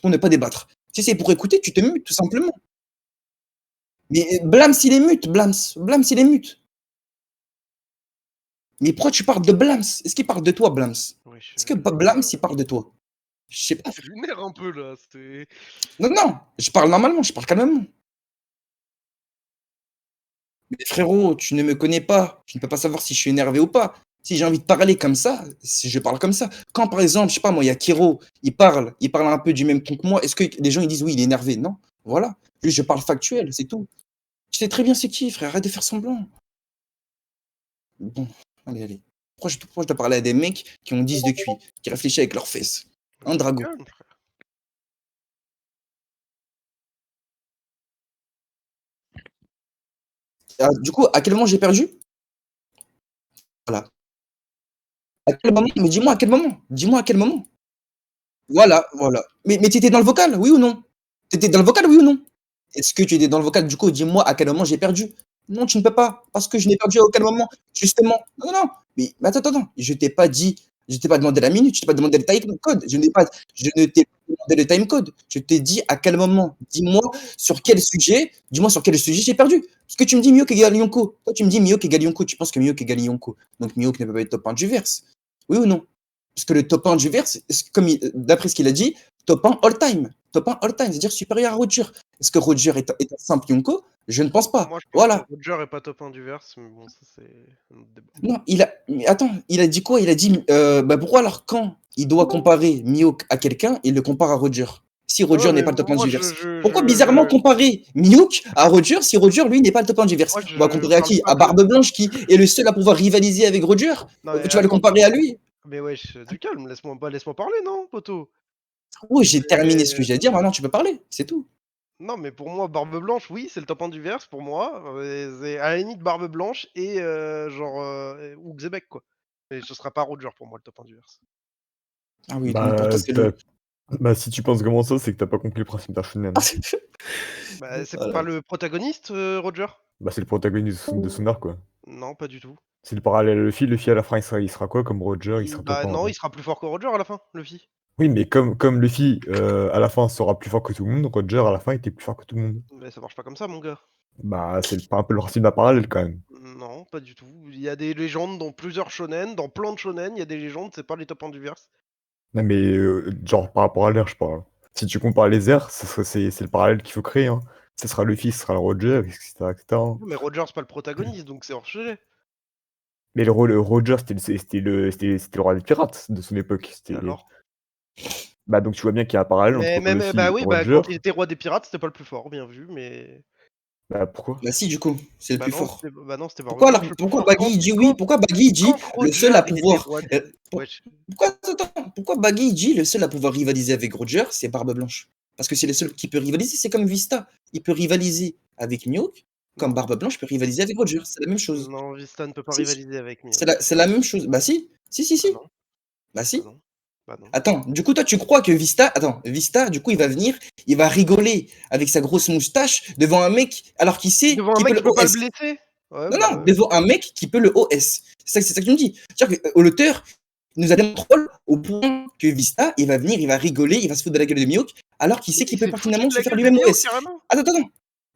pour ne pas débattre. Si c'est pour écouter, tu te mutes tout simplement. Mais Blams, il est mute, Blams. Blams, il est mute. Mais pourquoi tu parles de Blams? Est-ce qu'il parle de toi, Blams? Wesh, Est-ce que Blams, il parle de toi? Je sais pas, c'est frère. lunaire un peu là, c'est Non, non, je parle normalement, je parle calmement. Mais frérot, tu ne me connais pas. Tu ne peux pas savoir si je suis énervé ou pas. Si j'ai envie de parler comme ça, si je parle comme ça. Quand par exemple, je sais pas moi, il y a Kiro, il parle un peu du même ton que moi, est-ce que les gens ils disent oui, il est énervé? Non. Voilà. Juste je parle factuel, c'est tout. Tu sais très bien c'est qui, frère, arrête de faire semblant. Bon, allez, allez. Pourquoi je dois parler à des mecs qui ont 10 de QI, qui réfléchissent avec leurs fesses? Un drago. calme, frère. Ah, du coup, à quel moment j'ai perdu? Voilà. À quel moment? Mais dis-moi à quel moment? Dis-moi à quel moment? Voilà, voilà. Mais tu étais dans le vocal, oui ou non? Tu étais dans le vocal, oui ou non? Est-ce que tu étais dans le vocal? Du coup, dis-moi à quel moment j'ai perdu? Non, tu ne peux pas, parce que je n'ai perdu à aucun moment, justement. Non, non, non, mais attends, attends, je t'ai pas demandé la minute, je t'ai pas demandé le time code, je ne t'ai pas demandé le time code. Je t'ai dit à quel moment. Dis-moi sur quel sujet j'ai perdu. Parce que tu me dis Miyok égale Yonko. Toi, tu me dis Miyok égale Yonko, tu penses que Miyok égale Yonko. Donc Miyok ne peut pas être top 1 du verse. Oui ou non? Parce que le top 1 du verse, d'après ce qu'il a dit, top 1 all-time. Top 1 all-time, c'est-à-dire supérieur à Roger. Est-ce que Roger est un simple Yonko? Je ne pense pas. Moi je pense que Voilà. Roger est pas top 1 du verse, mais bon, ça c'est un autre débat. Non, mais attends, il a dit quoi? Il a dit, bah pourquoi alors quand il doit comparer Miyok à quelqu'un, il le compare à Roger? Si Ah ouais, Roger n'est mais pas le top 1 moi du verse. Pourquoi bizarrement comparer Miyok à Roger si Roger lui n'est pas le top 1 du verse? moi On va je comparer à parle qui? pas À de Barbe Blanche qui est le seul à pouvoir rivaliser avec Roger? non mais Tu vas le attends, comparer à lui? mais wesh, du calme, laisse-moi parler, non, poto? Oui, j'ai terminé ce que C'est j'ai à dire, maintenant tu peux parler, c'est tout. non, mais pour moi, Barbe Blanche, oui, c'est le top 1 du verse pour moi, c'est à la limite Barbe Blanche et genre, ou Xebec, quoi. Mais ce sera pas Roger pour moi le top 1 du verse. Ah oui, donc pour toi Bah, c'est tu le bah, si tu penses vraiment ça, c'est que tu as pas compris le principe d'un shonen, hein. Bah, c'est Voilà. pas le protagoniste, Roger? Bah, c'est le protagoniste de son arc, quoi. Non, pas du tout. C'est le parallèle Luffy à la fin, il sera quoi comme Roger? Il sera top Bah 1, non, ouais. il sera plus fort que Roger à la fin, Luffy. Oui, mais comme Luffy, à la fin sera plus fort que tout le monde, Roger à la fin était plus fort que tout le monde. Mais ça marche pas comme ça, mon gars. Bah, c'est un peu le principe d'un parallèle quand même. Non, pas du tout. Il y a des légendes dans plusieurs shonen, dans plein de shonen, il y a des légendes, c'est pas les top 1 du verse. Non mais, genre par rapport à l'air, je parle. Si tu compares les airs, c'est le parallèle qu'il faut créer, hein. Ce sera Luffy, ce sera le Roger, et cetera, et cetera, hein. Non, mais Roger, c'est pas le protagoniste, donc c'est hors sujet. Mais le Roger, c'était le roi des pirates de son époque. Et alors? Bah, donc tu vois bien qu'il y a un parallèle Mais, entre bah Luffy et oui, bah Roger. quand il était roi des pirates, c'était pas le plus fort, bien vu, mais. Bah, pourquoi? Bah si, du coup, c'est le plus fort. Bah non, c'était Barbe Pourquoi alors Blanche le plus pourquoi fort. Baggy il dit oui? Pourquoi Baggy il dit Quand le seul Roger à était pouvoir, roi. pour Wesh. pourquoi Baggy il dit le seul à pouvoir rivaliser avec Roger, c'est Barbe Blanche? Parce que c'est le seul qui peut rivaliser, c'est comme Vista. Il peut rivaliser avec Mihawk, comme Non. Barbe Blanche peut rivaliser avec Roger, c'est la même chose. Non, Vista ne peut pas Si, si, rivaliser avec c'est Mihawk. la même chose. Bah si, si, si, Bah si, non, bah bah si. non, bah non. Attends, du coup toi tu crois que Vista, du coup il va venir, il va rigoler avec sa grosse moustache devant un mec alors qu'il sait Devant un qu'il peut mec le qui peut pas le OS. blesser? Ouais, Non, bah. non, devant un mec qui peut le OS. C'est ça que tu me dis. C'est-à-dire que l'auteur nous a tellement troll au point que Vista, il va venir, il va rigoler, il va se foutre de la gueule de Mihawk, alors qu'il sait Il qu'il peut s'est foutu pertinemment de se la faire gueule de lui-même Mihawk, OS. carrément. Attends, attends, attends.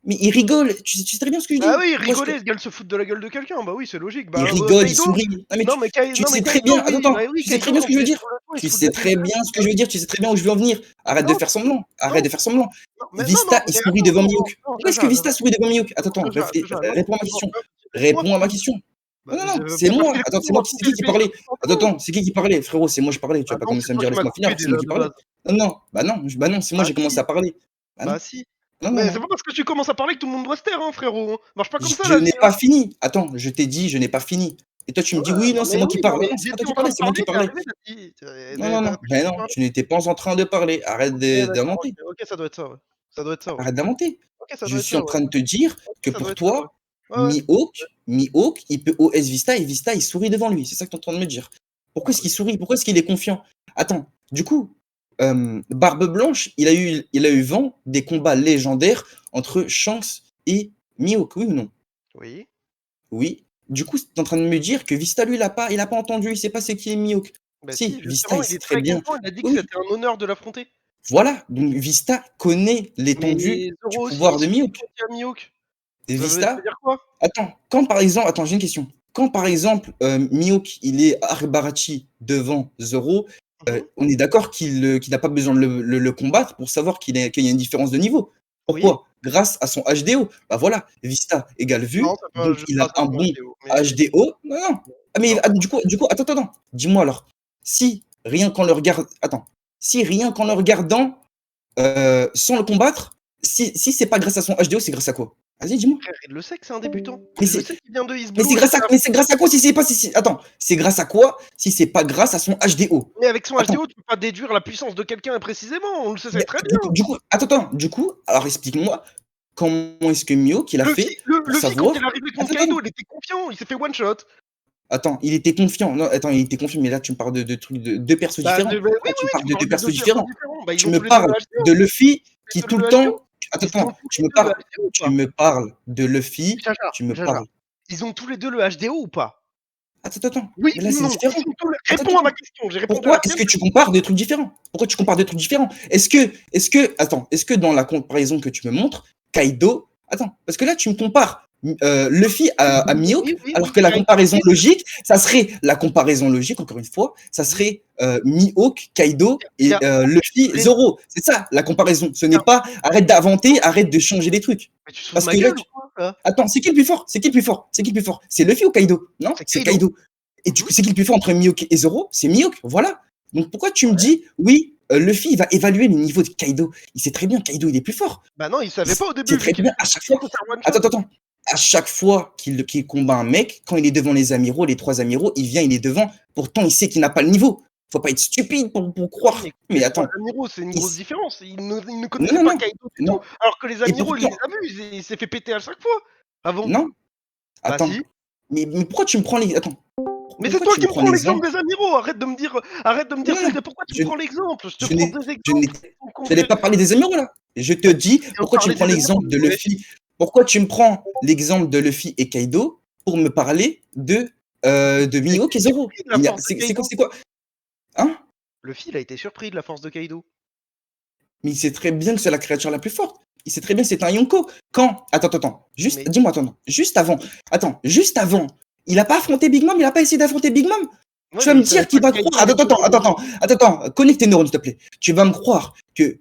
Mais il rigole, tu sais très bien ce que je Bah dis. oui, Pourquoi est-ce que rigoler, ce gars se fout de la gueule de quelqu'un, bah oui, c'est logique. il Bah, rigole, il Kaido. sourit. Non mais Non, mais tu non, mais sais très Kaido, bien. Attends, oui, bah attends. oui, Tu sais très Kaido, bien ce quand que je il veux est dire. sur le toit, il se Tu fout de sais la gueule très de bien tout ce le que je veux dire. Tu sais très bien où je veux en venir. Arrête de Non, faire semblant. Arrête non, de faire semblant. non, mais non, non, Vista, il mais sourit attends, devant non, Mihawk. non, Pourquoi est-ce que Vista sourit devant Mihawk? Attends, attends. Jaja, non, Réponds à ma non, question. laisse-moi Réponds à ma finir. question. Bah, Non, non, non, c'est parce moi. qu'il est Attends, court en tout c'est qui qui LP, parlait? Attends, pardon. attends, c'est qui parlait? Frérot, c'est moi je parlais. Tu Bah vas pas non, commencer c'est à me toi dire qui m'as laisse-moi finir coupé alors que c'est moi déjà qui de parlais. base. Non, non, bah non, c'est moi Bah j'ai commencé si, à parler. Bah non, bah si. non, non, Mais c'est non. pas parce que tu commences à parler que tout le monde doit se taire, hein, frérot. Marche pas comme ça Je la vie, n'ai hein. pas fini. Attends, je t'ai dit, je n'ai pas fini. Et toi, tu me dis Ouais, oui, non, non c'est mais moi oui, qui non parle. Non, mais non, c'est pas toi j'étais qui en train parlais, de c'est moi parler, qui tu es parlais. arrivé, tu dit: Non, non, non, «Qu'est-ce mais que non, tu parles?» tu n'étais pas en train de parler. Arrête OK, d'accord, OK, d'inventer. OK, ça doit être ça, ouais. Ça doit être ça, ouais. Arrête d'inventer. OK, ça Je doit être suis ça, en ouais. train de te dire OK, que ça doit pour être ça, ouais. toi, Ouais, ouais. Mihawk, il peut OS Vista et Vista, il sourit devant lui. C'est ça que tu es en train de me dire. Pourquoi Bah est-ce qu'il oui. sourit? Pourquoi est-ce qu'il est confiant? Attends, du coup, Barbe Blanche, il a eu vent des combats légendaires entre Shanks et Mihawk, oui ou non? Oui. Oui. Du coup, tu es en train de me dire que Vista, lui, il a pas entendu, il sait pas c'est qui est Mihawk. Bah si, Si, Vista, justement, il il sait est très très bien. content, il a dit que Oui, oui. c'était un honneur de l'affronter. Voilà, donc Vista connaît Mais l'étendue du Zoro aussi, pouvoir de son Mihawk. petit à Mihawk. Et Ça veut Vista, dire quoi? attends, j'ai une question. Quand par exemple, Mihawk, il est Aribarachi devant Zoro, Mmh. on est d'accord qu'il n'a pas besoin de le combattre pour savoir qu'il y a une différence de niveau. Oui. Pourquoi? Grâce à son HDO. Bah voilà, Vista égale Non, vue, c'est pas donc juste il a grâce à un son bon HDO, mais oui. HDO. Non, non. Ah mais Non, ah, c'est du coup, attends, dis-moi alors, si rien qu'en le regard attends, si rien qu'en le regardant, sans le combattre, si c'est pas grâce à son HDO, c'est grâce à quoi? Vas-y, dis-moi. frère, il le sait que c'est un débutant. Mais Il le c'est sait qu'il vient de East mais Blue c'est et grâce à qu'il a mais c'est grâce à quoi si c'est pas attends, c'est grâce à quoi si c'est pas grâce à son HDO? mais avec son Attends, HDO, tu peux pas déduire la puissance de quelqu'un précisément, on le sait mais très du bien. coup du coup attends, du coup, alors explique-moi comment est-ce que Mio qu'il a Luffy fait le pour Luffy quand il savoir est arrivé contre attends, Kaido, il était confiant, il s'est fait one shot. il était confiant. Non, attends, il était confiant, mais là tu me parles de trucs de 2 persos Oui, différents. oui, Là, tu me oui, parles tu me de 2 parles de persos 2 persos différents. différents. Bah, ils Tu ont me tous les 2 le parles de HDO. Luffy qui Tous les tout 2 le le temps HDO. Ils ont tous tu les me 2 le parles HDO ou tu pas? me parles de Luffy, Jaja, tu me Jaja, parles ils ont tous les 2 le HDO ou pas? attends, Oui mais là ou c'est non? différent. Ils ont tous le réponds à ma Attends. question, j'ai répondu à Pourquoi la est-ce tienne. que tu compares des trucs différents? Pourquoi tu compares des trucs différents? Est-ce que dans la comparaison que tu me montres, Kaido attends, parce que là tu me compares, Luffy à Mihawk, alors Oui, que Kaido la comparaison logique encore une fois, ça oui, serait, Mihawk, Kaido il y et a Luffy, raison, Zoro. C'est ça la comparaison. Ce il y n'est a pas arrête d'inventer, arrête de changer des trucs. mais tu te fous de Parce ma que là gueule ou tu quoi, là? attends, c'est qui le plus fort? C'est qui le plus fort? C'est qui le plus fort? C'est Luffy ou Kaido? Non, C'est c'est Kaido. Kaido. Et du Mmh. coup, c'est qui le plus fort entre Mihawk et Zoro? C'est Mihawk, voilà. Donc pourquoi tu me Ouais. dis, oui, Luffy, il va évaluer le niveau de Kaido? Il sait très bien, Kaido, il est plus fort. Bah non, il Il savait pas au sait début vu très qu'il bien était à chaque il fois. peut faire one shot. Attends. À chaque fois qu'il combat un mec, quand il est devant les amiraux, les 3 amiraux, il vient, il est devant. Pourtant, il sait qu'il n'a pas le niveau. Faut pas être stupide pour Oui, croire. mais Mais les 3 attends, amiraux, c'est une il grosse s différence. Il ne non, connaissait pas non, Kaido du non. tout, alors que les Et amiraux, il pourtant les a vus, il s'est fait péter à chaque fois, avant. non, Bah attends. si. Mais pourquoi tu me prends les attends, Mais c'est pourquoi toi tu qui me me prends prends l'exemple? l'exemple des amiraux, arrête de me dire Non, non, pourquoi tu me je prends l'exemple? Je te je prends n'ai 2 je exemples n'étais qui sont je n'ai pas parlé des amiraux là. Je te bah, dis tu viens de pourquoi tu me parler prends des amiraux, l'exemple de ouais. Luffy. Pourquoi tu me prends l'exemple de Luffy et Kaido pour me parler de Il a été Mihawk et Zoro? surpris de la force de C'est Kaido. quoi? Hein? Luffy, il a été surpris de la force de Kaido. Mais il sait très bien que c'est la créature la plus forte. Il sait très bien que c'est un Yonko. Quand attends, juste Mais dis-moi, juste avant, il a pas affronté Big Mom, il a pas essayé d'affronter Big Mom? ouais, Tu vas mais me il savait dire pas qu'il que va Kaido croire allait devenir le Hokage. attends, connecte tes neurones, s'il te plaît. Tu vas me croire que,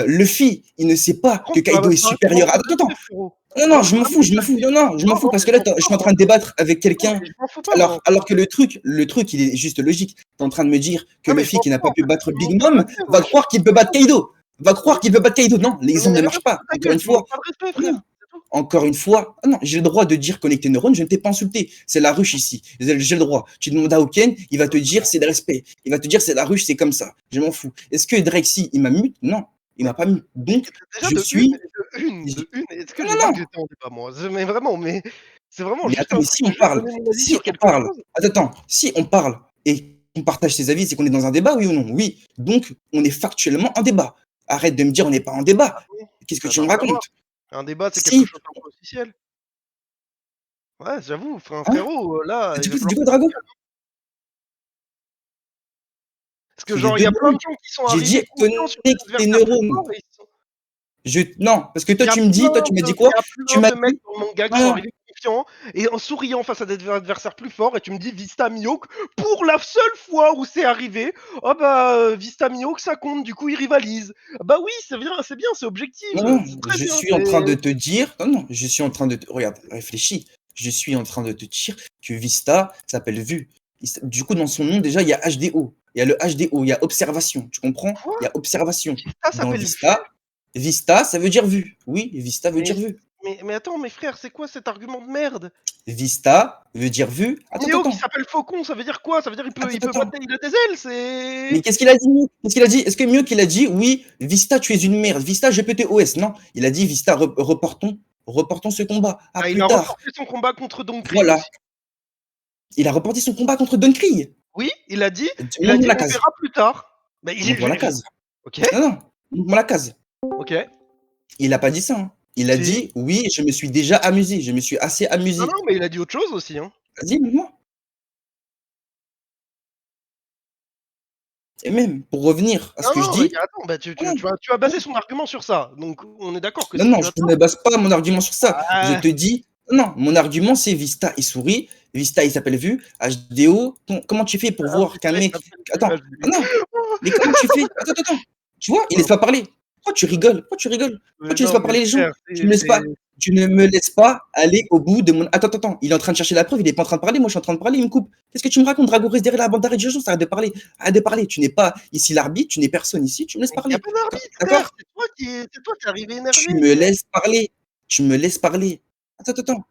Luffy, il ne sait pas Par que contre, Kaido est tu arrêtes de supérieur à m'enfoncer, frérot. non, Non, je m'en vraiment, fous, non, non, je m'en fous parce que là, je m'en fous je pas suis en moi. train de débattre avec Non, quelqu'un mais je m'en fous pas moi. alors que le truc, il est juste logique. Tu es en train de me dire que Non, mais je Luffy, m'en qui n'a fous pas en pu fait, battre tu me Big montres pas de Mom, respect, va wesh. croire qu'il peut battre Kaido. Va croire Mais qu'il peut battre Kaido. Non, non, mais l'exemple ne marche pas. ta Encore gueule, une tu me fois, montres pas de respect, non, frère. C'est tout. encore une fois, non, j'ai le droit de dire connecter neurones, je ne t'ai pas insulté. C'est la ruche ici. J'ai le droit. Tu demandes à Hoken, il va te dire c'est le respect. Il va te dire c'est la ruche, c'est comme ça. Je m'en fous. Est-ce que Drexy, il m'a mute? Non, il Mais m'a pas mute. Donc, déjà je suis. de une, est-ce que Non, j'ai dit non, que j'étais en débat moi? Mais vraiment, mais c'est vraiment mais juste attends, un mais truc de juste donner mon avis sur quelque chose. si on parle et on partage ses avis, c'est qu'on est dans un débat, oui ou non? Oui. Donc, on est factuellement en débat. Arrête de me dire on n'est pas en débat. Bon, Qu'est-ce que ça tu n'a me rien à voir. racontes? Un débat, c'est quelque Si, chose d'un peu officiel. Ouais, j'avoue, hein? frérot, là, il va Du falloir coup, que tu Drago? te calmes. Parce que C'est les genre, il y deux a plein de neurones. gens qui sont J'ai dit arrivés confiants sur des connecte tes adversaires plus neurones. forts et ils sont Non, parce que il y a toi, tu m'as dit il quoi? y a Tu plein m'as de mecs dit, dans le manga qui sont non, arrivés confiants et en souriant face à des adversaires plus forts et tu me dis Vista Mihawk pour la seule fois où c'est arrivé, oh bah, Vista Mihawk ça compte, du coup ils rivalisent. Bah oui, c'est bien, c'est objectif, non, c'est très je bien, suis en train de te dire, non, je suis en train de te, regarde, réfléchis. Je suis en train de te dire que Vista s'appelle vue. Du coup, dans son nom, déjà, il y a HDO. Il y a le HDO, il y a observation. Tu comprends? quoi? Il y a observation. Ça Dans s'appelle vue? Vista, ça veut dire vue. Oui, Vista veut Mais dire vue. attends, mes frères, c'est quoi cet argument de merde? Vista veut dire vue. Mihawk qui s'appelle Faucon, ça veut dire quoi? Ça veut dire il peut Attends. battre il a des ailes, Mais c'est qu'est-ce qu'il a dit? Qu'est-ce qu'il a dit? Est-ce que mieux qu'il a dit, oui, Vista, tu es une merde. Vista, GPTOS. Non, il a dit, Vista, reportons ce combat à ah, il plus a tard. reporté son combat contre Don Krieg Voilà. aussi. Il a reporté son combat contre Don Krieg. Oui, il a Montre-moi dit: la «On case. verra plus tard». Mais Montre-moi la case. OK, Non, montre-moi la case. OK. Il a pas dit ça, hein. Il a Si. dit, oui, je me suis déjà amusé. Je me suis assez Non, amusé. non, mais il a dit autre chose aussi, hein. Vas-y, montre-moi. Et même, pour revenir à ce Non, que je non, mais dis, attends, bah, tu, tu, non, tu vas, tu vas baser son argument sur ça. Donc, on est d'accord que non, si non, tu je as ne me base pas mon argument sur ça. Je Ah, te dis, non, mon argument c'est Vista et souris. Vista, il s'appelle vue. HDO, comment tu fais pour voir qu'un putain, il mec. s'appelle plus Attends, HDO. non, mais comment tu fais? Attends, attends, attends. Tu vois, il laisse Pardon. pas parler. Pourquoi tu rigoles? Pourquoi tu rigoles? Pourquoi Mais tu laisses non, pas mais parler les gens? frère, Tu me laisses pas. Tu ne me laisses pas aller au bout de mon. Attends, attends, attends. Il est en train de chercher la preuve, il est pas en train de parler. Moi, je suis en train de parler, il me coupe. Qu'est-ce que tu me racontes, Drago? Reste derrière la bande d'arrêt d'urgence, arrête de parler. Arrête de parler. Tu n'es pas ici l'arbitre, tu n'es personne ici, tu me laisses il n'y a parler. pas d'arbitre, frère. D'accord? C'est toi qui es arrivé Tu énervé. me laisses parler. Tu me laisses parler. Attends, attends, attends.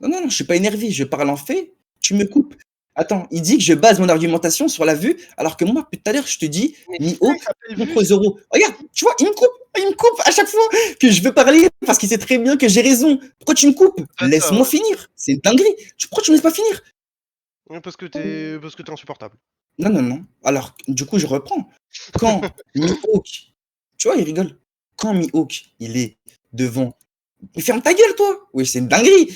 Non, non, non, je suis pas énervé, je parle en fait, tu me coupes. Attends, il dit que je base mon argumentation sur la vue, alors que moi, depuis tout à l'heure, je te dis Mais Vista, il Mi-Hawk s'appelle Vu. contre Zoro. Regarde, tu vois, il me coupe à chaque fois que je veux parler parce qu'il sait très bien que j'ai raison. Pourquoi tu me coupes? C'est ça, Laisse-moi ouais. finir. C'est une dinguerie. Pourquoi tu me laisses pas finir? Ouais, parce que t'es insupportable. Non, non, non. Alors, du coup, je reprends. Quand Mi-Hawk, tu vois, il rigole. Quand Mi-Hawk, il est devant. Mais ferme ta gueule, toi. Oui, c'est une dinguerie.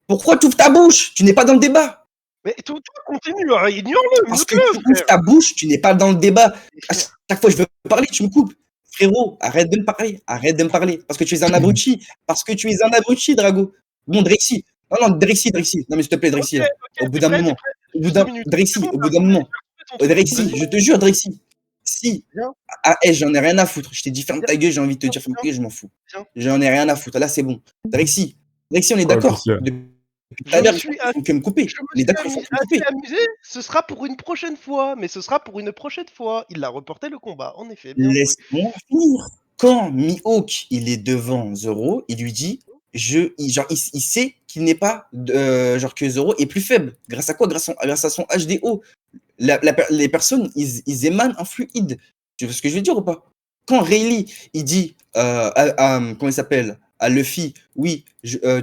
Pourquoi tu ouvres ta bouche? Tu n'es pas dans le débat. Mais toi, continue, hein, ignore-le, Parce que mute-le, tu ouvres frère. ta bouche, tu n'es pas dans le débat. Mais À frère, chaque fois que je veux parler, tu me coupes. Frérot, arrête de me parler. Arrête de me parler. Parce que tu es un abruti. Parce que tu es un abruti, Drago. Bon, Drexy. Non, non, Drexy, Drexy. Non, mais s'il te plaît, ok, Drexy, là. Au ok, bout d'un t'es moment. prêt. Au bout Juste 2 d'un. minutes. C'est Drexy, bon, au t'as bout d'un trouvé, moment. t'as trouvé ton truc. Drexy, Vas-y, je te jure, Drexy. Si. viens, Ah, hey, j'en ai rien à foutre. Je t'ai dit, ferme viens, ta gueule, j'ai envie de te viens, dire, ferme ta viens, gueule, je m'en fous. viens. J'en ai rien à foutre. Là, c'est bon. Drexy. Drexy, on est Quoi, qu'est-ce d'accord. qu'il y a? Depuis tout Je à me l'heure, suis ils font que me couper. je me On est suis d'accord, ils font que me assez couper. amusé. Ce sera pour une prochaine fois, mais ce sera pour une prochaine fois. Il a reporté le combat, en effet, bien joué. Laisse-moi finir. Quand Mihawk, il est devant Zoro, il lui dit, genre, il sait qu'il n'est pas, genre, que Zoro est plus faible. Grâce à quoi? Grâce à son HDO. Les personnes, ils émanent un fluide. Tu vois ce que je veux dire ou pas? Quand Rayleigh, il dit, comment il s'appelle? À Luffy, oui,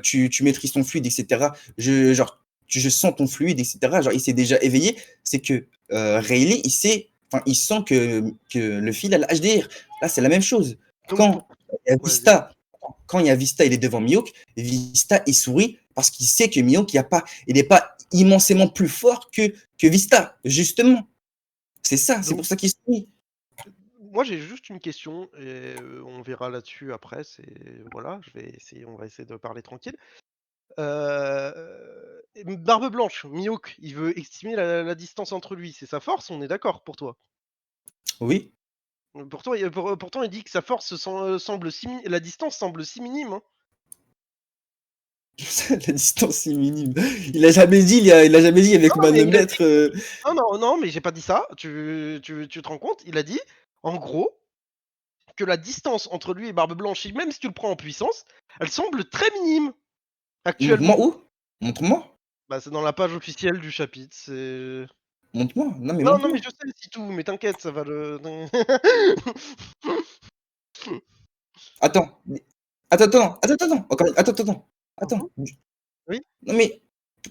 tu maîtrises ton fluide, etc. Genre, je sens ton fluide, etc. Genre, il s'est déjà éveillé. C'est que Rayleigh, enfin, il sent que Luffy il a le HDR. Là, c'est la même chose. Donc, Quand il y a vas-y. Vista, quand il y a Vista, il est devant Mihawk. Vista, il sourit parce qu'il sait que Mihawk, il n'est pas immensément plus fort que Vista, justement. C'est ça, c'est Donc, pour ça qu'il sourit. moi, j'ai juste une question et on verra là-dessus après. Voilà, on va essayer de parler tranquille. Barbe Blanche, Mihawk, il veut estimer la distance entre lui. C'est sa force, on est d'accord pour toi? Oui, Pourtant, il dit que sa force semble la distance semble si minime, hein. la distance est minime. Il a jamais dit, il a jamais dit avec Non, moins mais de il a dit mètres. non, non, non, mais j'ai pas dit ça. Tu te rends compte? Il a dit, en gros, que la distance entre lui et Barbe Blanche, même si tu le prends en puissance, elle semble très minime Montre-moi actuellement. où? Montre-moi. Bah, c'est dans la page officielle du chapitre. C'est Montre-moi. Non, mais non, non, mais montre-moi. je sais, c'est tout. Mais t'inquiète, ça va le. Attends. Attends. Encore, attends. Mhm. Attends. Oui. Non, mais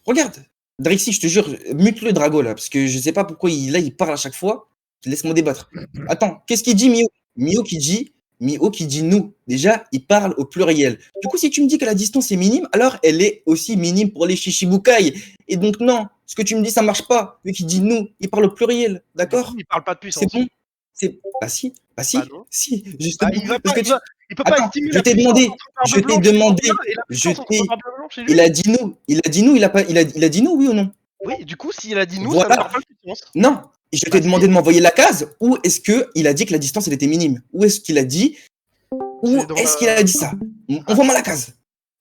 regarde. Drexy, je te jure, mute le Drago là, parce que je sais pas pourquoi il parle à chaque fois. Laisse-moi débattre. Attends, qu'est-ce qu'il dit, Mio? Mio qui dit nous. Déjà, il parle au pluriel. Du coup, si tu me dis que la distance est minime, alors elle est aussi minime pour les Shichibukai. Et donc, non, ce que tu me dis, ça marche pas. Vu qu'il dit nous, il parle au pluriel. Du coup, D'accord? il parle pas de C'est puissance. bon? Bah non. Si, Bah, justement. il va Parce pas, que il va, il peut pas attends, estimer je la t'ai puissance demandé, entre je Barbe t'ai Blanche et Morgana demandé, et la je puissance entre t'ai, Barbe Blanche et il lui. a dit nous, il a pas, il a dit nous, oui ou non? Oui, du coup, s'il a dit nous, ça veut Voilà. dire pas de puissance. Non, je Bah t'ai si, demandé de m'envoyer la case. Où est-ce que il a dit que la distance elle était minime? Où est-ce qu'il a dit? Où c'est dans est-ce qu'il la. a dit ça? Ah, Envoie-moi la case.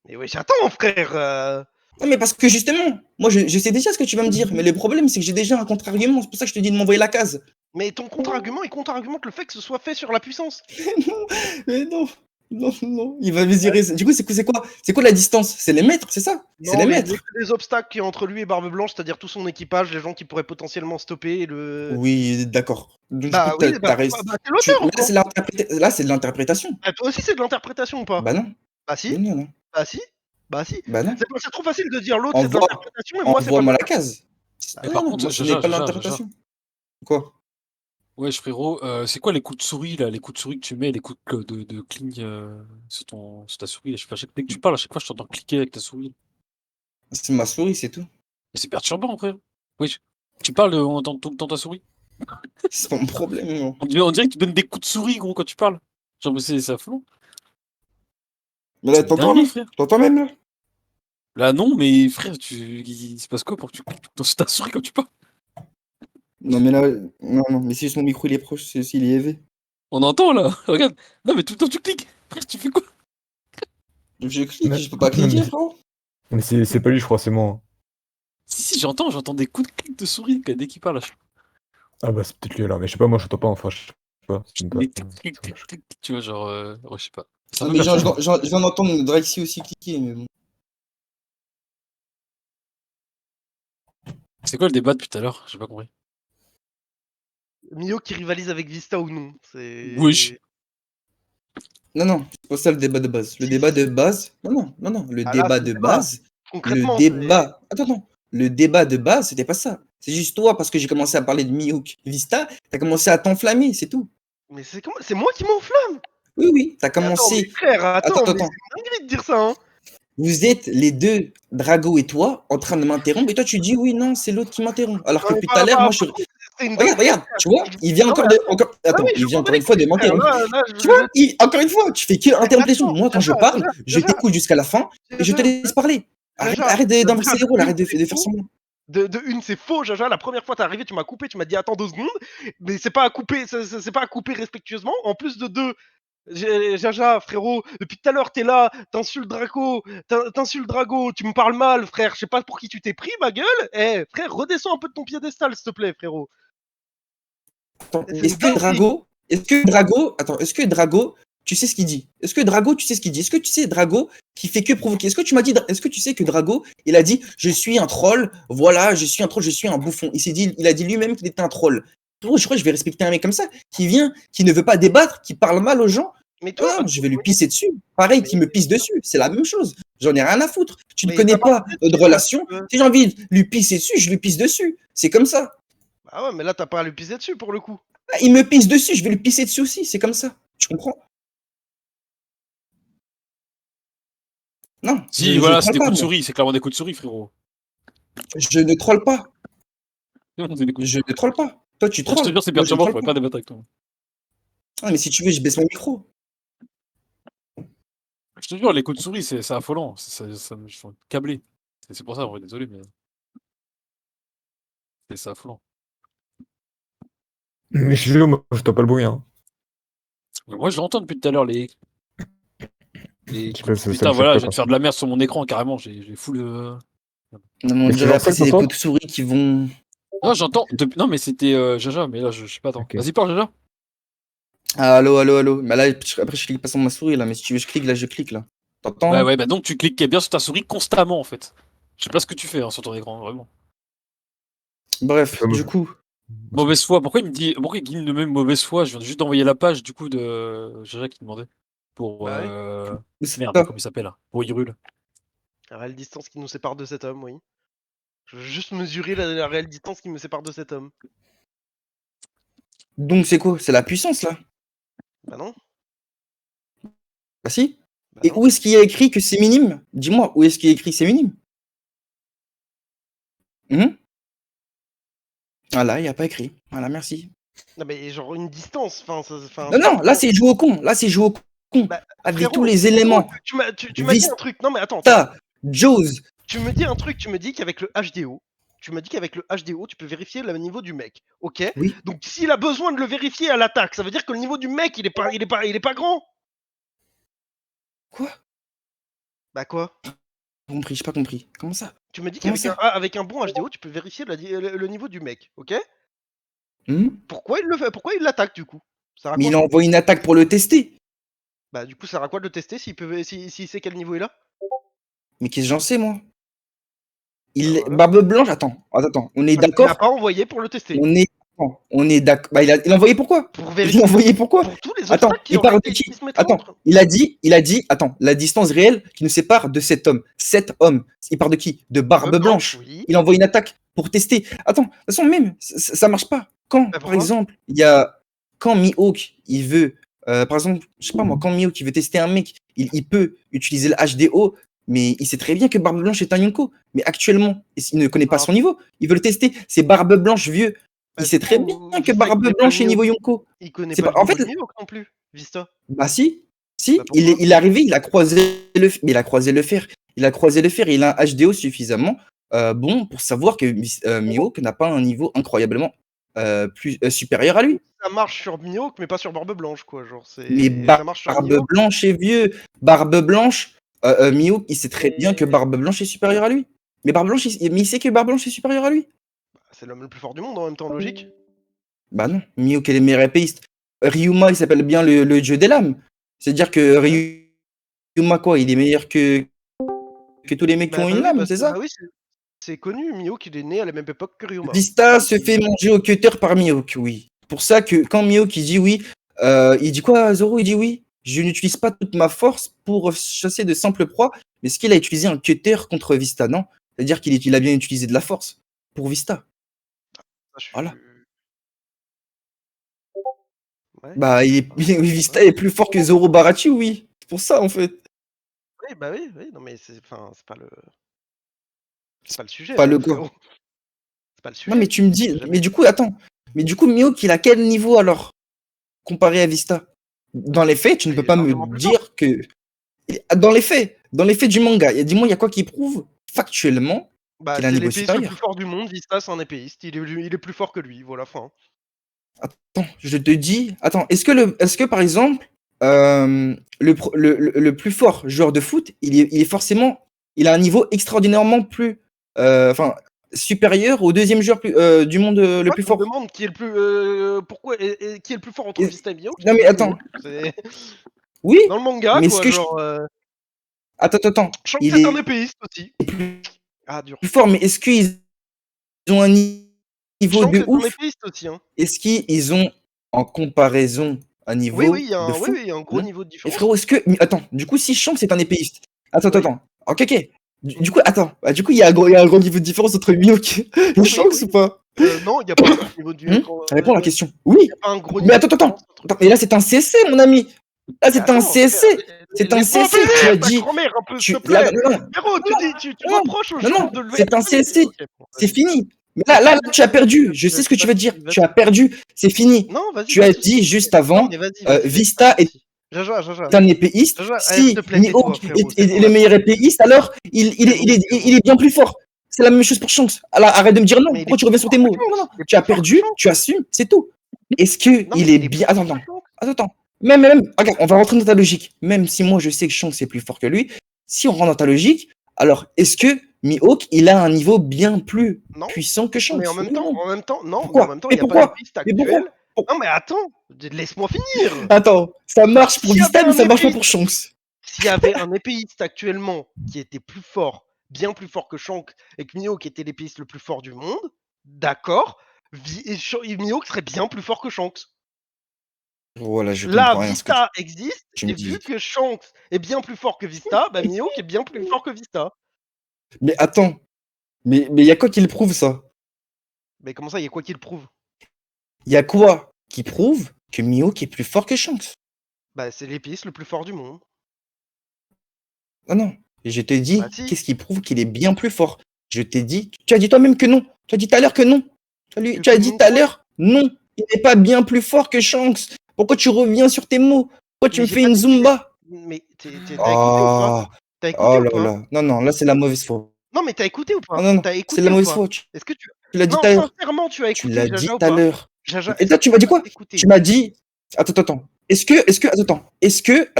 mais oui, j'attends, frère. Non, mais parce que justement, moi je sais déjà ce que tu vas me dire, mais le problème c'est que j'ai déjà un contre-argument. C'est pour ça que je te dis de m'envoyer la case. Mais ton contre-argument, il contre-argumente le fait que ce soit fait sur la puissance. Mais non, non. Il va mesurer. Du coup, c'est quoi la distance? C'est les mètres, c'est ça? C'est Non, les mais il met mètres. que les obstacles qui y a entre lui et Barbe Blanche, c'est-à-dire tout son équipage, les gens qui pourraient potentiellement stopper le. Oui, d'accord. Donc, du coup, Bah oui, bah, c'est l'auteur ou là, quoi? là, c'est de l'interprétation. Bah, toi aussi, c'est de l'interprétation ou pas? Bah non. Bah si, Non. bah si, bah si. Bah non. C'est trop facile de dire l'autre c'est de Envoie, l'interprétation et moi c'est pas de envoie-moi la l'interprétation. case. Bah Mais non. par Non, contre, moi, ce n'est Jaja, pas Jaja, Jaja. l'interprétation. Quoi? Wesh frérot, c'est quoi les coups de souris là? Les coups de souris que tu mets, les coups de cligne sur ta souris. Je sais pas, dès que tu parles, à chaque fois je t'entends cliquer avec ta souris. C'est ma souris, c'est tout. Et c'est perturbant, frère. Wesh. Tu parles, on entend tout le temps ta souris. C'est pas mon problème, gros. On dirait que tu donnes des coups de souris, gros, quand tu parles. Genre, mais c'est affolant. Mais là, C'est t'entends, dingue, là? frère. T'entends même, là? Là, non, mais frère, il se passe quoi pour que tu cliques sur ta souris quand tu parles? Non, mais là, non, non, mais si son micro, il est proche, c'est s'il est élevé. On entend, là. Regarde. Non, mais tout le temps, tu cliques. Frère, tu fais quoi? Je clique, Mais- je peux pas cliquer, frérot. Mais c'est pas lui, je crois, c'est moi. Si, j'entends des coups de clic de souris dès qu'il parle. Ah bah c'est peut-être lui alors, mais je sais pas, moi je t'entends pas, enfin je sais pas. C'est une Les personne, clic, clic, ça clic, marche. clic, tu vois, genre, ouais, je sais pas. C'est un Non, peu mais perturbant. je viens d'entendre Draxi aussi cliquer, mais bon. C'est quoi le débat depuis tout à l'heure? J'ai pas compris. Mio qui rivalise avec Vista ou non. Wesh. Non, non, c'est pas ça le débat de base. Le Si, débat si, de si. base. Non, non, non, non. Le Ah là, débat c'est le de débat. base. Le Concrètement, débat. Attends, attends. Le débat de base, c'était pas ça. C'est juste toi, parce que j'ai commencé à parler de Mihawk Vista, t'as commencé à t'enflammer, c'est tout. mais c'est moi qui m'enflamme. Oui, oui, t'as Mais attends, mais commencé. frère, Attends, attends, mais attends. c'est une dinguerie de dire ça, hein. Vous êtes les deux, Drago et toi, en train de m'interrompre, et toi tu dis oui, non, c'est l'autre qui m'interrompt. Alors que Non, mais depuis tout à l'heure, moi je. c'est une Regarde, dinguerie, regarde, frère. tu vois, il vient Non, encore mais de. Encore... ah Attends, oui, il je vient m'en bats encore les une fois de couilles, frère. m'interrompre. Là, Tu vois, encore une fois, tu fais que interrompt. Moi, quand je Jaja, parle, Jaja, je Jaja, t'écoute jusqu'à la fin et je te Jaja, laisse parler. Arrête, Jaja, arrête d'inverser les rôles, une, arrête de c'est faire faux. semblant. De une, c'est faux, Jaja. La première fois t'es arrivé, tu m'as coupé, tu m'as dit attends 2 secondes, mais c'est pas à couper, c'est pas à couper respectueusement. En plus de deux, Jaja, frérot, depuis tout à l'heure t'es là, t'insultes Drago, tu me parles mal, frère. Je sais pas pour qui tu t'es pris, ma gueule. Eh, frère, redescends un peu de ton piédestal, s'il te plaît, frérot. Attends, C'est une est-ce que Drago, tu sais ce qu'il dit? Est-ce que Drago, tu sais ce qu'il dit? Est-ce que tu sais Drago qui fait que provoquer? Est-ce que tu m'as dit, est-ce que tu sais que Drago, il a dit, je suis un troll, voilà, je suis un troll, je suis un bouffon. Il a dit lui-même qu'il était un troll. Frérot, je crois que je vais respecter un mec comme ça, qui vient, qui ne veut pas débattre, qui parle mal aux gens. Mais toi, Voilà, je vais lui pisser dessus. Pareil, qui me pisse dessus, c'est la même chose. J'en ai rien à foutre. Tu ne mais connais t'as pas parlé notre de relation. euh, Si j'ai envie de lui pisser dessus, je lui pisse dessus. C'est comme ça. Ah ouais, mais là t'as pas à lui piser dessus pour le coup. Il me pisse dessus, je vais lui pisser dessus aussi. C'est comme ça. Tu comprends? Non, Si, je voilà, c'est troll des pas, coups de moi. souris, c'est clairement des coups de souris, frérot. Je ne troll pas. C'est des coups de Je souris. ne troll pas. Toi, tu Moi, je te trolls. jure, c'est Moi, je ne perturbant, je troll pourrais pas. pas débattre avec toi. Ah, mais si tu veux, je baisse mon micro. Je te jure, les coups de souris, c'est affolant. Ça me fait câbler. C'est pour ça, en vrai, désolé, mais c'est affolant. Mais je suis sûr, moi je t'entends pas le bruit, hein. Mais moi, je l'entends depuis tout à l'heure, les. Je sais pas, ça me Putain, choque voilà, pas je viens de faire de la merde sur mon écran, carrément. J'ai full. Non, mais on Mais tu dirait après, l'entends, c'est des toi coups de souris qui vont. Non, j'entends. Non, mais c'était Jaja, mais là, je sais pas, attends. Ok. Vas-y, parle, Jaja. Ah, allô, allô, allô. Mais là, après, je clique pas sur ma souris, là. Mais si tu veux, je clique, là, je clique, là. T'entends, Ouais, là? ouais, bah donc tu cliques bien sur ta souris constamment, en fait. Je sais pas ce que tu fais sur ton écran, vraiment. Bref, Ouais, moi, du coup. Mauvaise foi. Pourquoi il me dit. Pourquoi il me met mauvaise foi? Je viens juste d'envoyer la page, du coup, de Jaja qui demandait. Pour. Bah oui. C'est Merde, ça. comment il s'appelle là? Pour Hyrule. La réelle distance qui nous sépare de cet homme, oui. Je veux juste mesurer la réelle distance qui me sépare de cet homme. Donc, c'est quoi? C'est la puissance, là? Bah non. Bah, si. Bah Et non. où est-ce qu'il y a écrit que c'est minime? Dis-moi, où est-ce qu'il y a écrit que c'est minime? Voilà, il n'y a pas écrit. Voilà, merci. Non mais genre une distance, enfin. Non, non, là, c'est jouer au con. Là, c'est jouer au con. Bah, Avec frérot, tous les éléments. tu m'as dit un truc. Non mais attends. Vista, Jaws. Tu me dis un truc, tu me dis qu'avec le HDO, tu peux vérifier le niveau du mec. Ok. Oui. Donc s'il a besoin de le vérifier à l'attaque, ça veut dire que le niveau du mec, il est pas grand. Quoi? Bah quoi? J'ai pas compris. Comment ça? Tu me dis Comment qu'avec ça? avec un bon HDO, tu peux vérifier le niveau du mec. Ok. Hmm. Pourquoi il le fait? Pourquoi il l'attaque du coup? Ça sert à Mais quoi? il a envoyé une attaque pour le tester. Bah du coup, ça sert à quoi de le tester s'il sait quel niveau il a? Mais qu'est-ce que j'en sais, moi? Bah voilà. Barbe Blanche, attends. On est Parce qu'il l'a d'accord? pas envoyé pour le tester. On est d'accord. Bah, il a envoyé pourquoi? Pour Il vérifier l'a envoyé pourquoi? pour tous les Attends, obstacles qui il parle de qui qui? se mettraient Attends, entre. il a dit, attends, la distance réelle qui nous sépare de cet homme. Cet homme. Il parle de qui? De Barbe Blanche. Oui. Il envoie une attaque pour tester. Attends, de toute façon, même, ça marche pas. Quand, Bah, par pourquoi? exemple, quand Mihawk, il veut, par exemple, je sais pas moi, quand Mihawk, il veut tester un mec, il peut utiliser le HDO, mais il sait très bien que Barbe Blanche est un Yonko. Mais actuellement, il ne connaît pas Ah. son niveau. Il veut le tester. C'est Barbe Blanche vieux. Il sait très bien que Vista, il Barbe connaît pas Blanche est niveau Mihawk. Yonko. Il connaît C'est pas pas. le En fait, niveau de Mihawk non plus, Vista. bah si, si, Bah pourquoi? il est arrivé, il a croisé le, mais il a croisé le fer. Il a croisé le fer. Il a un HDO suffisamment bon pour savoir que Mihawk n'a pas un niveau incroyablement plus supérieur à lui. Ça marche sur Mihawk, mais pas sur Barbe Blanche, quoi. Genre, Mais ça marche sur Barbe Mihawk. Blanche est vieux. Barbe Blanche, Mihawk, il sait très bien que Barbe Blanche est supérieure à lui. Mais Barbe Blanche, mais il sait que Barbe Blanche est supérieure à lui. C'est l'homme le plus fort du monde en même temps, logique. Bah non, Mihawk est le meilleur épéiste. Ryuma, il s'appelle bien le dieu des lames. C'est-à-dire que Ryuma, quoi, il est meilleur que tous les mecs qui ont une lame, c'est ça? Bah oui, c'est connu. Mihawk, il est né à la même époque que Ryuma. Vista se fait manger au cutter par Mihawk, oui. Pour ça que quand Mihawk il dit oui, il dit quoi, Zoro? Il dit oui. Je n'utilise pas toute ma force pour chasser de simples proies, mais est-ce qu'il a utilisé un cutter contre Vista? Non. C'est-à-dire qu'il a bien utilisé de la force pour Vista. Voilà. Ouais. Bah, Vista est plus fort que Zoro Barachi, oui. C'est pour ça, en fait. Oui, bah oui, non mais c'est pas le sujet. Pas là, le frérot. gars. C'est pas le sujet. Non, mais tu me dis, Jamais. mais du coup, attends. Mais du coup, Mihawk, il a quel niveau alors, comparé à Vista? Dans les faits, tu ne Il peux est pas largement me plus dire que. Dans les faits du manga, dis-moi, il y a quoi qui prouve factuellement Bah, qu'il a un c'est niveau l'épéiste le supérieur? plus fort du monde. Vista, c'est un épéiste. Il est plus fort que lui. Voilà, fin. Attends, je te dis. Attends, est-ce que par exemple, le plus fort joueur de foot, il est forcément. Il a un niveau extraordinairement plus. Enfin, supérieur au deuxième joueur du monde le plus Tu me fort. demandes qui est le plus. Pourquoi et qui est le plus fort entre Et- Vista et Mihawk? Non, mais c'est attends. Mihawk. C'est Oui, dans le manga, mais est-ce quoi. que. Genre. Attends. Shanks Il est un est épéiste aussi. plus Ah, dur. fort, mais est-ce qu'ils ont un niveau Shanks de est un ouf? épéiste aussi. Hein. Est-ce qu'ils ont, en comparaison, un Oui, niveau il y a de un, fou? il y a un gros Non. niveau de Et différence. frérot, est-ce que. Mais attends, du coup, si Shanks est un épéiste. Attends. Oui. Ok. Du coup, attends. Bah, du coup, il y a un gros niveau de différence entre Mihawk et Oui, Shanks oui. ou pas? Non, il n'y a pas un gros niveau de Réponds à la question. Il Oui. n'y a pas un gros Mais niveau de attends. différence entre- Attends, mais là, c'est un CC, mon ami. Là, c'est un Attends, CC. C'est un laisse-moi CC. Tu finir as ta dit. grand-mère un peu, s'il te Là, plaît. non. Frérot, tu Non, reproches aux non, gens non, de le c'est un CC. Ok, bon, C'est vas-y. fini. Mais là, tu as perdu. Je sais ce que tu veux dire. Vas-y. Tu as perdu. C'est fini. Non, vas-y. Tu as dit juste avant, Non, mais vas-y. Vista est Jaja. un épéiste. Jaja, Si s'il te plaît, tais-toi, Mihawk frérot, est c'est le bon. meilleur épéiste, alors il est bien plus fort. C'est la même chose pour Shanks. Alors arrête de me dire non. Mais il Pourquoi est tu reviens sur tes plus mots? fort que Non. Shanks. Il est Tu as plus fort que perdu, Shanks. tu assumes, c'est tout. Est-ce que Non, il mais est bien. plus fort que Shanks. Attends. Même, regarde, on va rentrer dans ta logique. Même si moi je sais que Shanks est plus fort que lui, si on rentre dans ta logique, alors est-ce que Mihawk il a un niveau bien plus Non. puissant que Shanks? Mais en même temps, non. Pourquoi? Mais en même temps, Mais il n'y a pas pourquoi? d'épéiste Mais pourquoi? actuel. Non, mais attends, laisse-moi finir. Attends, ça marche pour S'il y Vista, avait mais un ça marche pas épéiste- pour Shanks. S'il y avait un épéiste actuellement qui était plus fort, bien plus fort que Shanks, et que Mihawk était l'épéiste le plus fort du monde, d'accord, Mihawk serait bien plus fort que Shanks. Voilà, je Là, comprends rien à ce que Vista existe, tu me et vu dis. que Shanks est bien plus fort que Vista, bah Mihawk est bien plus fort que Vista. Mais attends, mais y a quoi qui le prouve ça? Mais comment ça, il y a quoi qui le prouve? Y a quoi qui prouve que Mihawk est plus fort que Shanks? Bah c'est l'épéiste le plus fort du monde. Non. Et je t'ai dit, Bah si. qu'est-ce qui prouve qu'il est bien plus fort? Je t'ai dit, tu as dit toi-même que non. Tu as dit tout à l'heure que non. Tu as dit tout à l'heure, non. Il n'est pas bien plus fort que Shanks. Pourquoi tu reviens sur tes mots? Pourquoi tu Mais me j'ai fais pas une dit- Zumba? Mais t'as écouté ou pas? T'as écouté Oh ou là pas? là. Non, là c'est la mauvaise foi. Non mais t'as écouté ou pas? Non, T'as c'est écouté la ou mauvaise pas? foi. Est-ce que tu... Tu l'as dit Non, tout à l'heure. sincèrement, tu as Tu écouté l'as Jaja dit ou tout à pas? l'heure. Jaja, Et est-ce toi, que tu m'as dit quoi? écouté? Tu m'as dit. Attends. Est-ce que.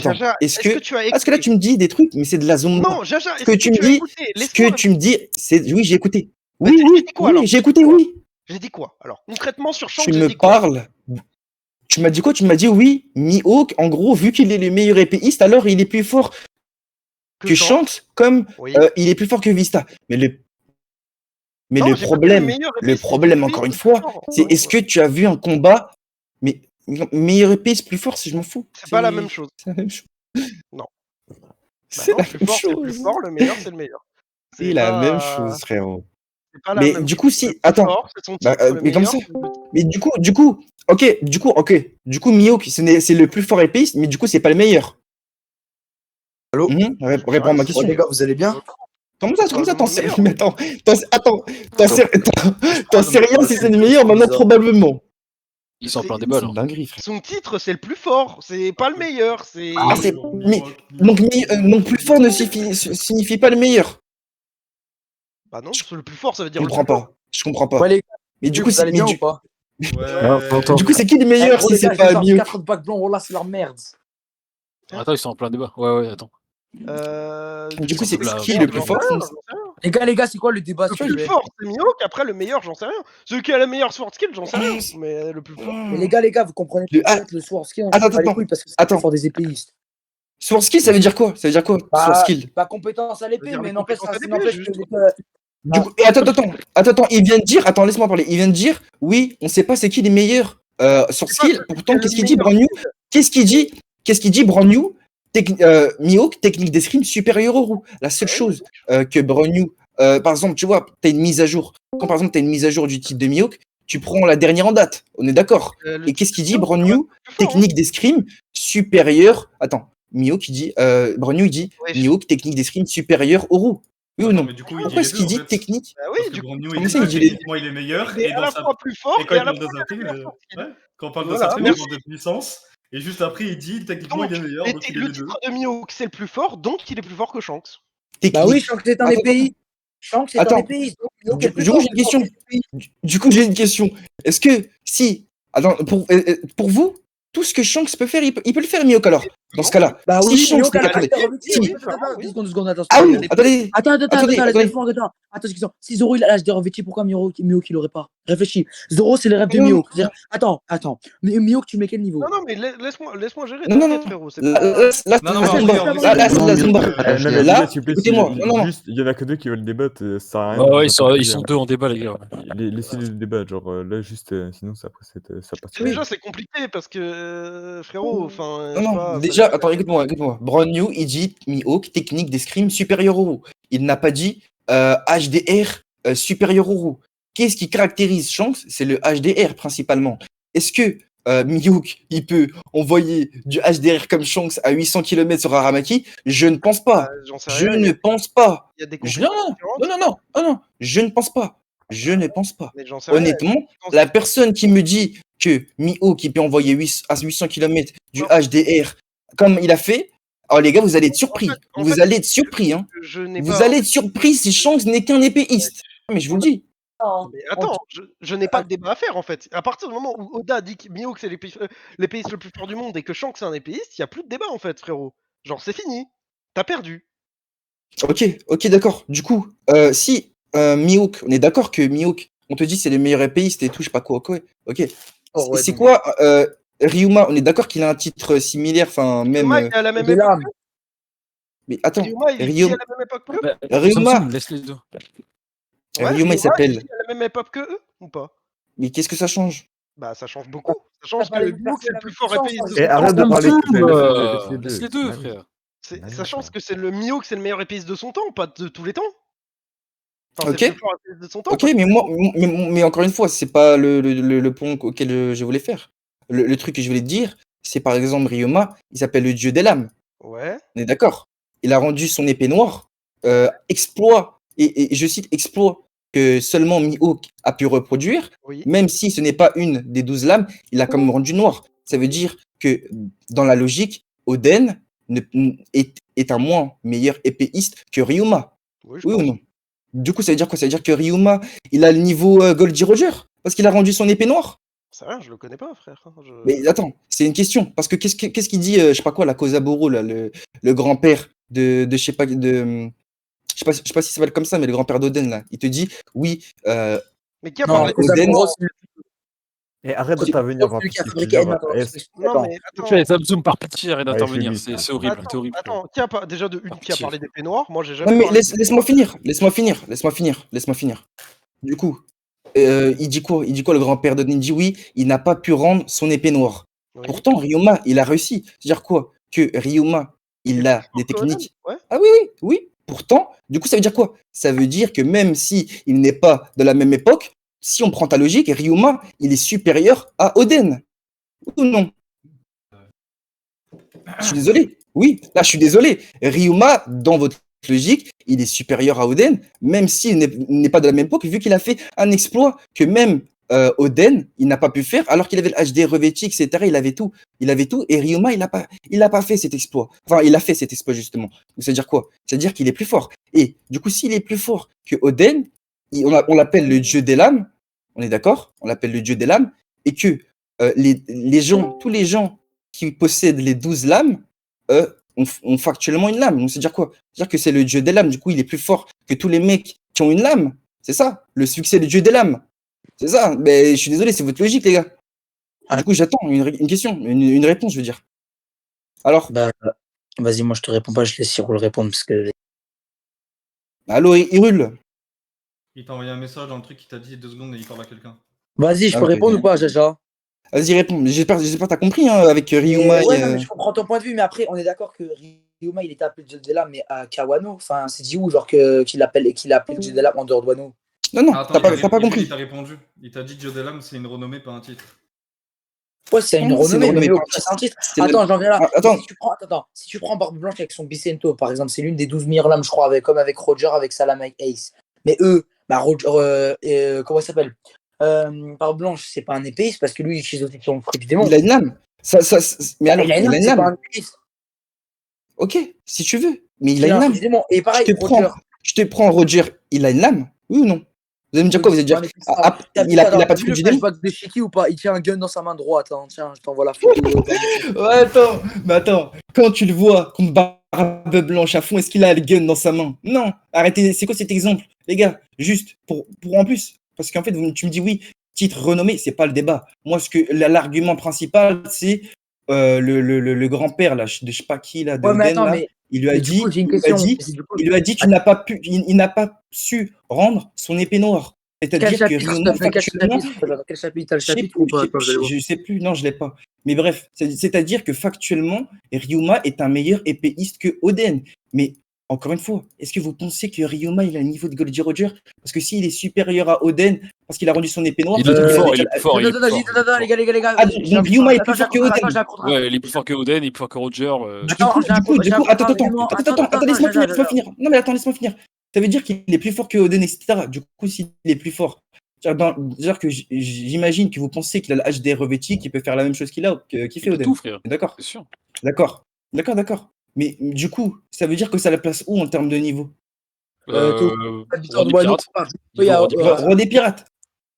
Jaja, est-ce que tu as écouté? Parce que là, tu me dis des trucs, mais c'est de la Zumba. Non, Jaja, Ce est-ce que tu me as dis, écouté? ce Laisse-moi que tu me dis, c'est. Oui, j'ai écouté. Bah, Oui, j'ai dit quoi, alors? j'ai écouté, J'ai dit oui. J'ai dit quoi? Alors, concrètement, sur Shanks, Tu j'ai me dit quoi? parles. Tu m'as dit quoi? Tu m'as dit oui, Mihawk, en gros, vu qu'il est le meilleur épéiste, alors il est plus fort que Shanks, comme Oui. il est plus fort que Vista. Mais le Non, j'ai pas dit problème, meilleur le épéiste, problème, j'ai dit encore une le plus fois, fort. c'est est-ce que tu as vu un combat, mais meilleur épéiste plus fort, si je m'en fous. C'est pas la même chose. C'est la même chose. Non. C'est la le plus même fort, c'est le plus chose. fort, le meilleur, c'est le meilleur. C'est la même chose, frérot. C'est pas la Mais même du chose. coup, si. Le plus Attends. fort, c'est son Bah, titre, le mais comme meilleur, ça. c'est le petit. Mais du coup, ok. Du coup, Mihawk, c'est le plus fort épéiste, mais du coup, c'est pas le meilleur. Allô? Réponds à ma question. Ouais, les gars, vous allez bien? Comment ça, Probablement t'en sais le rien? Mais attends, t'en sais rien si c'est le c'est meilleur, maintenant bizarre. probablement. Ils sont en C'est- plein débat, C'est là. une dinguerie, frère. Son titre, c'est le plus fort. C'est pas le meilleur. C'est. Ah, c'est. Mais, donc plus fort ne signifie pas le meilleur. Bah non, le plus fort, ça veut Je dire le comprends plus fort. pas. Je comprends pas. Ouais, les gars, Mais du coup, vous allez bien ou pas? du coup, c'est qui le meilleur Gros, si les gars, c'est je viens pas de mieux? 4 de bac blanc, oh là, c'est la merde. Attends, ils sont en plein débat. Ouais, attends. Du coup, c'est là, qui le plus fort? J'en sais rien. Les gars, c'est quoi le débat Le s'il plus vous plaît? fort, c'est Mihawk. Après, le meilleur, j'en sais rien. Celui qui a la meilleure sword skill, j'en sais rien. Mais le plus fort. Mais les gars, vous comprenez Le- pas le sword skill, on Attends, s'en bat les attends, couilles parce que c'est attends. plus fort des épéistes. Sword skill, ça veut dire quoi? Ça veut dire quoi? Sword skill. Bah, compétence à l'épée, dire mais les n'empêche compétences à l'épée, n'empêche juste. que. Du coup, et attends, il vient de dire, attends, laisse-moi parler. Il vient de dire, oui, on sait pas c'est qui les meilleurs sur C'est pas skill. celui Pourtant, qui a qu'est-ce le qu'il dit, meilleur Brand New? Qu'est-ce qu'il dit, Brand New? Mihawk, technique d'escrime supérieure au roux. La seule Ouais. chose que Brand New, par exemple, tu vois, t'as une mise à jour. Quand par exemple, t'as une mise à jour du titre de Mihawk, tu prends la dernière en date. On est d'accord. Le Et qu'est-ce qu'il dit, titre, Brand ça va New? être plus fort, hein. Technique d'escrime supérieure. Attends, Mihawk, il dit, Brand New, il dit, Ouais, Mihawk, technique d'escrime supérieure au roux. Oui ou non? Mais du coup, il dit Pourquoi les est-ce deux, qu'il en dit fait. technique? Bah oui, Parce que du coup, Brand New, comment il dit ça, il que dit les- techniquement, il est meilleur. il est Et à dans la sa... fois plus fort Et quand et il à la parle fois de sa il a la meilleure sword skill. ouais, quand on parle de Voilà, sa merci. il parle de puissance. Et juste après, il dit techniquement, il est meilleur. Mais Donc il est le les deux. titre de Mihawk, c'est le plus fort, donc il est plus fort que Shanks. Bah oui, Technique. Shanks est un Attends, épéiste. Shanks est un Attends. épéiste. Donc Mihawk est plus Du coup, fort. j'ai une question. Du coup, j'ai une question. Est-ce que si, attends, pour vous, tout ce que Shanks peut faire, il peut le faire, Mihawk alors, dans ce cas-là. Bah Si oui, Shanks Mihawk a la attendez, revêtir. si- oui, Attends, clairement, oui. 10 secondes, 2 secondes, attends. Ah oui, les- attendez, attendez. Attends, excuse-moi. Si Zoro il a l'âge de revêtir, pourquoi Mihawk il l'aurait pas? Réfléchis. Zoro, c'est les rêves de Non, Mihawk. C'est-à-dire- Attends. Mais Mihawk, tu mets quel niveau? Non, mais laisse-moi gérer, Non, t'inquiète, frérot. C'est là, pas... là, Non, non, là, mais Zumba. en vrai, Là, c'est la Zumba. Non, mais Là, les gars, s'il vous plaît, écoutez-moi, non. juste, il y en a que deux qui veulent débattre, ça sert à rien. Ouais, de ils sont s'interposer, deux en débat, les gars. Ouais. Laissez-les débattre, genre là, juste, sinon ça passe. Mais déjà, c'est compliqué parce que, frérot, enfin, je sais Non, pas. déjà, attends, écoute-moi. Brand New, il dit Mihawk, technique d'escrime supérieure au roux. Il n'a pas dit HDR supérieur au roux. Qu'est-ce qui caractérise Shanks? C'est le HDR principalement. Est-ce que Mihawk, il peut envoyer du HDR comme Shanks à 800 km sur Aramaki? Je ne pense pas. J'en sais Je rien. ne pense pas. Il y a des Je- compétences différentes, non, je ne pense pas. Je ne pense pas. mais j'en sais rien. Honnêtement, la personne qui me dit que Mihawk qui peut envoyer à 800 km du Non. HDR comme il a fait, oh les gars, vous allez être surpris. En Vous fait, allez être surpris. Hein. Je n'ai Vous pas. allez être surpris si Shanks n'est qu'un épéiste. Mais je vous le dis. Mais attends, je n'ai pas de débat à faire en fait. À partir du moment où Oda dit que Mihawk c'est l'épéiste le plus fort du monde et que Shanks c'est un épéiste, il n'y a plus de débat en fait, frérot. Genre, c'est fini. T'as perdu. Ok, d'accord. Du coup, si Mihawk, on est d'accord que Mihawk, on te dit c'est le meilleur épéiste et tout, je sais pas quoi. Ok. Oh, ouais, C'est donc- quoi Ryuma, on est d'accord qu'il a un titre similaire, enfin même. Ryuma, il est à la même Des époque. lames. Mais attends, Ryuma, il est Ryuma- à la même époque qu'eux. Ryuma, Samsung, laisse les deux. Ryuma, il Ryuma, s'appelle. est à la même époque qu'eux ou pas? mais qu'est-ce que ça change? Bah, ça change beaucoup. Ça change pas que les Mihawk c'est le la plus même fort puissance, épéiste de hein. son Et temps. arrête de parler, s'il te plaît, Samsung, laisse laisse les deux, Allez. frère. Ça change que c'est le Mihawk c'est le meilleur épéiste de son temps, pas de tous les temps. Enfin, Ok. c'est le plus fort épéiste de son temps. Ok, pas- mais encore une fois, c'est pas le point auquel je voulais faire. Le truc que je voulais te dire, c'est par exemple Ryuma, il s'appelle le dieu des lames. Ouais. On est d'accord? Il a rendu son épée noire exploit, et je cite exploit, que seulement Mihawk a pu reproduire, Oui. même si ce n'est pas une des 12 lames, il a quand même rendu noir. Ça veut dire que dans la logique, Oden est un moins meilleur épéiste que Ryuma. Oui, je Oui ou pense. non? Du coup, ça veut dire quoi? Ça veut dire que Ryuma, il a le niveau Goldie Roger parce qu'il a rendu son épée noire? C'est rien, je le connais pas, frère. Mais attends, c'est une question. Parce que qu'est-ce qu'il dit, je sais pas quoi, la Kozaburo, là, le grand-père de je sais pas, je sais pas si ça s'appelle comme ça, mais le grand-père d'Oden, là, il te dit, oui, Mais qui a Non, parlé Oden- Et arrête d'intervenir C'est voir celui qui a tout ce fabriqué que Enma. Non, mais attends. Tu fais Samsung par pitié, arrête d'intervenir. je suis C'est horrible, Attends, c'est horrible. attends, qui a déjà de une qui a Pitié. parlé d'épée noire? Moi, j'ai jamais Non, mais parlé laisse-moi finir. Du coup, il dit quoi? Il dit quoi, le grand-père d'Oden? Il dit oui, il n'a pas pu rendre son épée noire. Oui. Pourtant, Ryuma, il a réussi. C'est-à-dire quoi? Que Ryuma, il a des techniques. Ouais. Ah oui. Pourtant, du coup, ça veut dire quoi? Ça veut dire que même si il n'est pas de la même époque, si on prend ta logique, Ryuma, il est supérieur à Oden. Ou non? Je suis désolé. Oui, là, je suis désolé. Ryuma, dans votre logique, il est supérieur à Oden, même s'il n'est pas de la même époque, vu qu'il a fait un exploit que même Oden, il n'a pas pu faire, alors qu'il avait le HD revêti, etc. Il avait tout. Et Ryuma, il a pas fait cet exploit. Enfin, il a fait cet exploit, justement. Donc, c'est-à-dire quoi? C'est-à-dire qu'il est plus fort. Et du coup, s'il est plus fort que Oden, on l'appelle le dieu des lames, on est d'accord? On l'appelle le dieu des lames, et que tous les gens qui possèdent les 12 lames ont factuellement une lame. Donc, c'est-à-dire quoi? C'est-à-dire que c'est le dieu des lames. Du coup, il est plus fort que tous les mecs qui ont une lame. C'est ça, le succès du dieu des lames. C'est ça. Mais je suis désolé, c'est votre logique, les gars. Du coup, j'attends une question, une réponse, je veux dire. Alors, Bah, vas-y, moi je te réponds pas, je laisse Cyril répondre parce que. allô, Hyrule? Il t'a envoyé un message dans le truc qui t'a dit 2 secondes et il parle à quelqu'un. Vas-y, je Ah, peux ok. répondre ou pas, Jaja? Vas-y, réponds. J'espère que t'as compris, hein, avec Ryuma Ouais, et. non, mais je comprends ton point de vue, mais après, on est d'accord que Ryuma, il était appelé le dieu de l'âme, mais à Kawano, enfin, c'est dit où, genre, qu'il a appelé le dieu de l'âme en dehors de Wano? Non, Ah, attends, t'as pas Il compris. t'a répondu. Il t'a dit Dieu de l'âme, c'est une renommée, pas un titre. Ouais, c'est une Non, c'est une renommée, mais renommée, mieux pas un que c'est un titre. C'est la- Attends, j'en viens là. Ah, attends. Si tu prends Barbe Blanche avec son Bicento, par exemple, c'est l'une des 12 meilleures lames, je crois, comme avec Roger, avec Salam, avec Ace. Mais eux, bah, Roger, comment il s'appelle? Barbe Blanche, c'est pas un épéiste parce que lui, il utilise aussi son fruit du démon. Il a une lame. Mais alors, Il a une il a lame, une c'est pas lame. un épéiste. Ok, si tu veux. Mais il Il a une a un lame. fruit du démon. Et pareil, Je te Roger. prends Roger. Il a une lame. Oui ou non? Vous allez me dire quoi? Vous allez dire, il a pas de T'as vu fruit le du démon? flashback de Shiki ou pas? Il tient un gun dans sa main droite. Hein. Tiens, je t'envoie la photo. Ouais, attends. Quand tu le vois contre Barbe Blanche à fond, est-ce qu'il a le gun dans sa main? Non. Arrêtez. C'est quoi cet exemple? Les gars, juste pour en plus. Parce qu'en fait, tu me dis oui, titre renommé, c'est pas le débat. Moi, l'argument principal, c'est le grand-père, là, de je sais pas qui, là, de Ouais, mais Oden, attends, là. mais Il lui a du coup, dit, j'ai une il lui a question. dit, il lui a dit qu'il n'a pas pu, il n'a pas su rendre son épée noire. Quel C'est-à-dire que chapitre, s'il Ryuma, te plaît? Quel factuellement, chapitre? Dans quel chapitre? T'as le je sais chapitre plus, ou pas? Attends, je vais le voir. je sais plus, non, je l'ai pas. Mais bref, c'est-à-dire que factuellement, Ryuma est un meilleur épéiste que Oden. Mais encore une fois, est-ce que vous pensez que Ryuma il a le niveau de Goldie Roger? Parce que s'il est supérieur à Oden, parce qu'il a rendu son épée noire, Il est ça plus veut fort, dire- il est plus fort, il est plus fort. Attends, les gars. Ah, donc Ryuma est plus fort que Attends, Oden. j'ai un contre. Ouais, il est plus fort que Oden, il est plus fort que Roger. J'ai un Attends, contre-argument. laisse-moi finir, Attends. Non, mais attends, laisse-moi finir. Ça veut dire qu'il est plus fort que Oden, etc. Du coup, s'il est plus fort, c'est-à-dire que j'imagine que vous pensez qu'il a le HD revêti, qu'il peut faire la même chose qu'il fait Il peut Oden. tout, frère. D'accord? C'est sûr. D'accord. Mais du coup, ça veut dire que ça la place où en termes de niveau? Habitant Roi de des Wano. pirates. Il y a- Roi des pirates. Roi des pirates.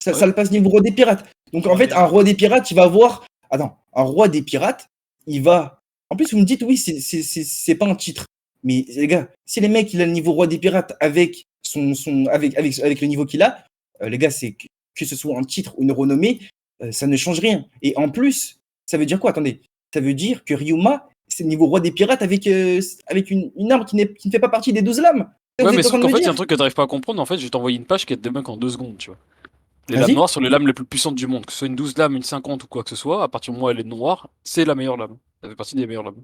Ça Ouais. le passe niveau roi des pirates. Donc en fait, un roi des pirates, il va avoir. Attends, un roi des pirates, il va. En plus, vous me dites, oui, c'est pas un titre. Mais les gars, si les mecs, il a le niveau roi des pirates avec avec le niveau qu'il a, les gars, c'est que ce soit un titre ou une renommée, ça ne change rien. Et en plus, ça veut dire quoi? Attendez, ça veut dire que Ryuma, c'est le niveau roi des pirates avec une arme qui ne fait pas partie des 12 lames. Ça, Ouais, vous mais êtes en sauf train de qu'en me fait, il y a dire? un truc que t'arrives pas à comprendre. En fait, je vais t'envoyer une page qui est de mecs en 2 secondes, tu vois. Les Vas-y. lames noires sont les lames les plus puissantes du monde. Que ce soit une 12 lames, une 50 ou quoi que ce soit, à partir du moment où elle est noire, c'est la meilleure lame. Elle fait partie des meilleures lames.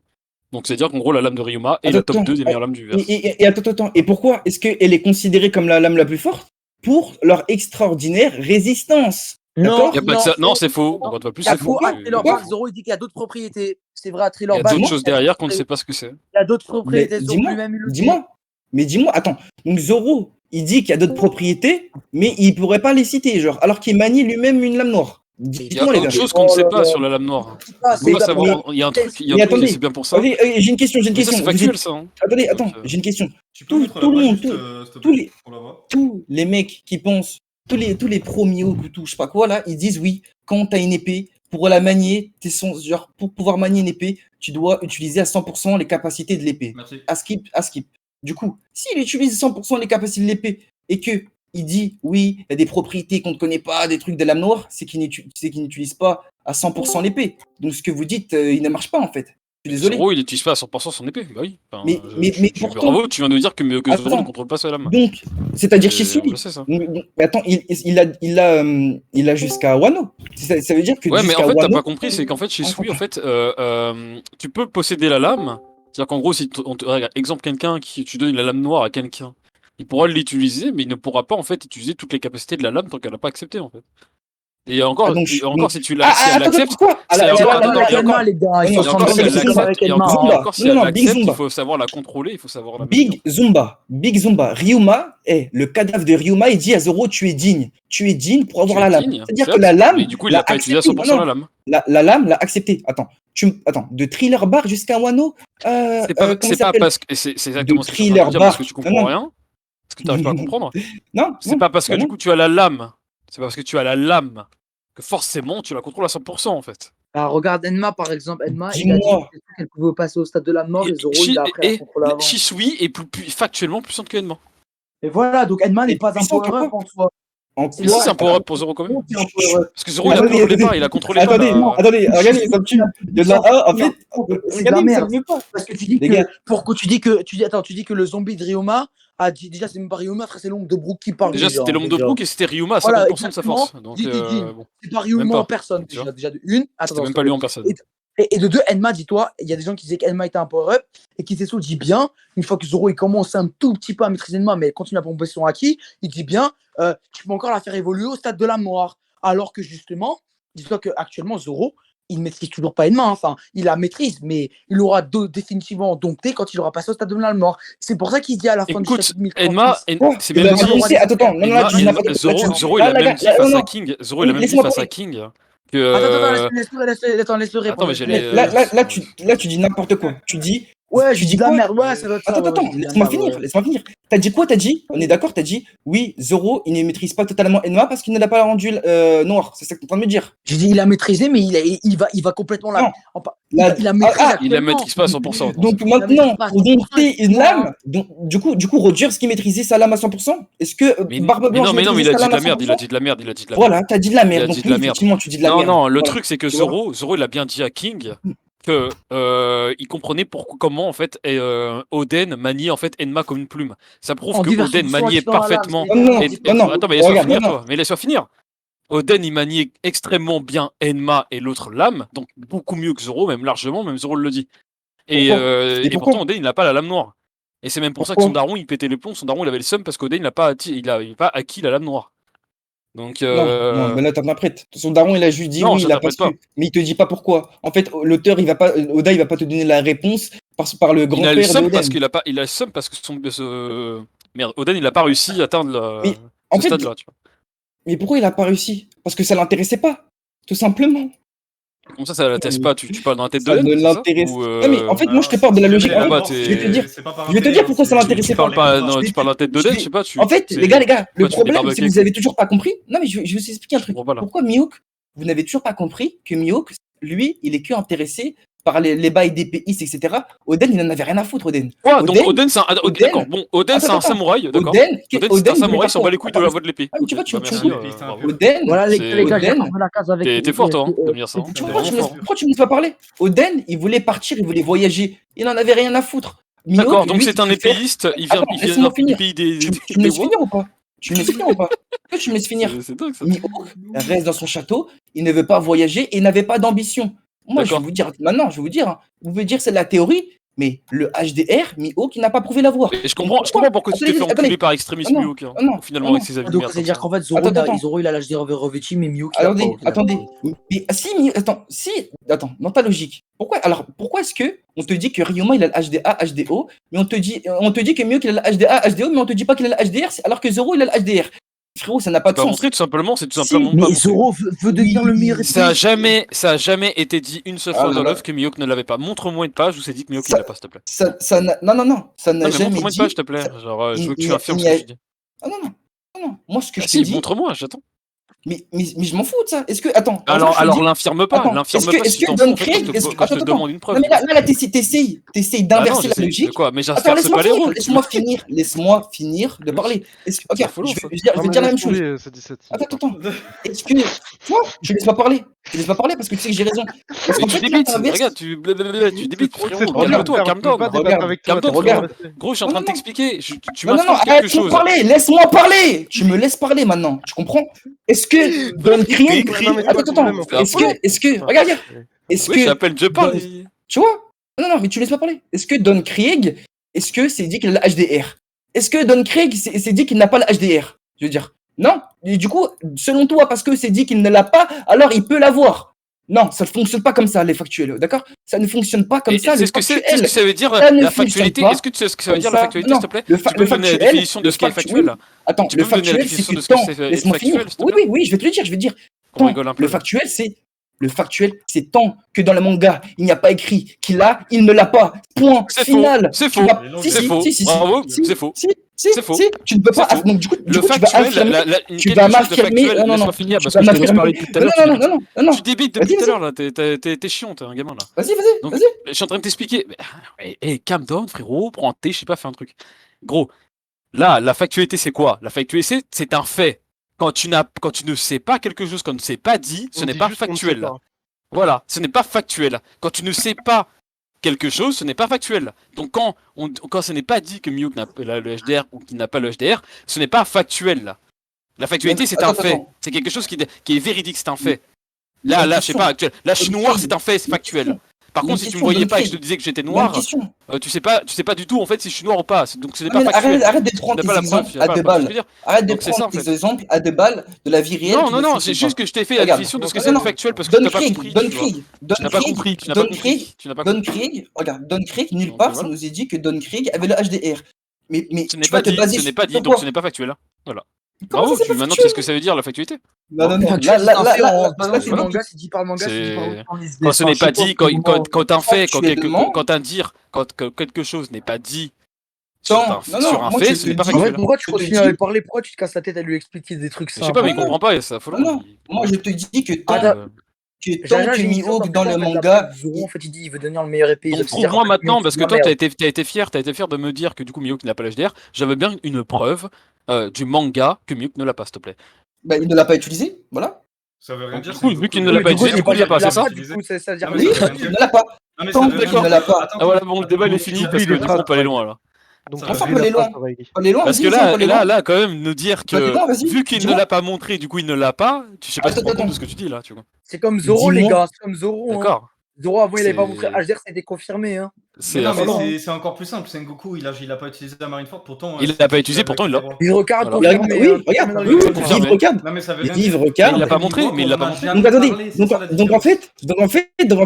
Donc, c'est-à-dire qu'en gros, la lame de Ryuma est la top 2 des meilleures lames du verse. Et attends. Et pourquoi est-ce qu'elle est considérée comme la lame la plus forte? Pour leur extraordinaire résistance. Non, Y a pas que ça. Non, c'est faux. Encore une fois, plus, c'est faux. À Thriller Pourquoi Bark, Zoro, il dit qu'il y a d'autres propriétés. C'est vrai, à Il y Thriller a Bark. d'autres choses derrière qu'on ne sait pas ce que c'est. Il y a d'autres Mais propriétés. Zoro lui-même, il le dit. dis-moi, attends. Donc Zoro, il dit qu'il y a d'autres propriétés, mais il pourrait pas les citer, genre, alors qu'il manie lui-même une lame noire. Il y a Dites-moi, les gars. autre chose qu'on ne sait pas sur la lame noire. Ah, On peut pas c'est- savoir. Il y a un truc, Mais attendez, c'est bien pour ça. Ok, j'ai une question. Mais ça, c'est Vous factuel, êtes- ça. Hein. Attendez, Donc, j'ai une question. Tu peux Tout- mettre tout la le page monde, juste, tout- s'il te tous plaît, les- pour la voir. Tous les mecs qui pensent, tous les pro-Mio, tout, je sais pas quoi, là, ils disent oui, quand t'as une épée, pour la manier, genre, pour pouvoir manier une épée, tu dois utiliser à 100% les capacités de l'épée. Merci. À skip. Du coup, s'il utilise 100% les capacités de l'épée et que il dit oui, il y a des propriétés qu'on ne connaît pas, des trucs de lame noire, c'est qu'il n'utilise pas à 100% l'épée. Donc ce que vous dites, il ne marche pas en fait. Je suis désolé. Zoro, il n'utilise pas à 100% son épée. Bah oui. Enfin, Mais pourtant- bravo, tu viens de dire que Zoro Attends. ne contrôle pas sa lame. Donc, c'est-à-dire chez On lui. le sait, ça. Mais attends, il a jusqu'à Wano. Ça veut dire que Ouais, mais jusqu'à en fait, t'as Wano, pas compris, c'est qu'en fait, chez Sui, en fait, tu peux posséder la lame. C'est-à-dire qu'en gros, si regarde, exemple, quelqu'un qui tu donnes la lame noire à quelqu'un, il pourra l'utiliser, mais il ne pourra pas en fait utiliser toutes les capacités de la lame tant qu'elle n'a pas accepté en fait. Et encore, Ah, donc, et encore donc- si tu la, si elle attends, l'accepte, quoi c'est Alors, encore- attends, attends, attends, et encore- les gars, et ils sont encore, en si train elle de l'accepte, avec et Edma. encore, Zumba. et encore si Non, elle non, Big l'accepte, il Zumba. faut savoir la contrôler, il faut savoir la maintenir. Big Zumba. Ryuma, le cadavre de Ryuma, il dit à Zoro, tu es digne. Tu es digne pour avoir Tu la es lame. digne, C'est-à-dire que certes, la lame, mais du coup, il l'a l'a pas utilisé à accepté. 100% Non, la lame. la lame l'a accepté. Attends, de Thriller Bar jusqu'à Wano, C'est pas, comment c'est il pas s'appelle parce que c'est exactement De ce que je suis en train de Thriller dire parce Bar. que tu Non, comprends non. rien, parce que tu n'arrives pas à comprendre. Non, C'est pas parce que bah du non. coup tu as la lame, c'est pas parce que tu as la lame que forcément tu la contrôles à 100% en fait. Bah, regarde Enma par exemple. Enma, il a dit Dis-moi. qu'elle pouvait passer au stade de la mort et Zoro, il a appris à la contrôler avant. Shisui est factuellement plus puissante que Enma. Et voilà, donc Enma n'est Et pas un puissant, power-up en soi. En C'est Mais si quoi c'est un power-up pour Zoro quand même. C'est un power-up. Parce que Zoro il a contrôlé pas, il a contrôlé pas. Attendez, là. attendez, regardez, ça me tue. Il y en a un, en fait, C'est de la regardez, ça me merde. veut pas. Parce que tu dis Les que, gars. pourquoi tu dis que le zombie de Ryoma a dit, déjà c'est même pas Ryoma, frère, c'est l'ombre de Brook qui parle. Déjà c'était l'homme de Brook et c'était Ryuma à 50% Voilà, de sa force. exactement. Donc Dis, bon, c'est pas même Ryoma pas, en personne, tu vois. déjà de une. C'était même pas lui en personne. Et de deux, Enma, dis-toi, il y a des gens qui disaient qu'Enma était un power-up et qui Tetsuo dit bien, une fois que Zoro il commence un tout petit peu à maîtriser Enma, mais il continue à pomper son acquis, il dit bien, tu peux encore la faire évoluer au stade de la mort. Alors que justement, dis-toi qu'actuellement, Zoro, il ne maîtrise toujours pas Enma, enfin, il la maîtrise, mais il aura définitivement dompté quand il aura passé au stade de la mort. C'est pour ça qu'il dit à la fin du chapitre 1036. Enma, c'est même dit. Attends, non, là, tu dis n'importe quoi. Zoro il a même dit face à King. Zoro il a même dit face à King que. Attends, laisse-le répondre. Attends, mais j'ai les. Là, tu dis n'importe quoi. Tu dis. Ouais, tu je dis de la merde. Ouais, ça doit être ça. Attends, laisse-moi finir. T'as dit quoi? T'as dit, on est d'accord, t'as dit, oui, Zoro, il ne maîtrise pas totalement Enma parce qu'il ne l'a pas rendu noir. C'est ça que t'es en train de me dire. J'ai dit, il a maîtrisé, mais il va complètement Non. il la maîtrise Ah, Il la actuellement. maîtrise pas à 100%. Donc Il la maintenant, maîtrise pas à pour 100%, dompter une lame, du coup, Rogers qui maîtrisait sa lame à 100%, est-ce que Barbe Blanche mais non, mais il a dit maîtrisait sa de lame la à merde, il a 100%? dit de la merde, il a dit de la merde. Voilà, t'as dit de la merde. Il a Donc dit de la oui, merde. effectivement, tu dis de la merde. Non, le Voilà. truc c'est que Tu vois. Zoro il a bien dit à King que il comprenait comment en fait Oden maniait en fait Enma comme une plume. Ça prouve En que diversion Oden de maniait soins dans la lame, parfaitement. Non. Attends, mais laisse-moi Regarde, finir, non. toi. Mais laisse-moi finir. Oden il maniait extrêmement bien Enma et l'autre lame, donc beaucoup mieux que Zoro, même largement, même Zoro le dit. Et pourquoi pourtant Oden il n'a pas la lame noire. Et c'est même pour ça que Pourquoi son daron il pétait les plombs, son daron il avait le seum parce qu'Oden il n'a pas acquis la lame noire. Donc Non, mais là t'interprètes. Son daron, il a juste dit Non, oui, il a pas j'interprète su. Mais il te dit pas pourquoi. En fait, l'auteur, Oda, il va pas te donner la réponse par le il a le grand-père seum d'Oden. parce qu'il a pas, il a le seum parce que merde, Oden il a pas réussi à atteindre Mais, en ce fait, stade-là, tu vois. mais pourquoi il a pas réussi? Parce que ça l'intéressait pas, tout simplement. Comme ça l'intéresse pas, tu parles dans la tête Ça d'Oden, ne c'est ça l'intéresse. Ou, Non, mais en fait, moi, je te parle de la logique. Ah bah, Je vais te dire. Je vais te dire pourquoi ça tu l'intéressait pas. parles pas, non, tu parles dans la tête d'Oden, je sais pas, En fait, les gars, le pourquoi tu fais des problème, c'est barbecues que vous avez toujours pas compris. Non, mais je vais vous expliquer un Je truc. comprends pas, là. Pourquoi Mihawk, vous n'avez toujours pas compris que Mihawk, lui, il est que intéressé par les bails d'épéistes, etc. Oden, il en avait rien à foutre, Oden. Ouais, donc Oden, c'est un. D'accord, bon, Oden, c'est un samouraï, d'accord. Oden, c'est un samouraï, s'en bat les couilles de la voix de l'épée. Ah, mais tu vois, tu Merci, vois. Oden, Voilà, les gars, j'ai Oden. fait la case avec. T'es fort, toi, de me dire ça. Tu vois, pourquoi tu me laisses pas parler? Oden, il voulait partir, il voulait voyager. Il en avait rien à foutre. Mihawk, D'accord, donc lui, c'est un il préfère- épéiste, il vient Attends, du laisse-moi finir. pays des Tu me laisses finir ou pas? Tu me laisses finir ou pas? Est-ce que tu me laisses finir? C'est dingue ça. Mihawk reste dans son château, il ne veut pas voyager et il n'avait pas d'ambition. Moi, je vais D'accord. vous dire, maintenant, je vais vous dire, hein, vous pouvez dire c'est de la théorie, mais le HDR, Mihawk, il n'a pas prouvé l'avoir. Et je comprends pourquoi tu t'es fait enculer par extrémisme Ah non, Mihawk, hein, ah non, finalement, ah non. avec ses avis de Donc, merde. c'est-à-dire comme qu'en fait, Zoro, il a l'âge des revêtis, mais Mihawk, il a pas. Attendez. Mais attends, dans ta logique, pourquoi est-ce que on te dit que Ryoma il a le HDA, HDO, mais on te dit que Mihawk il a le HDA, HDO, mais on te dit pas qu'il a le HDR, alors que Zoro il a le HDR. Frérot, ça n'a pas de Pas sens. montré, tout simplement, c'est tout Si, simplement pas Mais montré. Zoro veut devenir le meilleur Ça a épéiste. jamais été dit une seule Ah fois là dans là. l'œuvre que Mihawk ne l'avait pas. Montre-moi une page où c'est dit que Mihawk il Ça- l'a pas, s'il te plaît. Non, ça n'a Non, mais jamais montre-moi une dit. page, s'il te plaît. Genre, je veux que tu affirmes ce que je dis. Ah non. Moi, ce que Ah je te si, dis. montre-moi, j'attends. Mais je m'en fous de ça. Est-ce que. Attends. Alors l'infirme pas, Attends, l'infirme est-ce que- pas est-ce si tu que t'en Don fous, en fait, Krieg- est-ce que- quand je te attends, demande une preuve. Non, mais là, t'essayes Ah non, d'inverser la j'essaie de logique. quoi? Mais Attends, j'inverse laisse-moi pas les finir, rôles. laisse-moi finir de parler. Ok, affolant, je ça. vais dire la même chose. Attends. Est-ce que. Toi, tu laisses pas parler. Tu laisses pas parler parce que tu sais que j'ai raison. Parce Mais qu'en tu fait, là, débites, t'inverses. regarde, tu débites, frérot. trop Calme-toi, dur. calme-toi. Calme-toi, Regarde. Gros, je suis en train de Non. t'expliquer. Tu Non, m'insultes quelque arrête de chose. parler, laisse-moi parler. Tu me laisses parler maintenant, tu comprends? Est-ce que Don Krieg. Attends. Est-ce que. Regarde. Est-ce Oui, que. j'appelle je parle. Tu vois? Non, mais tu laisses pas parler. Est-ce que Don Krieg, est-ce que c'est dit qu'il a le HDR? Est-ce que Don Krieg, c'est dit qu'il n'a pas le HDR? Je veux dire, Non. Et du coup, selon toi, parce que c'est dit qu'il ne l'a pas, alors il peut l'avoir. Non, ça ne fonctionne pas comme ça, les factuels, d'accord? Ça ne fonctionne pas comme Et ça, c'est le ce que factuel. ça veut dire Ça ne la fonctionne factualité. pas Est-ce que tu sais ce que ça veut comme dire la ça. factualité, Non, s'il te plaît? le Tu peux me donner la factuel, définition de ce qu'est factuel? Attends, Tu le peux me donner la factuel, c'est définition que de ce que tant, c'est laisse-moi factuel, finir. s'il te Oui, plaît? oui, je vais te le dire, On Tant, rigole un peu, le là. factuel, c'est tant que dans le manga, il n'y a pas écrit qu'il a, il ne l'a pas. Point C'est faux, final. c'est Tu faux, vas- c'est faux. Bravo, c'est faux. C'est faux. Tu ne peux C'est pas. faux. Donc, du coup, Le tu vas factuel, affirmer. une Tu quelque vas chose de m'affirmer. factuel, Non, laisse-moi finir tu parce vas que je te laisse m'affirmer. parler depuis tout à l'heure, tu Non, débutes. non. Tu débites Vas-y, depuis tout à vas-y. l'heure là, t'es chiant, t'es un gamin là. Vas-y, Donc, vas-y. je suis en train de t'expliquer. Calm down, frérot, prends un thé, je sais pas, fais un truc. Gros, là, la factualité, c'est quoi? La factualité, c'est un fait. Quand tu ne sais pas quelque chose, quand ne s'est pas dit, ce On n'est dit pas juste qu'on ne sait factuel. pas. Voilà, ce n'est pas factuel. Quand tu ne sais pas quelque chose, ce n'est pas factuel. Donc quand ce n'est pas dit que Miyuk n'a pas le HDR ou qu'il n'a pas le HDR, ce n'est pas factuel. La factualité, c'est un fait. Attends. C'est quelque chose qui est véridique, c'est un fait. Il y a Là, une je sais question. pas, actuel. Là, je suis Don noir, Krieg. c'est un fait, c'est Il y a une factuel. question. Par Il y a une contre, si tu me question, voyais Don pas et que je Krieg. te disais que j'étais Il y a une noir, question. tu sais pas du tout en fait si je suis noir ou pas. Donc ce n'est Non, pas mais factuel. arrête de Tu prendre n'as tes pas la preuve, exemples tu n'as à pas la deux preuve de ce que balles. je veux dire. Arrête de Donc c'est ça prendre en fait. tes exemples à deux balles de la vie réelle Non, qui non, ne non, fonctionne c'est pas. juste que je t'ai fait la Regarde. définition de ce que Non, c'est non. factuel parce que tu n'as pas compris, tu vois. Tu n'as pas compris, tu n'as pas compris. Tu n'as pas Don compris. Krieg, regarde, Don Krieg, nulle Donc part, ça voilà. nous est dit que Don Krieg avait le HDR. Mais Ce n'est tu pas vas te dit, baser ce n'est pas dit, sur donc ce quoi? n'est pas factuel. Voilà. Comment ça, Bravo, c'est pas maintenant tu sais factuel? ce que ça veut dire la factualité. Non, non, Le non. factuel, c'est un fait en se basant Là, sur c'est le voilà. dit manga, c'est dit par le manga, c'est dit par C'est dans les quand ce enfin, n'est je sais pas pas dit, comment. quand un fait, factuellement. quand un dire, quand quelque chose n'est pas dit Non, sur un moi fait, je ce te n'est pas dis, En fait, factuel. pourquoi tu je te continues à lui dis, parler? Pourquoi tu te casses la tête à lui expliquer des trucs Mais je sais pas, simples? mais il comprend pas, c'est affolant. non, moi je te dis que tant Attends, Jaja, que j'ai une question Mihawk parce que dans toi, le en fait, manga, d'après Zoro, en fait, il dit il veut devenir le meilleur épéiste. Donc Donc, c'est-à-dire, prouve-moi en fait, maintenant, Mihawk, parce c'est que de la toi, merde. t'as été fier de me dire que du coup Miyuk n'a pas l'HDR. J'avais bien une preuve du manga que Miyuk ne l'a pas, s'il te plaît. bah, il ne l'a pas utilisé, voilà. Ça veut rien Donc, dire. du coup, Sengoku, vu qu'il il ne a l'a Oui, pas mais du coup, utilisé, c'est du coup, pas il l'a dire pas, qu'il c'est l'a ça? pas, du coup, ça veut dire Non, mais Oui, ça que veut rien il dire. ne l'a pas. Non, mais Tant ça veut qu'il rien ne dire. l'a pas. Attends, Ah voilà, bon, le débat il est Tu fini oublies parce que les du coup on phrases, peut aller Riley. loin là. Donc Ça tu veut Enfin, rien faut aller oublies la loin. phrase, Riley. Faut aller loin, Parce vas-y, que faut aller loin. là, quand même, nous dire Faut aller que loin, vas-y. vu qu'il ne Dis-moi. l'a pas montré, du coup il ne l'a pas, je sais pas si tu te rends Attends. compte de ce que tu dis là, tu vois. c'est comme Zoro, les Dis-moi. gars. C'est comme Zoro. Hein. D'accord. Zoro, avant, il avait pas montré C'est HDR, ça a été confirmé. Hein. Mais c'est non, mais affolant. c'est encore plus simple. Sengoku, il a pas utilisé la Marineford, pourtant. Il c'est l'a pas dit utilisé, qu'il avait pourtant il l'a. les rois. Il regarde Voilà. confirmé. Oui, hein, regarde, confirmé dans oui, les oui, commentaires. confirmé. vive, regarde. Non, mais ça veut rien Vive, dire. Mais il regarde. l'a pas montré, mais il l'a pas montré. Donc attendez, C'est ça la donc en différence.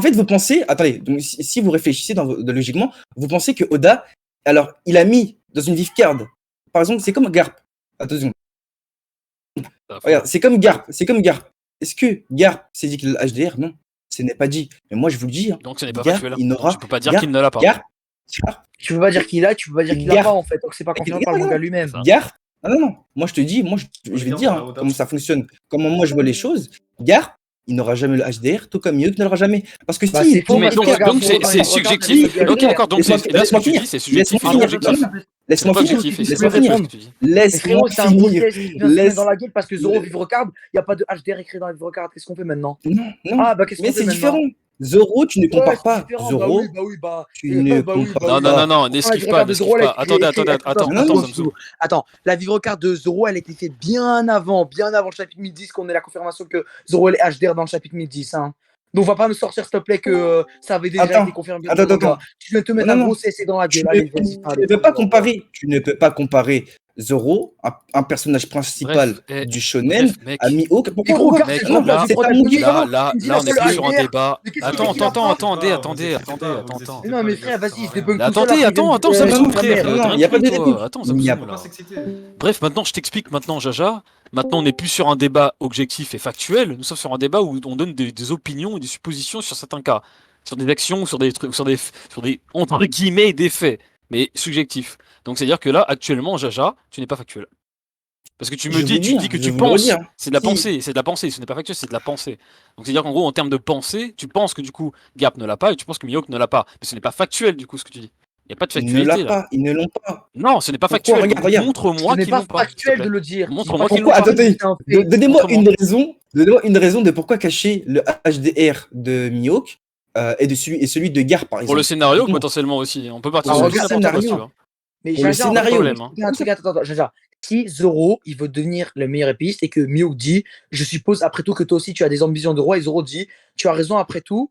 fait, vous pensez, attendez, donc si vous réfléchissez logiquement, vous pensez que Oda, alors il a mis dans une gift card, par exemple, c'est comme Garp. Attention, regarde, c'est comme Garp. Est-ce que Garp s'est dit qu'il a le HDR? Non, ce n'est pas dit. Mais moi je vous le dis, hein, Donc ce n'est pas Garp, factuel. il Donc n'aura tu peux pas dire qu'il ne l'a pas. Garp, Tu peux pas dire qu'il a, tu peux pas dire qu'il a Garp. pas, en fait. Donc, c'est pas confirmé par le manga lui-même. Ça. Garp. Non. Moi je te dis, je vais te dire hein, comment ça fonctionne, comment moi je vois les choses. Garp, il n'aura jamais le HDR, tout comme Miyuk ne l'aura jamais. Parce que Bah, si, c'est faux, Mais parce donc que regarde, c'est Zoro, c'est regarde, subjectif. regarde, Ok, d'accord. Donc Laisse-moi là ce que tu finir. dis c'est subjectif et Laisse-moi objectif. finir. Laisse-moi C'est pas finir. objectif et c'est Laisse-moi pas finir. subjectif, ce que tu dis. Mais Laisse-moi frérot, c'est un finir. process qui vient se mettre Laisse. dans la gueule parce que Zoro Vivre Card, il n'y a pas de HDR écrit dans la Vivre Card. Qu'est-ce qu'on fait maintenant? Non. Ah, bah, qu'est-ce Mais qu'on fait c'est maintenant? différent. Zoro, tu ne Ouais, compares c'est pas. différent. Zoro, tu ne bah oui, compares bah oui. pas. Non, n'esquive pas, n'esquive pas. Attends, Zamzoum. Attends, la Vivre Card de Zoro, elle a été faite bien avant le chapitre 1010, qu'on ait la confirmation que Zoro est HDR dans le chapitre 1010. Hein. Donc, va pas me sortir, s'il te plaît, que ça avait déjà été confirmé. Attends. Tu viens de te mettre un gros CC dans la gueule. Allez, vas-y, Tu ne peux pas comparer Zoro, un personnage principal Bref, du shonen, bref, mec. à Mihawk. Mais gros, Pourquoi mec, Non, là, c'est pas mon kiff. Là, on est plus sur un débat. Mais qu'est-ce Attends, qu'il a pas attendez. Mais non, mais frère, vas-y, je débunk tout Attendez, seul, après, attends, je vais Zamzoum, me dire, frère. merde. Non, y a pas de toi. débat. Attends, Il y a Zamzoum, Faut là. pas s'exciter. Bref, maintenant je t'explique, Jaja. Maintenant on n'est plus sur un débat objectif et factuel, nous sommes sur un débat où on donne des opinions et des suppositions sur certains cas, sur des actions, sur des trucs, sur des entre guillemets des faits, mais subjectifs. Donc c'est-à-dire que là, actuellement, Jaja, tu n'es pas factuel. Parce que tu dis que tu penses, c'est de la pensée, ce n'est pas factuel, c'est de la pensée. Donc c'est-à-dire qu'en gros, en termes de pensée, tu penses que du coup, Garp ne l'a pas et tu penses que Mihawk ne l'a pas. Mais ce n'est pas factuel du coup ce que tu dis. Il n'y a pas de factualité là. Ils ne l'ont pas. Non, ce n'est pas Pourquoi factuel. Regarde. Montre-moi Ce n'est qu'ils pas l'ont pas. factuel de le dire. Montre-moi qu'ils l'ont Pourquoi pas. Attendez, donnez-moi Montre-moi. une raison de pourquoi cacher le HDR de Mihawk et celui de Garp, par exemple. Pour le scénario, potentiellement aussi. On peut partir sur le scénario. Mais Pour le Jaja, scénario. Attends, Jaja. Si Zoro, il veut devenir le meilleur épéiste et que Mihawk dit, je suppose après tout que toi aussi tu as des ambitions de roi, et Zoro dit, tu as raison après tout,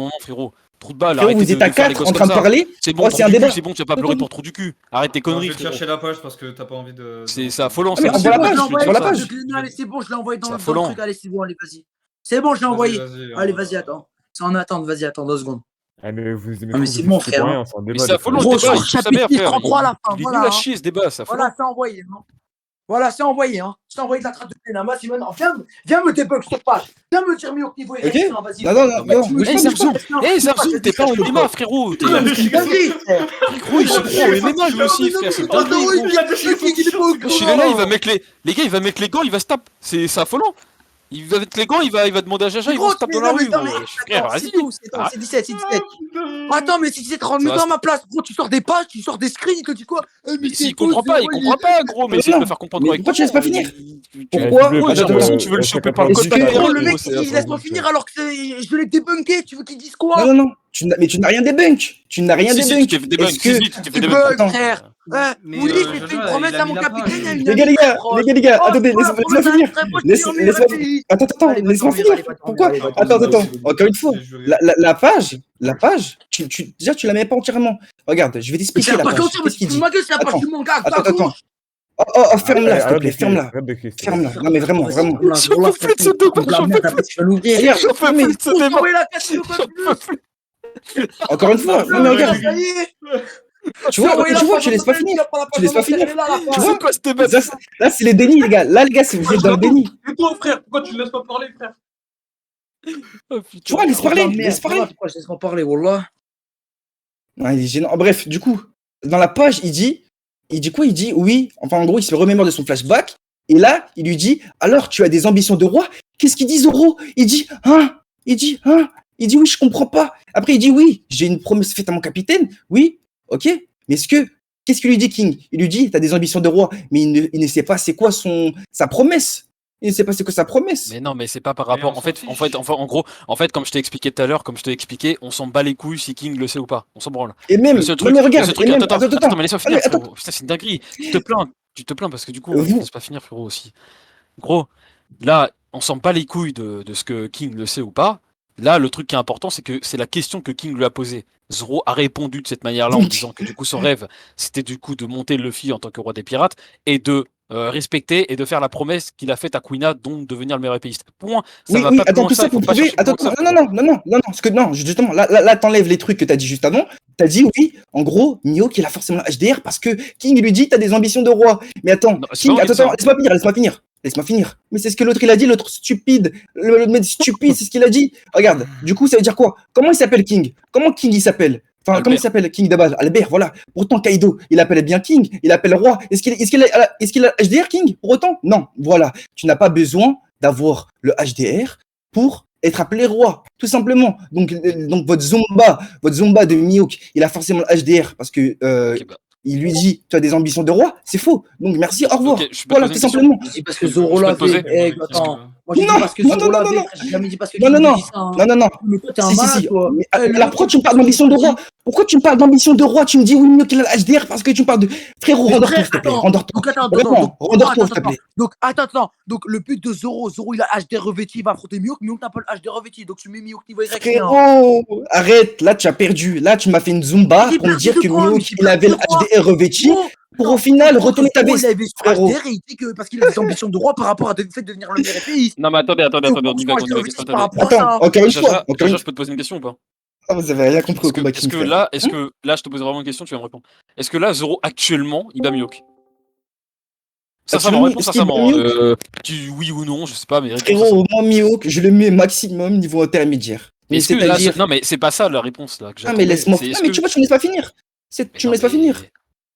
bout d'un moment, frérot. Trou de balle, Frérot, arrêtez vous êtes de à faire les 4 gosses en train comme de ça. parler. C'est bon, Oh, trou c'est un du cul, débat. c'est bon, tu vas pas pleurer pour trou du cul. Arrête tes Non, je conneries, vais te frérot. chercher la page parce que t'as pas envie de. C'est affolant, Ah, mais ça. envoie la C'est bon, page, je l'ai envoyé sur la dans le page. truc, allez, c'est bon, je l'ai envoyé C'est dans le affolant. truc, allez, c'est bon, allez, vas-y. C'est bon, je l'ai Vas-y, envoyé. vas-y. Allez, vas-y, attends. C'est en attente, vas-y, attends 2 secondes. Ah, mais vous aimez Ah, mais trop c'est vous bon, discuter frère, pour hein. rien, c'est un Mais débat. c'est des fois. affolant, ce Gros, débat, il sur a tout sa chapitre mère à faire. 33 à la fin, Il est voilà, nul à hein. chier, ce débat, c'est affolant. Voilà, c'est envoyé. Non Voilà, c'est envoyé, hein. C'est envoyé de la trace de Kenama, Simon. Viens me débug sur page. Viens me dire Miyok niveau Ok. érection, vas-y. Non, non, non, non. Tu me Eh, dis, Samsung, tu Samsung, t'es pas au MMA, frérot. T'es Vas-y, frère. gros, il se prend au MMA lui aussi, frère. C'est dingue. Là, il va mettre les gars, il va mettre les gants, il va se taper. C'est affolant. Il va mettre les gants, il va demander à Jaja, il va se taper dans la rue. Frère, vas-y. C'est 17, c'est 17. Attends, mais si tu te rends mieux dans ma place, gros, tu sors des pages, tu sors des screens, il te dit quoi? Mais s'il comprend pas, gros. Mais essaye de me faire comprendre Mais pourquoi tu laisses pas finir? Pourquoi? J'ai l'impression que tu veux le choper par le Est-ce côté. que- Gros, le mec, il laisse pas finir alors que je l'ai débunké. Tu veux qu'il dise quoi? Non, non, non. Mais tu n'as rien débunk. Tu n'as rien Si, si, débunk. tu t'es fait débunk. Est-ce que- Si, si, tu t'es fait Tu débunk. bugs, Attends. frère. Mais, Mouli, j'ai Jaja, fait une il promesse a à mis mon la capitaine page. il y a une Les année. gars, les gars, attendez, voilà, laisse-moi voilà, finir. très proche, Laisse-moi mais vas-y. finir. Attends, Allez, va laisse-moi dormir, finir. allez, va dormir, Pourquoi? allez, va Attends, dormir. encore une fois. La page, déjà, tu la mets pas entièrement. Regarde, je vais t'expliquer la page. Qu'est-ce qu'il dit? Ma gueule, c'est la page Attends, du manga. attends. Oh, ferme-la, s'il te plaît, ferme-la. Ferme-la. Non, mais vraiment. J'en peux plus de ce débat, j'en peux plus. Tu vas l'ouvrir. Regarde, J'en peux mais plus de ce débat. Envoyez la casse, s'il vous plaît. encore une fois. Non, mais regarde, tu vois, tu laisses pas finir. Tu laisses pas finir. Tu vois, C'est quoi ce débat? là, c'est les dénis, les gars. Là, les gars, c'est vous êtes dans le déni. Et toi, frère, pourquoi tu le laisses pas parler, frère? Tu vois, laisse parler. Pourquoi je laisse pas parler, wallah? Ouais, il est gênant. Bref, du coup, dans la page, il dit quoi? Il dit oui. Enfin, en gros, il se remémore de son flashback. Et là, il lui dit alors, tu as des ambitions de roi? Qu'est-ce qu'il dit, Zoro? Il dit oui, je comprends pas. Après, il dit oui, j'ai une promesse faite à mon capitaine. Oui, ok. Mais qu'est-ce qu'il lui dit, King? Il lui dit t'as des ambitions de roi, mais il ne sait pas c'est quoi sa promesse. Il ne sait pas c'est quoi sa promesse. Mais non, mais c'est pas par Mais rapport. on En fait, s'en en fiche. fait, enfin, en gros, comme je t'ai expliqué tout à l'heure, on s'en bat les couilles si King le sait ou pas. On s'en branle. Et même, Le seul non, mais regarde, le seul truc, et même, attends, mais laisse-moi finir, mais attends. frérot. Putain, c'est une dinguerie. Tu te plains parce que du coup, Vous- laisse pas finir, frérot, aussi. Gros, là, on s'en bat les couilles de ce que King le sait ou pas. Là, le truc qui est important, c'est que c'est la question que King lui a posée. Zoro a répondu de cette manière-là en disant que du coup, son rêve, c'était du coup de monter Luffy en tant que roi des pirates et de respecter et de faire la promesse qu'il a faite à Quina, donc devenir le meilleur épéiste. Point. Ça Oui, va oui, pas plus attends, loin tout que ça il faut pour pas prouver. chercher plus Attends, loin que ça, non, parce que non, justement, là, t'enlèves les trucs que t'as dit juste avant. T'as dit oui, en gros, Mihawk, il a forcément HDR parce que King lui dit t'as des ambitions de roi. Mais attends, Non, c'est King, pas attends, envie laisse-moi finir. Mais c'est ce que l'autre il a dit, l'autre stupide, le mec stupide, c'est ce qu'il a dit. Regarde, du coup, ça veut dire quoi? Comment il s'appelle King? Comment King il s'appelle? Enfin, Albert. comment il s'appelle King de base? Albert, voilà. Pourtant, Kaido, il appelle bien King, il appelle roi. Est-ce qu'il a HDR King pour autant? Non, voilà. Tu n'as pas besoin d'avoir le HDR pour être appelé roi, tout simplement. Donc votre Zomba de Mihawk, il a forcément le HDR parce que Ok, bah, il lui dit tu as des ambitions de roi, c'est faux. Donc merci, au revoir. ok, je peux te Voilà, poser tout une question. simplement. Je dis parce que Zoro Je peux l'a te poser fait. Attends. Moi, j'ai dit Non, parce que non, Zoro non, l'a non, fait. non. J'ai jamais dit parce que Non, non, tu non. dis ça. hein. Non. Mais toi, t'es un Si, malade, toi. Mais, Le alors mec, pourquoi il tu me parles dit- d'ambition de roi? Pourquoi tu me parles d'ambition de roi? Tu me dis oui, mieux qu'il a le HDR parce que tu me parles de frérot, Mais rendors-toi, frère, s'il te plaît. attends. Rendors-toi. Donc attends, Vraiment, rendors-toi, s'il te plaît. Donc attends. Donc le but de Zoro, il a HD revêti, il va affronter Mihawk, Mihawk n'a pas le HD revêti, donc tu mets Mihawk niveau Y. Frérot, arrête, là tu as perdu. Là tu m'as fait une zumba J'ai pour me perdu dire de que quoi, Mihawk mais j'ai il avait le perdu de quoi HDR revêti Gros, pour non, au final gros, retourner ta Zoro, veste. il avait son Frérot. HDR et il dit que parce qu'il a des ambitions de roi par rapport à le fait de devenir le meilleur épéiste. Non, mais attendez, on y va, Par rapport à Attends, ça. encore une Jaja, fois. Jaja, je peux te poser une question ou pas? Ah, vous avez rien compris au Est-ce que, combat est-ce King, que frère. là, je te pose vraiment une question, tu vas me répondre. Est-ce que là, Zoro actuellement, il bat Mihawk? Sincèrement, réponds est-ce qu'il bat sincèrement. Mihawk Oui ou non, je sais pas, mais réponds Frérot, sincèrement. moi Mihawk, je le mets maximum niveau intermédiaire. Mais Est-ce que là, c'est-à-dire. non, mais c'est pas ça la réponse là que Ah, j'attendais. mais laisse-moi. C'est Ah, est-ce mais que- tu vois, tu me laisses pas finir. Tu me non, laisses pas mais- finir.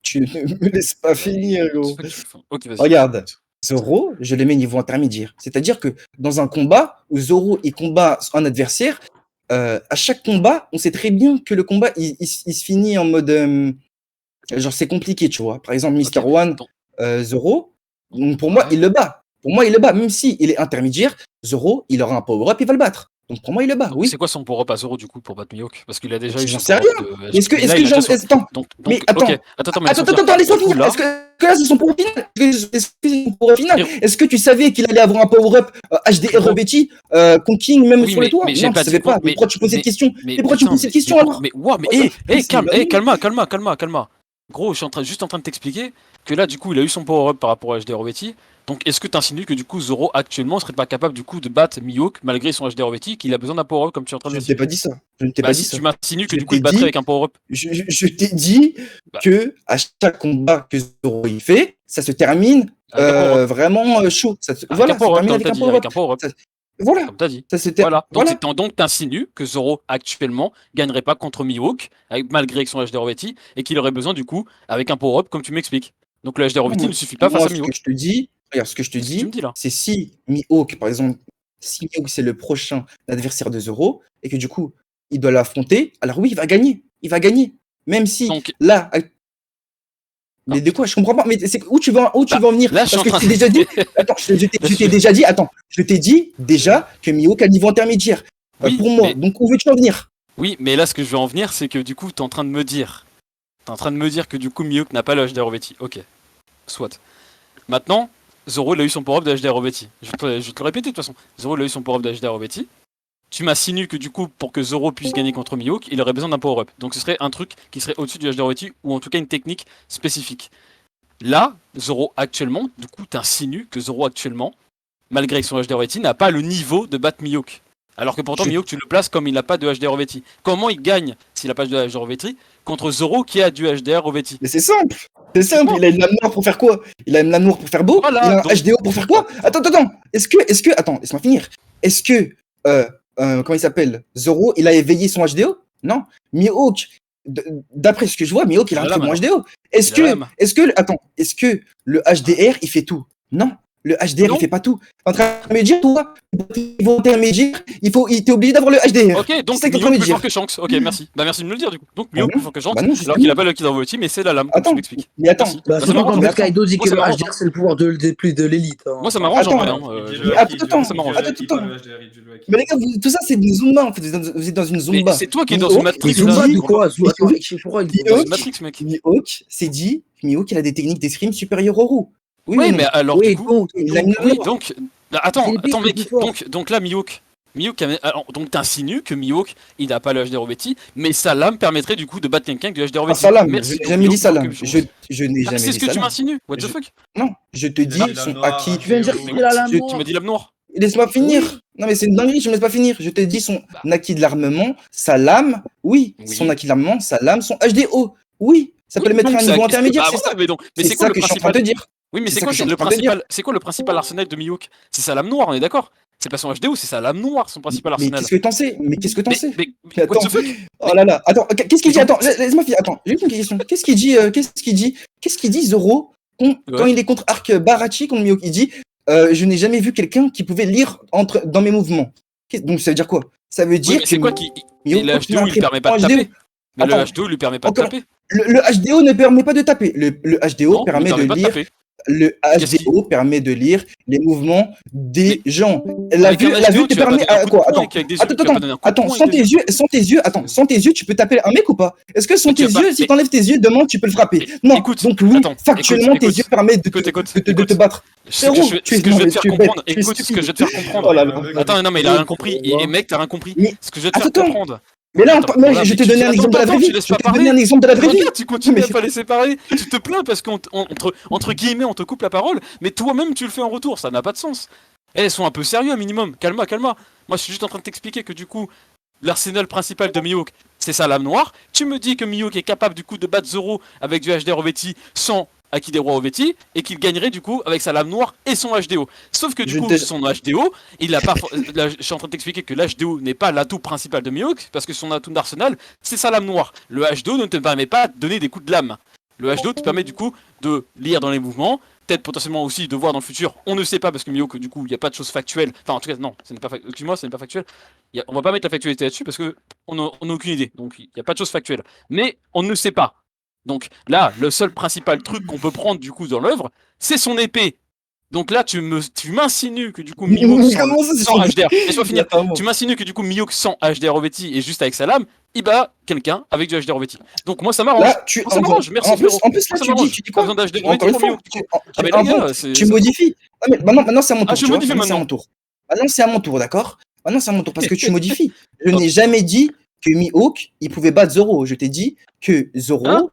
Tu ne me laisses pas finir, gros. c'est pas que tu fais. Ok, vas-y. Regarde. Zoro, je le mets niveau intermédiaire. C'est-à-dire que dans un combat où Zoro il combat un adversaire, à chaque combat, on sait très bien que le combat il se finit en mode genre c'est compliqué, tu vois. Par exemple, Mr. Ok, One, donc- Zoro, donc pour moi Ouais. il le bat. Pour moi il le bat, même si il est intermédiaire. Zoro, il aura un power-up, il va le battre. Donc pour moi il le bat. Donc, Oui. c'est quoi son power-up à Zoro du coup pour battre Mihawk? Parce qu'il a déjà eu J'en son sais power-up rien. de- Est-ce que là, il a j'en déjà son- attends. Donc, Mais ok, attends. mais Attends, laisse-moi attends, laisse-moi Du coup, finir. là- Est-ce que là, c'est son pour final? Est-ce que c'est son pour final? Est-ce que tu savais qu'il allait avoir un power-up HDR revêti contre King même Oui, sur les toits? mais j'ai Non, pas tu savais dit- pas. Mais mais- pourquoi tu poses cette question? mais pourquoi tu putain, poses cette question alors? Mais, ouah, mais, Oh, ça- c'est calme, une dinguerie. calma. Gros, je suis juste en train de t'expliquer que là, du coup, il a eu son power-up par rapport à HDR Rovetti. Donc, est-ce que tu insinues que du coup, Zoro actuellement serait pas capable du coup de battre Mihawk malgré son HDR Rovetti, qu'il a besoin d'un power-up comme tu es en train de Je me ne t'ai dire? pas dit ça. Je ne t'ai Bah, pas dit si ça. tu m'insinues que Je du coup, il t'ai battrait dit- avec un power-up. Je t'ai dit Bah. que à chaque combat que Zoro il fait, ça se termine Avec un power-up. vraiment chaud. Avec Voilà, un ça power-up, termine comme avec t'as un dit, power-up. avec un power-up. Ça- Voilà, Comme t'as dit. ça se termine. Voilà. Voilà. Donc t'insinues que Zoro actuellement gagnerait pas contre Mihawk, malgré son HDR Rovetti, et qu'il aurait besoin du coup avec un power-up comme tu m'expliques. Donc le HDR Rovetti Moi, ne suffit pas face moi, à ce que Mihawk. je te dis, regarde, ce que je te C'est ce que tu me dis, dis là. c'est si Mihawk, par exemple, si Mihawk c'est le prochain adversaire de Zoro, et que du coup, il doit l'affronter, alors oui, il va gagner. Il va gagner. Même si, Donc, là, Non, mais de quoi? Je comprends pas. Mais c'est où tu vas en venir? là, je suis Parce en que train je t'ai déjà dit. Attends, je t'ai déjà dit. Attends, je t'ai dit déjà que Mihawk a le niveau intermédiaire Oui, pour moi. mais- Donc où veux-tu en venir? Oui, mais là, ce que je veux en venir, c'est que du coup, t'es en train de me dire. T'es en train de me dire que du coup, Mihawk n'a pas le HDR Rovetti. Ok. Soit. Maintenant, Zoro, il a eu son power-up de HDR Rovetti. Je vais te le répéter de toute façon. Zoro, il a eu son power-up de HDR Rovetti. Tu m'insinues que du coup, pour que Zoro puisse gagner contre Mihawk, il aurait besoin d'un power-up. Donc ce serait un truc qui serait au-dessus du HDR Rovetti, ou en tout cas une technique spécifique. Là, Zoro actuellement, du coup, t'insinues que Zoro actuellement, malgré son HDR Rovetti, n'a pas le niveau de battre Mihawk. Alors que pourtant, Je- Mihawk, tu le places comme il n'a pas de HDR Rovetti. Comment il gagne s'il n'a pas de HDR Rovetti contre Zoro qui a du HDR Rovetti? Mais c'est simple. C'est simple. Il a une lame noire pour faire quoi? Il a une lame noire pour faire beau. Voilà, Il a un donc- HDO pour faire quoi? Attends. Attends, laisse-moi finir. Est-ce que comment il s'appelle? Zoro, il a éveillé son HDO? Non. Mihawk, d'après ce que je vois, Mihawk, il a un Il a très la bon main. HDO. Est-ce Il a la que, main. est-ce que le HDR, il fait tout? Non. Le HDR, Non. il fait pas tout. T'es en train de me dire, toi, niveau intermédiaire, t'es obligé d'avoir le HDR. Ok, donc C'est ce que t'es en train de Mihawk me plus dire. fort que Shanks. Ok, merci. Bah merci de me le dire du coup. Donc Ah Mihawk non. plus fort que Shanks, Bah non, alors justement. qu'il a pas le Kid Rovetti, mais c'est la lame, comme Attends, tu m'expliques. mais attends. Merci. Bah, ça surtout m'arrange, quand mais moi. Kaido dit Moi, que ça le m'arrange, HDR c'est le pouvoir de l'élite. Hein. Moi ça m'arrange en Attends. vrai. Hein. Il dit mais le attends, haki, il dit attends, le- ça m'arrange. il dit pas Attends. le HDR, il dit le haki. Mais les gars, tout ça, c'est une Zumba, en fait. Vous êtes dans une Mais Zumba. c'est toi qui es dans Mihawk, une Matrix il là. dit- de quoi Mihawk, Attends, je sais pourquoi il dit Dans Mihawk, une Matrix, mec. Mihawk s'est dit que Mihawk, il a des techniques d'escrime supérieures au roux. Oui, Oui, ou non? mais alors Oui, du coup. Il a une lame Oui, noire. donc. Attends, C'est les mec. plus forts. Donc là, Mihawk. Alors, donc t'insinues que Mihawk, il n'a pas le HDR Rovetti, mais sa lame permettrait du coup de battre quelqu'un avec du HDR Ah, Rovetti. salam, je Merci. n'ai donc jamais dit Mihawk plus salam. fort que Shanks. Je n'ai jamais C'est ce dit que tu salam. m'insinues. What the Je- fuck? Non, je te Il a dis dit son lame noire, acquis. Tu viens de dire HDO. qu'il a la Tu noire. m'as dit lame noire. Laisse-moi finir. Oui. Non, mais c'est une dinguerie, je me laisse pas finir. Je te dis son acquis de l'armement, sa lame, oui. Oui. Son acquis de l'armement, sa lame, son HDO, oui. Ça peut le mettre à un niveau intermédiaire, Ah, c'est voilà, ça. mais donc, mais C'est c'est quoi ça le que je suis en train principal? de te dire. Oui, mais C'est c'est ça quoi que je suis le en train de te dire. principal? C'est quoi le principal arsenal de Mihawk? C'est sa lame noire, on est d'accord? C'est pas son HDO, c'est sa lame noire, son principal Mais arsenal. qu'est-ce que t'en sais? Mais qu'est-ce que t'en sais? Mais Mais what the attends. fuck? Oh là là, attends, qu'est-ce qu'il dit? Mais Attends, laisse-moi finir. Attends, j'ai une question. Qu'est-ce qu'il dit? Qu'est-ce qu'il dit Zoro quand il est contre Arc Barachi, contre Mihawk? Il dit je n'ai jamais vu quelqu'un qui pouvait lire dans mes mouvements. Donc ça veut dire quoi? Ça veut Oui, dire mais c'est que quoi qui. Mihawk, Et le quand il a HDO, un il permet pas de HDO, taper. Mais le Attends. HDO lui permet pas de Encore- taper. le HDO ne permet pas de taper. Le HDO Non, il permet permet de pas de lire. taper. Le Qu'est-ce HDO permet de lire les mouvements des gens. La Avec vue, un la HDO, vue te tu vas pas permet. donner un coup de Quoi? poing Attends, avec des yeux, tu vas pas donner un coup de attends, poing sans avec des tes yeux, sans tes yeux, tu peux taper un mec ou pas? Est-ce que sans Mais tu tes vas pas- yeux, si mais- t'enlèves tes yeux, demain tu peux le frapper? Mais Non. écoute, Donc oui, attends, factuellement, écoute, tes yeux permettent de écoute, te battre. Ce que je vais tu es te faire tu es comprendre, bête, tu es écoute ce que je vais te faire comprendre. Oh là là. Attends, non, mais il a rien compris. Et mec, t'as rien compris. Mais- Ce que je vais te faire Attends. comprendre. Mais là, Attends, moi, voilà, je mais te tu- donner un attends, exemple de la vraie attends, vie. tu laisses Je pas te donner un parler. exemple de la vraie vie. Regarde, tu continues Mais- à pas laisser parler. Tu te plains parce entre guillemets, on te coupe la parole, mais toi-même, tu le fais en retour. Ça n'a pas de sens. Elles sont un peu sérieux, un minimum. Calma. Moi, je suis juste en train de t'expliquer que du coup, l'arsenal principal de Mihawk, c'est sa lame noire. Tu me dis que Mihawk est capable du coup de battre Zoro avec du HDR Rovetti sans Akidero Rovetti et qu'il gagnerait du coup avec sa lame noire et son HDO. Sauf que du Je coup, te- son HDO, il a pas. Là, je suis en train de t'expliquer que l'HDO n'est pas l'atout principal de Mihawk parce que son atout d'arsenal, c'est sa lame noire. Le HDO ne te permet pas de donner des coups de lame. Le HDO te permet du coup de lire dans les mouvements, peut-être potentiellement aussi de voir dans le futur. On ne sait pas parce que Mihawk, du coup, il n'y a pas de choses factuelles. Enfin, en tout cas, non, ce n'est pas excuse-moi, ce n'est pas factuel. On va pas mettre la factualité là-dessus parce que on n'a aucune idée. Donc, il n'y a pas de choses factuelles. Mais on ne sait pas. Donc là, le seul principal truc qu'on peut prendre du coup dans l'œuvre, c'est son épée. Donc là, tu m'insinues que du coup Mihawk Comment ça, c'est sans son- HDR. Laisse-moi finir. Attends, Tu m'insinues que du coup Mihawk sans HDR Rovetti et juste avec sa lame, il bat quelqu'un avec du HDR Rovetti. Donc moi ça m'arrange. Là, tu Ça m'arrange, merci, en plus, frérot. en plus, là, Ça tu m'arrange. dis Pas quoi? besoin d'HDR Encore Rovetti une pour fois, Mihawk. tu Ah mais les gars, tu modifies. Ah, mais maintenant c'est à mon tour. Ah, je tu vois. modifie Maintenant, c'est à maintenant. mon tour. Maintenant, c'est à mon tour, d'accord? Maintenant, c'est à mon tour parce que tu modifies. Je n'ai jamais dit que Mihawk, il pouvait battre Zoro. Je t'ai dit que Zoro, Hein?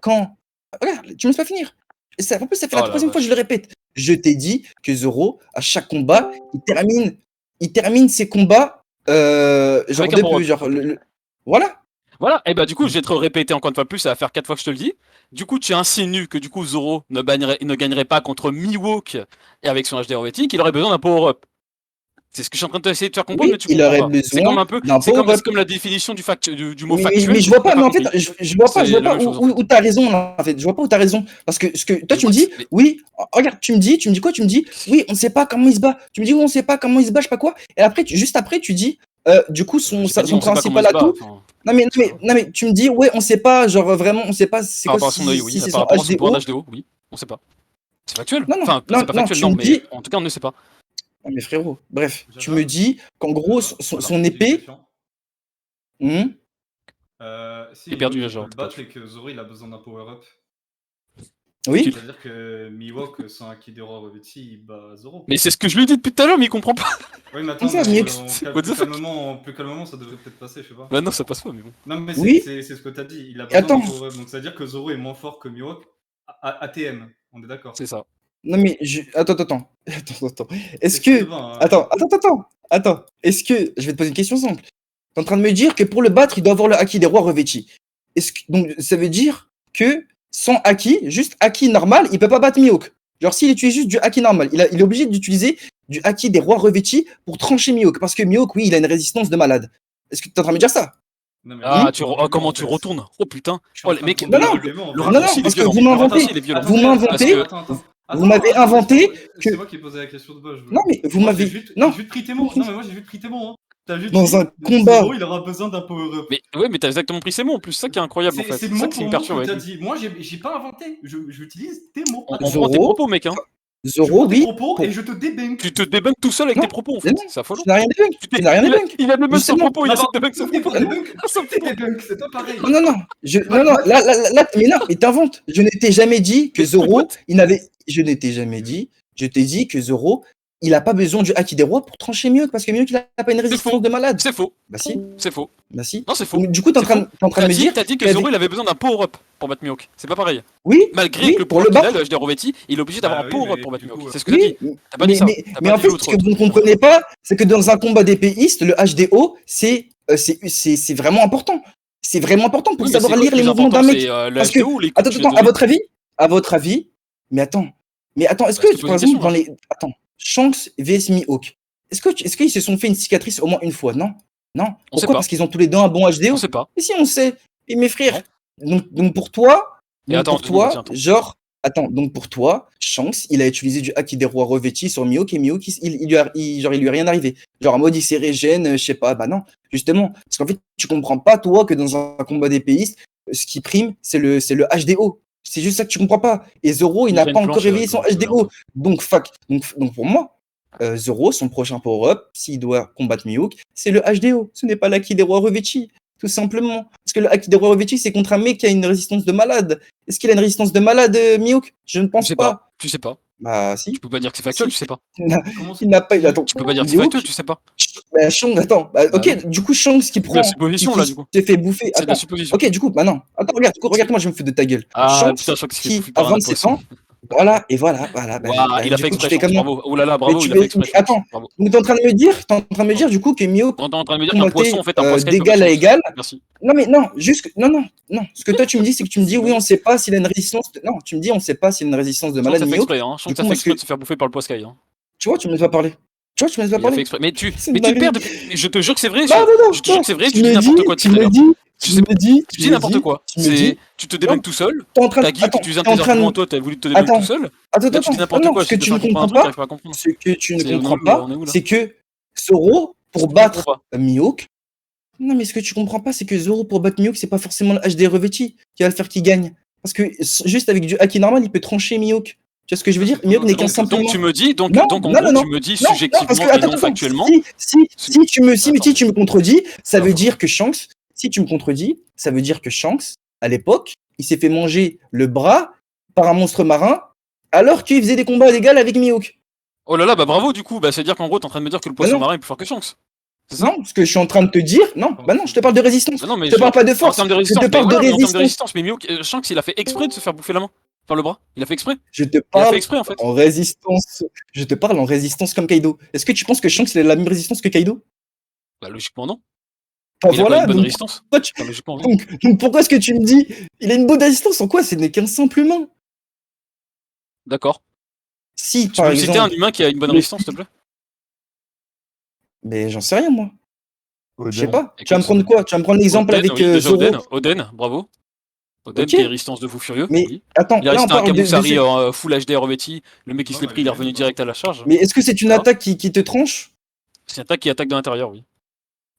quand Regarde, tu me laisses pas finir. Et ça, en plus, ça fait la Oh la troisième fois que je vache. le répète. Je t'ai dit que Zoro, à chaque combat, il termine ses combats, genre Avec un de power-up. peu, genre voilà. Voilà, et bah du coup, je vais te répéter encore une fois plus, ça va faire 4 fois que je te le dis. Du coup, tu insinues que du coup, Zoro ne gagnerait pas contre Mihawk et avec son HD Helvetic, il aurait besoin d'un power-up. C'est ce que je suis en train de essayer de te faire comprendre, Oui, mais tu il comprends aurait pas. C'est besoin comme un peu, d'un c'est power-up. comme la définition du mot Mais factuel, je mais vois tu n'as pas, pas mais en fait, compris. je vois pas, C'est la même chose en fait. où t'as raison, là, en fait. Je vois pas où t'as raison. Parce que toi, Mais tu me dis, mais- oui, regarde, tu me dis quoi? Tu me dis, oui, on sait pas comment il se bat. Tu me dis, oui, on sait pas comment il se bat, je sais pas quoi. Et après, juste après, tu dis, du coup, j'ai pas dit son on sait pas comment il principal se bat. atout. Enfin, je sais pas. Non, mais tu me dis, ouais, on sait pas, genre vraiment, on sait pas, c'est Par quoi, rapport à son œil, si oui. c'est Par son rapport à son pouvoir HDO. d'HDO, oui. On sait pas. C'est factuel. Non, non, Enfin, non, c'est pas non, factuel, tu non, me mais dis, en tout cas, on ne sait pas. non, mais frérot, bref, tu Jaja, me dis qu'en gros, Jaja, son alors, j'ai une épée, question. hum, Si T'es perdu, Mihawk il Jaja, peut le t'es battre perdu. et que Zoro il a besoin d'un power-up, oui, c'est-à-dire que Mihawk sans Haki des rois revêtis, il bat Zoro. Mais c'est ce que je lui ai dit depuis tout à l'heure, mais il comprend pas. Oui, mais comme attends, ça, mais Mix. What the fuck? plus calmement, ça devrait peut-être passer, je sais pas. Bah non, ça passe pas, mais bon. Non, mais Oui, c'est ce que t'as dit, il a et besoin d'un attends, power-up, donc c'est-à-dire que Zoro est moins fort que Mihawk ATM, on est d'accord. C'est ça. non, mais attends. Est-ce C'est ce qui te que, va, hein. attends, est-ce que, je vais te poser une question simple. T'es en train de me dire que pour le battre, il doit avoir le haki des rois revêtis. Donc, ça veut dire que sans haki, juste haki normal, il peut pas battre Mihawk. Genre, s'il utilise juste du haki normal, il est obligé d'utiliser du haki des rois revêtis pour trancher Mihawk. Parce que Mihawk, oui, il a une résistance de malade. Est-ce que t'es en train de me dire ça? Non, mais Ah, ton argument, comment en tu fait. retournes? Oh putain. Je suis Oh, en les train de mecs, prendre ton Non, argument, en le fait. non, raccourci, il est parce que violent. vous Le m'inventez. raccourci, il est violent. Vous m'inventez. Vous m'avez inventé que. C'est moi qui ai posé la question de base. Non, mais vous Moi, m'avez. j'ai juste Non, pris tes mots. Non, mais moi, j'ai juste pris tes mots. Hein. T'as juste dans dit, un combat. Zoro, il aura besoin d'un power-up. Mais ouais, mais t'as exactement pris ces mots en plus, c'est ça qui est incroyable en fait. C'est C'est mot ça qui pour me mot perturbe que t'as avec lui. dit. Moi, j'ai pas inventé. J'utilise tes mots. On prend tes Zoro, propos, mec, hein. Je Zoro, prends tes oui. propos Pour... et je te débunk. Tu te débunks tout seul avec Non, tes propos en mais fait. non, C'est affolant. tu n'as rien débunk. Tu n'as rien débunk. Il a débunk son Justement. propos, il essaie de débunk son T'es propos. pas débunk. Ça me fait T'es débunk, c'est pas pareil. Non, non, mais non, mais t'inventes. Je ne t'ai jamais dit que Mais Zoro, what? il n'avait. Je ne t'ai jamais dit. Je t'ai dit que Zoro, il a pas besoin du haki des rois pour trancher Mihawk parce que Mihawk, il a pas une faux. résistance de malade. C'est faux. Bah si, C'est faux. bah si. Non, c'est faux. Donc, du coup, t'es en C'est train de me dire. T'as dit que qu'il Zoro avait- il avait besoin d'un power-up pour battre Mihawk. C'est pas pareil. Oui, Malgré oui, que le pour pouvoir le qu'il a, battre. le HD Rovetti, il est obligé d'avoir Bah un oui, power-up mais pour battre du Mihawk. coup, C'est ce que t'as dit. Oui, T'as pas dit ça. T'as mais pas en dit fait, l'autre. ce que vous ne comprenez pas, c'est que dans un combat d'épéiste, le HDO, c'est vraiment important. C'est vraiment important pour Oui, mais c'est savoir quoi le lire les plus mouvements important? d'un mec. C'est le Parce que, HDO ou les coups attends, que je vais te attends, donner? à votre avis, mais attends, est-ce Bah, je te que, pose par une question, exemple, dans là. les, attends, Shanks vs Mihawk, est-ce qu'ils se sont fait une cicatrice au moins une fois? Non, non. On sait Pourquoi? pas. Parce qu'ils ont tous les deux un bon On HDO. sait pas. Et si on sait, et mes frères, Non. donc pour toi, Et attends, 2 secondes, vas-y, attends. genre, attends, donc pour toi, Shanks, il a utilisé du haki des rois revêtis sur Mihawk et Mihawk, genre, il lui est rien arrivé. Genre, en mode, il s'est régène, je sais pas, bah non, justement. Parce qu'en fait, tu comprends pas, toi, que dans un combat d'épéiste, ce qui prime, c'est le HDO. C'est juste ça que tu comprends pas. Et Zoro, il Il n'a a une pas encore planche, réveillé son Gland, HDO. Donc pour moi, Zoro, son prochain power-up, s'il doit combattre Mihawk, c'est le HDO. Ce n'est pas l'Haki des rois revêtis. Tout simplement. Parce que le Haki des rois revêtis, c'est contre un mec qui a une résistance de malade. Est-ce qu'il a une résistance de malade, Mihawk? Je ne Tu pense sais pas. pas. Tu sais pas. Bah, Tu si. peux pas dire que c'est factuel, Si. tu sais pas. Comment ça Il n'a pas. Attends. Tu peux pas dire que c'est Mihawk, factuel, tu sais pas. bah, Shanks, attends. Bah, Bah ok, du coup, Shanks qui C'est de la prend. supposition, qui là, du coup. se fait bouffer. C'est de la Attends. supposition. Ok, du coup, bah non. Attends, regarde-moi, je me fous de ta gueule. Ah, Shanks, putain, je crois qu'il se fait qui bouffer a par un 27 poisson. ans. Voilà. Bah, Waouh, il a du fait coup, tu exprès, fais Shanks, comment? bravo. Oh là là, Mais bravo, tu il a fait fais. exprès, Attends. Shanks. Bravo. Donc, t'es en train de me dire, du coup, que Mihawk On est en train de me dire qu'un combattait poisson, en fait, un poisson peut d'égal battre à Shanks. égal. Merci. Non, mais non, non. Ce que toi, tu me dis, c'est que tu me dis, oui, on sait pas s'il a une résistance. Non, tu me dis, on sait pas s'il a une résistance de Shanks malade a fait Mihawk. exprès, hein. Du Shanks coup, a fait moi, exprès de se faire bouffer par le poiscaille, hein. tu vois, tu me laisses pas parler. Tu vois, tu me laisses pas Il a fait parler. exprès. Mais tu C'est le une perds dinguerie. depuis. Je te jure que c'est vrai. Non, Je te jure que c'est vrai. Tu Tu dis me n'importe dis, quoi tu depuis tout à me l'heure. dis, Je tu sais me dis, Tu dis n'importe quoi. tu me dis. Tu te débunkes tout seul. T'es en train de. T'as geek, Attends, tu viens de t'es en tes train arguments, de. toi, t'as voulu te débunker Attends, tout seul. attends, Là, tu dis n'importe non, quoi. ce que Si tu tu te ne fais comprendre un comprends truc, pas, t'arrives pas à comprendre. ce que tu ne C'est- on est comprends où, là pas, On est où, là c'est que Zoro, pour Tu battre comprends pas. Mihawk. Non, mais ce que tu comprends pas, c'est que Zoro, pour battre Mihawk, c'est pas forcément le HD revêti qui va le faire qu'il gagne. Parce que juste avec du haki normal, il peut trancher Mihawk. Tu vois ce que je veux dire? Mihawk n'est qu'un simple Donc humain. tu me dis, donc Non, en non, gros, non, tu me dis non, parce que, subjectivement et non attends, factuellement. si tu me contredis, ça Ah, veut voilà. dire que Shanks, si tu me contredis, ça veut dire que Shanks, à l'époque, il s'est fait manger le bras par un monstre marin alors qu'il faisait des combats d'égal avec Mihawk. Oh là là, bah bravo du coup. Bah c'est-à-dire qu'en gros, t'es en train de me dire que le Bah poisson non, marin est plus fort que Shanks. C'est ça? Non, ce que je suis en train de te dire, non, bah non, je te parle de résistance. Bah non, mais Je te parle pas de force. En termes de Je résistance, te parle de mais en termes de résistance. résistance, mais Mihawk, Shanks, il a fait exprès de se faire bouffer la main. Enfin, le bras. Il a fait exprès. Je te Il a parle fait exprès, en fait. en résistance. Je te parle en résistance comme Kaido. Est-ce que tu penses que Shanks il a la même résistance que Kaido? Bah, logiquement, non. Bah Il a pas voilà, une bonne donc, résistance. pourquoi tu- Enfin, logiquement, oui. donc pourquoi est-ce que tu me dis il a une bonne résistance? En quoi? Ce n'est qu'un simple humain. D'accord. Si, Tu par peux me citer un exemple. humain qui a une bonne le- résistance, s'il te plaît? Mais j'en sais rien, moi. Je sais Oden. pas. Tu vas me prendre quoi? Tu vas me prendre l'exemple Oden, avec oui, déjà Zoro. Oden, bravo. Oden Ok. qui a une résistance de fou furieux. Mais Oui. attends, Il a là on resté un parle de Kamusari en full HD revêti. Le mec qui se Non, l'est mais pris, il est il revenu est direct à la charge. Mais est-ce que c'est une Ah. attaque qui te tranche? C'est une attaque qui attaque de l'intérieur, oui.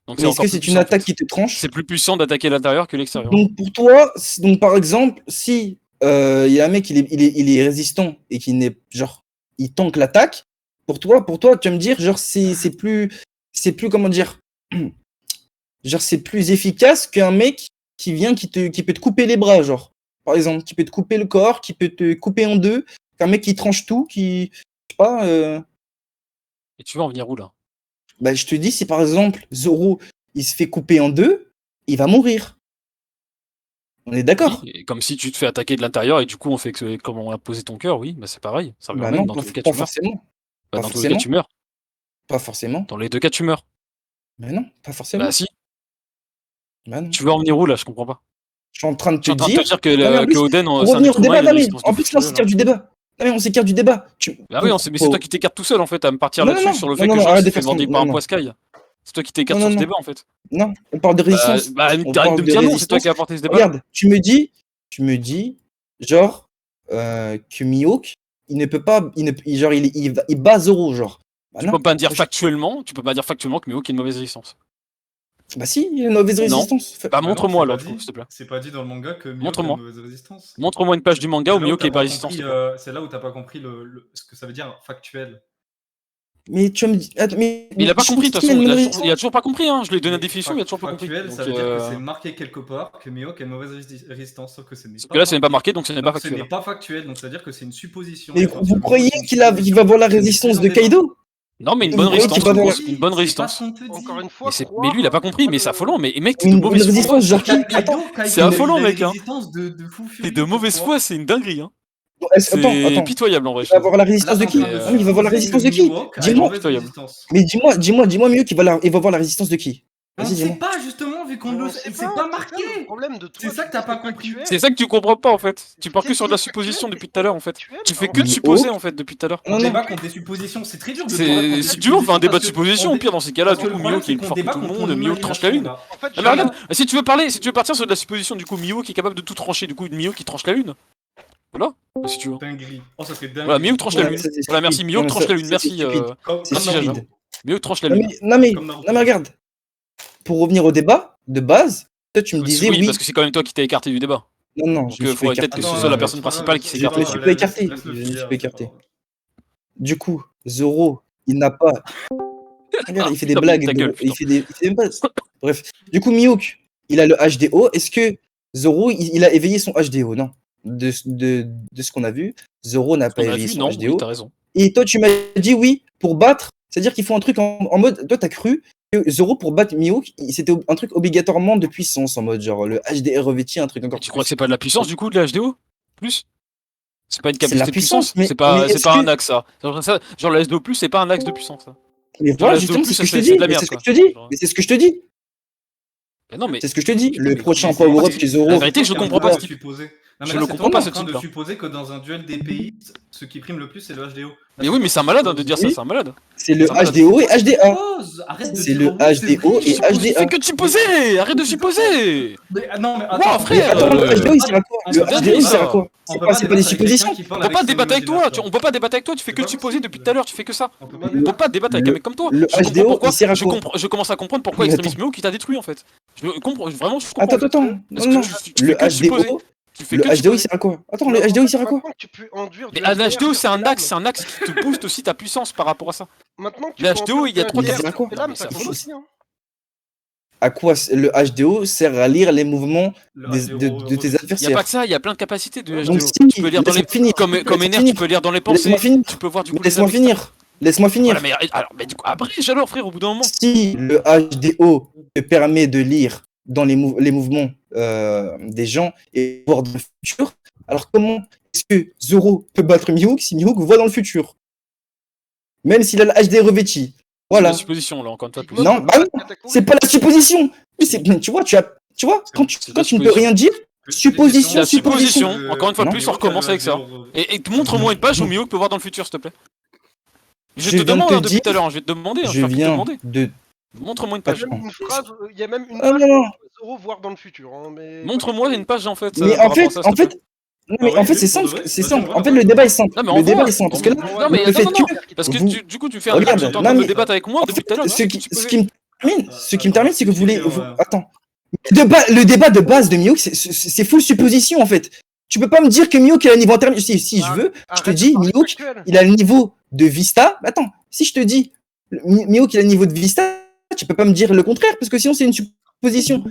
Donc Mais est-ce encore que plus c'est une puissant, en attaque fait. qui te tranche? C'est plus puissant d'attaquer l'intérieur que l'extérieur. Donc pour toi, donc par exemple, si il y a un mec il est résistant et qui n'est genre il tank l'attaque, pour toi tu vas me dire genre c'est plus comment dire genre c'est plus efficace qu'un mec qui vient qui peut te couper les bras genre par exemple qui peut te couper le corps, qui peut te couper en deux, qu'un mec qui tranche tout, qui je sais pas Et tu vas en venir où, là? bah je te dis si par exemple Zoro il se fait couper en deux, il va mourir. On est d'accord? Oui, et comme si tu te fais attaquer de l'intérieur et du coup on fait que comment on a posé ton cœur, oui, bah c'est pareil. Ça revient Bah au même, non, dans tous les cas pas tu meurs. forcément. Bah, Pas dans tous les cas forcément. tu meurs. Pas forcément. Dans les deux cas tu meurs. Mais non, pas forcément. Bah si. Bah non. Tu veux en venir où là? Je comprends pas. Je suis en train de Je suis te en train de dire. te dire que, Non, mais en plus, que Oden, pour c'est un revenir être au humain, débat, il a non, une mais résistance en de plus fou là on furieux, s'écarte du débat. Non, mais on s'écarte du débat. Bah oui, mais c'est toi qui t'écartes tout seul en fait à me partir Non, non, là-dessus non, sur le non, fait non, que non, Jean arrête de s'est fait faire ça. vendre Non, par un non. poiscaille. C'est toi qui t'écartes Non, sur ce non, débat en fait. Non, on parle de résistance. Bah, On arrête de parle me de dire non, c'est toi résistance. qui as apporté ce débat. Regarde, tu me dis, genre, que Mihawk, il ne peut pas, genre, il bat Zoro, genre. Bah Tu non. peux pas dire Moi, factuellement que Mihawk a une mauvaise résistance. Bah si, il a une mauvaise Non. résistance. Bah Bah non, montre-moi c'est là, pas du coup, dit. s'il te plaît. C'est pas dit dans le manga que Mihawk a Montre-moi. une mauvaise résistance. Montre-moi une page du manga où C'est là où Mihawk t'as a pas pas résistance. compris, s'il te plaît. c'est là où t'as pas compris ce que ça veut dire factuel. Mais tu vas me dire. Attends, mais Il a pas compris de toute il a façon, une il mauvaise a toujours pas compris, hein. Je lui ai donné la Mais définition, il a toujours pas compris. Factuel, Donc, ça veut dire que c'est marqué quelque part que Mihawk a une mauvaise résistance, sauf que ce n'est Parce pas que là, ce n'est pas marqué, donc ce n'est pas donc ce factuel. n'est pas factuel, donc ça veut dire que c'est une supposition. Mais Et à partir vous du croyez moment où c'est une qu'il va supposition, avoir la ce n'est résistance plus de un débat. Kaido? Non, mais une Vous bonne croyez résistance, qu'il va avoir- une bonne C'est pas résistance. ce qu'on te dit. Encore une fois, Mais, mais lui, il a pas compris, mais c'est affolant. Mais mec, t'es Une de mauvaise foi. résistance, genre qui? Kaido, Attends, C'est affolant, il a mec, une hein. résistance de fou T'es furieux. de mauvaise pourquoi foi, c'est une dinguerie, hein. attends, C'est pitoyable en vrai. Il va avoir la résistance Là, de qui? t'es en train de Non, mais il va avoir la supposer résistance que de qui? Mihawk a une Dis-moi. mauvaise Pitoyable. résistance. Mais dis-moi mieux qu'il va avoir la résistance de qui? On ne Vas-y, sait dis-moi. pas justement vu qu'on On le sait sait, c'est pas marqué. c'est ça, le problème de toi, C'est ça tu que t'as dis pas c'est compris. factuel. C'est ça que tu comprends pas en fait. Tu pars que Qu'est-ce sur de qui la est supposition factuel, depuis tout à l'heure en fait. factuel, Tu fais en que de fait. supposer en fait depuis tout à l'heure. On Non, non. débat contre des suppositions, c'est très dur de te raconter Si des tu veux, on fait un suppositions débat de parce que supposition. on Au pire, dans ces cas-là, parce du que coup, le problème, Mihawk il est c'est plus qu'on fort que débat tout le contre monde. ton Mihawk tranche la lune. imagination, là. En fait, Ah, j'ai mais rien- regarde, si tu veux partir sur de la supposition, du coup, Mihawk qui est capable de tout trancher, du coup, Mihawk qui tranche la lune. Voilà, si tu veux. Dinguerie. Oh, ça serait dingue. Voilà, Mihawk tranche la Ouais, lune. ça, c'est Voilà, merci. stupide. Mihawk Non, tranche la lune. ça, c'est Merci. stupide. Comme C'est Jaja. stupide. Mihawk tranche la Non lune. mais Comme Naruto. non mais regarde. Pour revenir au débat de base, toi tu me disais Oui, oui. parce que c'est quand même toi qui t'es écarté du débat. Non, non, Donc, je me suis pas faudrait peut-être écarté. que ce Attends, soit la ouais, personne c'est pas principale grave, qui c'est s'écarte. Je me pas suis grave, pas écarté. laisse-le Je me suis finir, pas c'est écarté. pas grave. Du coup, Zoro, il n'a pas. Regarde, il fait des Putain, blagues. ta gueule, il putain. fait même pas. Bref. Du coup, Mihawk, il a le HDO. Est-ce que Zoro, il a éveillé son HDO? Non. De ce qu'on a vu, Zoro n'a pas On a éveillé vu, son non, oui, HDO. t'as raison. Et toi, tu m'as dit oui, pour battre. C'est-à-dire qu'il faut un truc en mode. Toi, t'as cru que Zoro, pour battre Mihawk, c'était un truc obligatoirement de puissance, en mode genre le HDR revêti, un truc encore Tu plus. crois que c'est pas de la puissance du coup de la HDO? Plus? C'est pas une C'est de la capacité de puissance, puissance. mais- C'est pas, mais c'est est-ce pas que- un axe ça. Genre le SDO+, c'est pas un axe de puissance ça. Mais Genre, voilà, la justement, SDO+, c'est ce que je te c'est dis. de la Mais merde, c'est ce que quoi. je te dis. Genre. Mais c'est ce que je te dis. Mais non, mais C'est ce que je te dis. Putain, Le mais prochain Mais Power Up c'est- chez Zoro. La vérité, je c'est comprends en pas train ce de type. supposer. Non, Je mais le là, c'est comprends toi pas, qui es ce en train de type-là. supposer que dans un duel des pays, ce qui prime le plus, c'est le HDO. Là, Mais oui, mais c'est un malade hein, de dire ça, Oui. c'est un malade. C'est le Ça va, HDO et HDA. Arrête de C'est dire le oui, c'est HDO vrai. et Tu HDA. fais que de supposer. Arrête de supposer. Mais, non, mais Wow, attends, frère, Attends, le euh, HDO, il sert à quoi? on Le peut pas HDO, il débattre, sert à ça. quoi? On C'est peut pas des débattre avec suppositions. quelqu'un qui On parle peut avec pas son débattre avec toi, imagination. on peut pas débattre avec toi, tu fais C'est que de pas supposer possible. depuis tout à l'heure, tu fais que ça. On peut pas On peut débattre. pas débattre avec un mec comme toi. Le Je comprends HDO, pourquoi. il sert à quoi? Je commence à comprendre pourquoi Mais Extremis attends. Meo qui t'a détruit en fait. Je comprends, vraiment, je comprends. Attends, en fait. attends. Parce Non, non. que tu Le fais que de supposer. HDO, Tu fais le que de HDO, il supposer. sert à quoi? Attends, le HDO, il sert à quoi? Maintenant que tu peux enduire Mais du un HDR HDO, sur c'est tes un lames. axe qui te booste aussi ta puissance par rapport à ça. Maintenant que tu Le peux HDO, enduire il y a du trop de HDR cartes. sur tes Non, lames, mais ça ça compte fout. aussi. Hein. À quoi le HDO sert à lire les mouvements Le de HDO, tes Il y a pas adversaires? que ça, il y a plein de capacités de Donc HDO. si, Tu peux lire dans les laisse-moi finir. comme Laisse-moi Ener, tu finir. peux lire dans les Laisse-moi pensées. finir. Tu peux voir du Mais coup les laisse-moi adversaires. finir. Laisse-moi finir. Voilà, mais, alors, mais du coup, après, alors, frère, au bout d'un moment. Si le HDO te permet de lire dans les mouvements des gens et voir dans le futur, alors comment est-ce que Zoro peut battre Mihawk si Mihawk voit dans le futur? Même s'il a le HD revêti. C'est Voilà. la supposition, là, encore une fois. Plus. Non, bah non, c'est pas la supposition. Mais tu vois, quand tu ne peux rien dire, supposition, La supposition. supposition, encore une fois, Non. plus on recommence avec ça. Et montre-moi une page où Mihawk peut voir dans le futur, s'il te plaît. Je Je te viens de demande te hein, depuis dire- tout à l'heure, je vais te demander. hein, Je vais te viens demander. de... Montre-moi une Il y a page. même une phrase, il y a même une Ah, page non, non. pour Zoro voir dans le futur. Hein, mais... Montre-moi une page en fait. Mais par en rapport à fait, ça, s'il en te plaît. fait, non, mais Ah oui, en fait, oui, c'est pour simple, de vrai. c'est Vas-y, simple. on En va fait, le débat est simple. Non, mais Le on débat voit. est simple. Parce que là, Non, mais ne attends, faites non, que- parce que vous- du coup, tu fais un Regarde, truc, tu es en non, train de mais- débattre avec moi En depuis fait, tout à l'heure. ce hein, qui tu peux- me termine, c'est que vous voulez. expliquer, Attends. Le débat de base de Mihawk, c'est full supposition en fait. Tu peux pas me dire que Mihawk a un niveau intermédiaire. Si je veux, je te Arrête dis de parler Mihawk, factuel. il a le niveau de Vista. Attends, si je te dis Mihawk, il a le niveau de Vista, tu peux pas me dire le contraire parce que sinon c'est une supposition.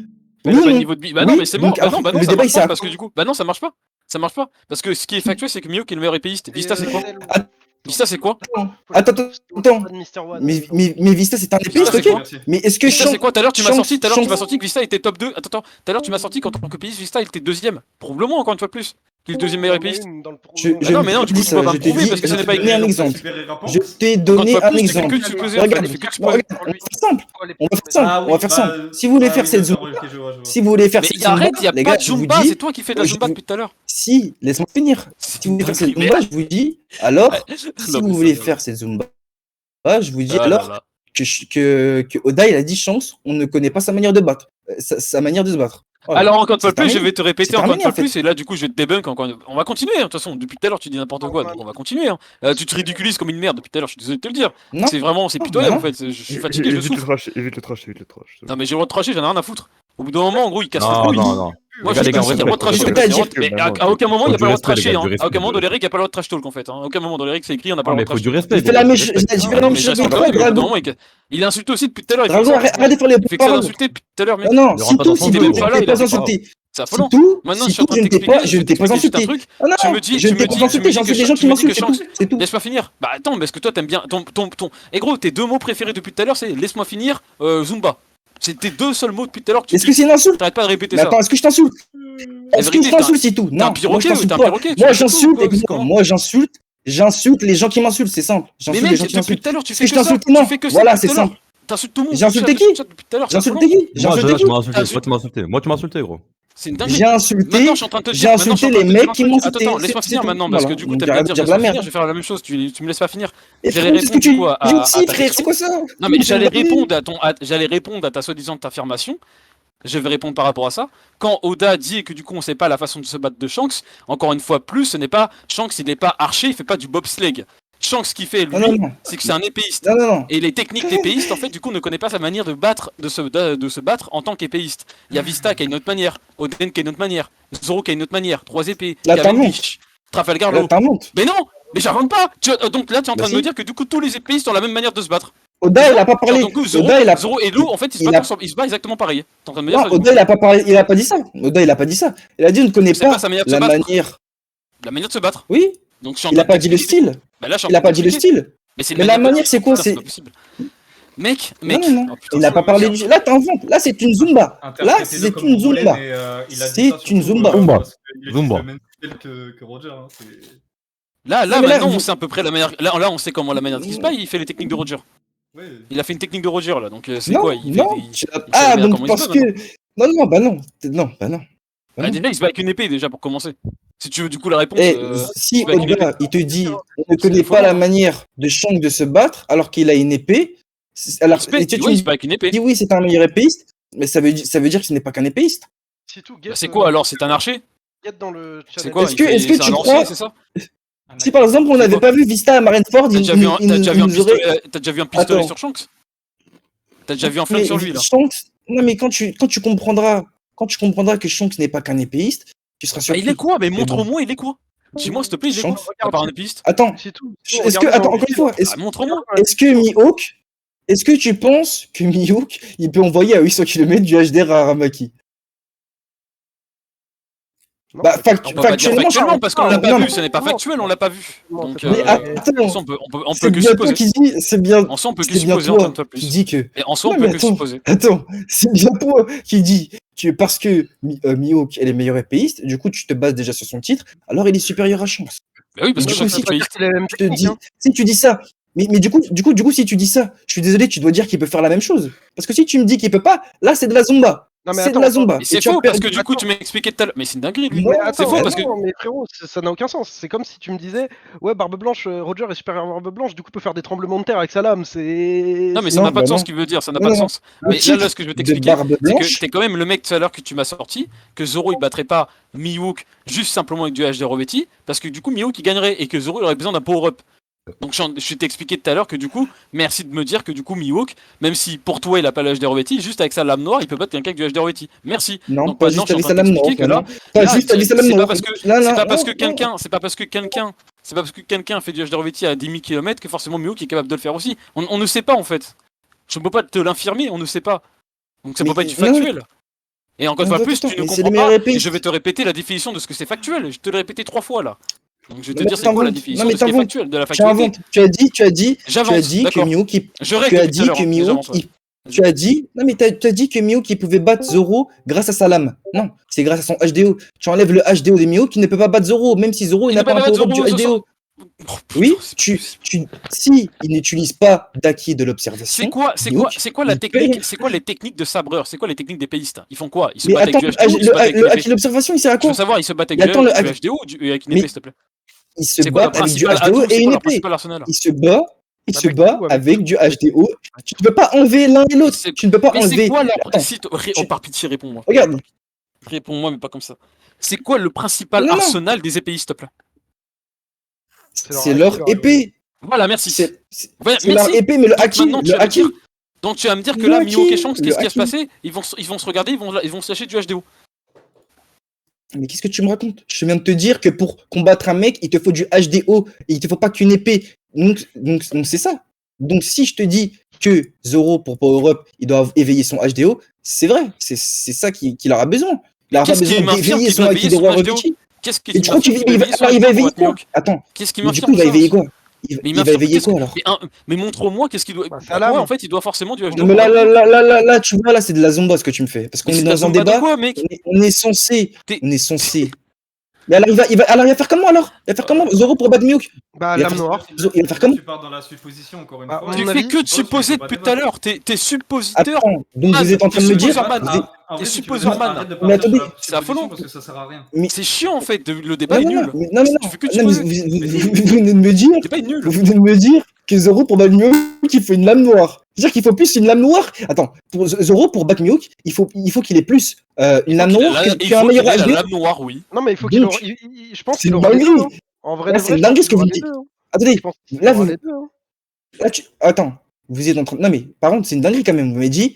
Mais Oui le ou bas non niveau de Bah Oui, non, mais c'est mort. donc, Bah en non, fait, bah non, le ça débat, marche il pas s'est parce que du coup, bah non, ça marche pas. Ça marche pas parce que ce qui est factuel, c'est que Mihawk est le meilleur épéiste. Vista, c'est quoi Vista, c'est quoi Attends. Mais Vista, c'est un épéiste, c'est ok. quoi Mais est-ce que Vista, c'est quoi? Tout à l'heure, tu m'as sorti que Vista était top 2. Attends. Tout à l'heure, tu m'as sorti qu'en tant que épéiste, Vista, il était deuxième. Prouve-le-moi encore une fois plus. Qu'il est le deuxième meilleur épéiste. Je non, mais non, du coup, dis tu peux pas je me te prouver dis, parce que je ce n'est t'ai pas donné un écrit. exemple. Je t'ai donné Encore un une fois, plus, tu fais exemple. que de supposer, en fait, Regarde, tu fais que de supposer. regarde, on va faire simple. On va faire simple. Si vous voulez faire cette zumba, si vous voulez faire Mais cette il arrête, il y a les pas gars, de je vous Zumba, dis, c'est toi qui fais de la je Zumba vous- depuis tout à l'heure. si, laisse-moi finir. C'est Si vous voulez faire cette dinguerie, zumba, je vous dis, alors, si Non, vous mais voulez ça, faire cette zumba, je vous dis Ah là alors là. que Oda, il a 10 chances, on ne connaît pas sa manière de battre, sa manière de se battre. Voilà. Alors encore une fois C'est plus, je terminé. vais te répéter C'est encore une terminé, fois en fait. plus, et là du coup je vais te débunk encore. On va continuer, hein, de toute façon. Depuis tout à l'heure tu dis n'importe quoi, donc on va continuer. Hein. Tu te ridiculises comme une merde depuis tout à l'heure. Je suis désolé de te le dire. Non, C'est pitoyable bah en fait. Je suis fatigué, je Évite le souffre. trash, évite le trash. Non mais j'ai le droit de tracher, j'en ai rien à foutre. Au bout d'un moment, en gros, il casse les Non, couilles. non, non. Moi, Les je gars, sais qu'il y a le droit de tracher. respect, respect, mais respect. à aucun moment, il n'y a pas le droit de tracher. du Hein. respect, À aucun moment, du dans les règles, il n'y a pas le droit de trash talk en fait. Hein. À aucun moment, dans les règles, c'est écrit, on n'a pas Ah, le mais droit il de faut trash du respect. J'ai fait la gros, même du chose. respect. J'ai fait la talk. même Mais chose. j'attends quand même, mais au bout d'un moment, il insulte aussi depuis tout à l'heure. Dragon, arrête de faire les Il fait que ça paroles. d'insulter depuis tout à l'heure, mec. Non, Ne si rentre pas tout, dans si son tout, dos, je gros. ne t'ai il pas a fait insulté. C'est Si affolant. tout, Maintenant, si je suis en tout, train de t'expliquer, je ne t'ai pas juste un insulté. truc. Ah non, Tu me dis, je ne t'ai pas insulté, j'ai insulté les gens qui m'insultent, c'est tout. Laisse-moi finir. Bah attends, mais est-ce que toi t'aimes bien ton. Et gros, tes deux mots préférés depuis tout à l'heure, c'est laisse-moi finir, Zumba. C'est tes deux seuls mots depuis tout à l'heure que tu Est-ce que dis. c'est une insulte? T'arrêtes pas de répéter Mais ça. attends, est-ce que je t'insulte? Est-ce que vérité, je t'insulte, c'est tout? T'es un Non, moi je piroquet ou t'insulte t'es un pas. perroquet? Tu Moi fais tout, j'insulte, quoi, c'est écoute-moi, comment moi j'insulte les gens qui m'insultent, c'est simple. Mais J'insulte les mec, gens qui depuis m'insultent. tout à l'heure, tu Est-ce fais que que je ça. t'insulte? Tu Non, fais que ça voilà, depuis c'est tout à l'heure. simple. T'insultes tout le monde. J'ai insulté qui? Depuis tout à l'heure. J'ai insulté qui? J'ai Moi, insulté Jonas, qui? tu m'as insulté. T'insultes. Toi, tu m'as insulté. Moi, tu m'as insulté, gros. C'est une dinguerie. J'ai insulté, Maintenant, je suis en train de te j'ai dire. Maintenant, je suis insulté en train les de te dire mecs un qui truc. m'ont Attends, insulté. attends, laisse-moi C'est finir tout. maintenant parce que Voilà. du coup, Donc, t'aimes bien arrête dire de dire de la laisse-moi finir. merde. Je vais faire la même chose. Tu me laisses pas finir. Et J'allais frérot, qu'est-ce que répondre du tu coup dis à aussi, ta frère? question. C'est quoi ça? Non mais C'est une dinguerie. j'allais répondre à ta soi-disant affirmation. Je vais répondre par rapport à ça. Quand Oda dit que du coup on sait pas la façon de se battre de Shanks, encore une fois plus, ce n'est pas Shanks, il n'est pas archer, il fait pas du bobsleigh. Shanks ce qu'il fait lui, Non. c'est que c'est un épéiste. Non. Et les techniques d'épéiste en fait du coup ne connaît pas sa manière de se battre en tant qu'épéiste. Il y a Vista qui a une autre manière, Oden qui a une autre manière, Zoro qui a une autre manière, 3 épées, Là, Kaveh t'inventes. Beach, Trafalgar Là, Law. t'inventes. Mais non, mais j'invente pas. Donc là tu es en train Bah de me si. dire que du coup tous les épéistes ont la même manière de se battre. Oda, il a pas parlé. Donc Zoro, Oda, il a Zoro et Law en fait ils se il battent a- ensemble, ils se battent exactement pareil. T'es en train de me dire Non, ça, Oda, il a pas parlé, il a pas dit ça. Oda, il a pas dit ça. Il a dit on ne connaît C'est pas pas sa manière de la se battre. manière. la manière de se battre. Oui, Donc je suis en il train a de pas dit le t'expliquer. style. Bah là, je suis en Il a train pas de dit le t'expliquer. style. Mais c'est une Mais la manière de- manière, c'est quoi? Putain, C'est pas possible. Mec. non. Oh, putain, Il a ça pas me parlé énerve. du. Là, t'inventes. Là, c'est une zumba. Là, c'est une zumba. C'est une zumba. Zumba. Que Roger, hein, c'est... Là, Non, mais là, maintenant, vous- on sait à peu près la manière. Là, on sait comment la manière de se bat. Il fait les techniques de Roger. Ouais. Il a fait une technique de Roger là. Donc c'est Non, quoi il non. fait, tu- sait Ah, bien donc comment il parce se bat, que. Non, bah non. Non, bah non. Bah, déjà, il se bat avec une épée déjà pour commencer. Si tu veux du coup la réponse. Eh, il si se bat avec une Oda, épée. il te dit on ne connaît C'est pas faux. la manière de Shanks de se battre alors qu'il a une épée. Alors, Il se bat- et il se bat avec une épée. dis oui, c'est un meilleur épéiste, mais ça veut dire que ce n'est pas qu'un épéiste. C'est tout. Bah, c'est quoi alors? C'est un archer? Get dans le C'est channel. quoi Est-ce il que- fait- est-ce que c'est tu un crois- lancier, c'est ça? Si par exemple on C'est n'avait quoi pas vu Vista à Marineford, T'as il déjà vu un nous aurait. pistolet? T'as déjà vu un pistolet Attends. sur Shanks? T'as déjà vu un flingue Mais sur lui là? Shanks, non mais quand tu comprendras que Shanks n'est pas qu'un épéiste, tu seras Bah, surpris. il est quoi? Mais bon. montre-moi, il est quoi? Dis-moi s'il te plaît, il est quoi? Shanks. À part un épéiste? Attends, C'est tout. est-ce que attends encore une fois, Ah, montre-moi. est-ce que Mihawk, est-ce que tu penses que Mihawk, il peut envoyer à 800 km du HDR à Aramaki? Non, Bah, c'est pas- On peut pas dire factuellement parce qu'on l'a pas non, vu, ce n'est pas factuel, on l'a pas vu. Non, Donc, c'est Mais pas- attends, en soi, on c'est peut que bien toi supposer. qui dis, c'est bien, En soi, on peut que c'est bien supposer, encore une toi fois qui plus. dis que. Et en soi, Non, on mais peut que attends, supposer. attends, c'est bien toi qui dis que parce que Mihawk est le meilleur épéiste, du coup tu te bases déjà sur son titre, alors il est supérieur à Chance. Bah oui, parce Mais que du coup, chaque si Ça veut pas dire épéiste. qu'il a la même je te technique, dis, hein. si tu dis ça, mais du coup, si tu dis ça, je suis désolé, tu dois dire qu'il peut faire la même chose. Parce que si tu me dis qu'il peut pas, là c'est de la zumba. Non, mais C'est de attends, la attends. zumba. Mais Et c'est tu as faux parce que perdu. du coup, tu m'as expliqué tout à l'heure. Mais c'est une dinguerie, lui. Non, C'est faux bah parce que. Non, mais frérot, ça n'a aucun sens. C'est comme si tu me disais, ouais, Barbe Blanche, Roger est supérieur à Barbe Blanche, du coup, peut faire des tremblements de terre avec sa lame. Non, mais ça Non, n'a pas bah de sens non. ce qu'il veut dire, ça n'a Non, pas de non, non. sens. Le Mais là, titre ce que je vais de t'expliquer, Barbe c'est que Blanche, t'es quand même le mec tout à l'heure que tu m'as sorti, que Zoro il battrait pas Mihawk juste simplement avec du HD revêti, parce que du coup Mihawk il gagnerait et que Zoro il aurait besoin d'un power-up. Donc je t'ai expliqué tout à l'heure que du coup, merci de me dire que du coup Mihawk, même si pour toi il a pas le HD revêti, juste avec sa lame noire il peut battre quelqu'un avec du HD revêti. Merci. non, Donc pas maintenant juste je suis en avec train sa de lame noire. t'expliquer que Non, là, pas là, juste avec sa lame c'est pas noire. parce que Là, c'est là, pas parce que non, quelqu'un, c'est pas parce que quelqu'un fait du HD revêti à 10 000 km que forcément Mihawk est capable de le faire aussi. On ne sait pas en fait. Je ne peux pas te l'infirmer, on ne sait pas. Donc ça Mais peut pas être du non, factuel. Et encore une fois attends, plus, attends, tu ne mais c'est comprends les meilleurs pas, et épéistes. je vais te répéter la définition de ce que c'est factuel. Je te l'ai répété 3 fois là. Donc je vais te Non, mais dire c'est quoi la t'inventes. définition Non, mais de ce qui est t'inventes. factuel, de la Tu factualité. inventes. Tu as dit que J'avance, Mihawk, je règle tu as depuis tout à dit l'heure, que hein, mais Mihawk, j'avance. Ouais. tu as dit, non mais t'as dit que Mihawk il pouvait battre Zoro grâce à sa lame. Non, c'est grâce à son HDO. Tu enlèves le HDO de Mihawk qui ne peut pas battre Zoro, même si Zoro il Il n'a ne peut pas un pas battre power-up du Zoro, HDO. Oh, putain, Oui, c'est pas possible. si il n'utilise pas d'acquis de l'observation, Mihawk, C'est quoi la il peut technique, rien c'est quoi les techniques de sabreur, c'est quoi les techniques d'épéistes? Ils font quoi? Ils se Mais battent attends, avec du HDO, ils se battent avec une le épée. acquis de l'observation, il sert à Je veux quoi? savoir, ils se battent avec Mais attends, du HDO ou avec une mais épée, s'il te plaît? il se C'est quoi le bat avec du principal HDO atout, et c'est une quoi leur épée. principal arsenal? Il se bat Avec tout, avec avec du tout. HDO. Tu ne peux pas enlever l'un et l'autre. C'est- Tu ne peux pas Mais c'est enlever. quoi leur Attends, Oh, par pitié, réponds-moi. regarde. Réponds-moi, mais pas comme ça. C'est quoi le principal Non, non. arsenal des épéistes, s'il te plaît? C'est leur épée. Voilà, merci. C'est Ouais, c'est leur merci. épée, mais le Donc acquis. maintenant, tu Le vas me dire, acquis. donc tu vas me dire que Le là, Mihawk et acquis, Shanks, le qu'est-ce qui va se acquis. passer? Ils vont se regarder, ils vont se lâcher du HDO. Mais qu'est-ce que tu me racontes? Je viens de te dire que pour combattre un mec, il te faut du HDO et il te faut pas qu'une épée. Donc c'est ça. Donc si je te dis que Zoro, pour Power Up, il doit éveiller son HDO, c'est vrai. C'est ça qu'il aura besoin. Il aura pas Qu'est-ce qui besoin m'infirme d'éveiller qu'il son doit acquis éveiller de son Roi HDO? Robichi. Qu'est-ce qui Et tu crois qu'il m'infirme va qu'il alors, il va éveiller pour quoi? Mihawk? Attends, Qu'est-ce qui mais du m'infirme coup, il va ça éveiller aussi? quoi? Mais Il va m'infirme, éveiller qu'est-ce que... quoi alors? mais montre-moi qu'est-ce qu'il doit... Bah, ça Pourquoi, lame. en fait, il doit forcément du HDO Non mais pour battre Mihawk? là, tu vois, là, c'est de la zomba ce que tu me fais. Parce qu'on Mais est c'est de la dans un zumba de débat, quoi, mec? on est censé. T'es- On est censé. Mais alors, alors, il va faire comment alors? Il va faire comment? Zoro pour battre Mihawk? Bah, Il va lame faire- noire. Il va faire comment? Tu pars dans la supposition encore une Bah, fois. à Tu mon fais avis, que de je pense qu'il supposer faut pas depuis tout à débattre. l'heure. T'es suppositeur. Attends, donc vous êtes en train de me dire. supposeur, man. vous êtes- En vrai, T'es si tu veux, supposeur, man. arrête de Mais partir sur attendez, la c'est affolant. supposition parce que ça sert à rien. Mais C'est chiant, en fait. Le débat non, est non, nul. non, non, Tu fais que de non, mais supposer. vous venez de me dire, Le débat est nul. vous venez de me dire que Zoro pour battre Mihawk, il faut une lame noire. C'est-à-dire qu'il faut plus une lame noire. Attends, pour Zoro pour battre Mihawk, il faut qu'il ait plus une lame noire Il qu'un faut meilleur qu'il ait la HDO. lame noire, oui. Non, mais il faut qu'il Donc, aura. Je pense c'est qu'il une aura les deux. dinguerie. Hein. En vrai, Là, de c'est vrai, une je pense dinguerie ce que qu'il aura vous les dites. deux, hein. Attendez, Je pense qu'il là aura vous, les deux, hein. là attends, vous êtes en train. Non mais par contre c'est une dinguerie quand même. Vous m'avez dit,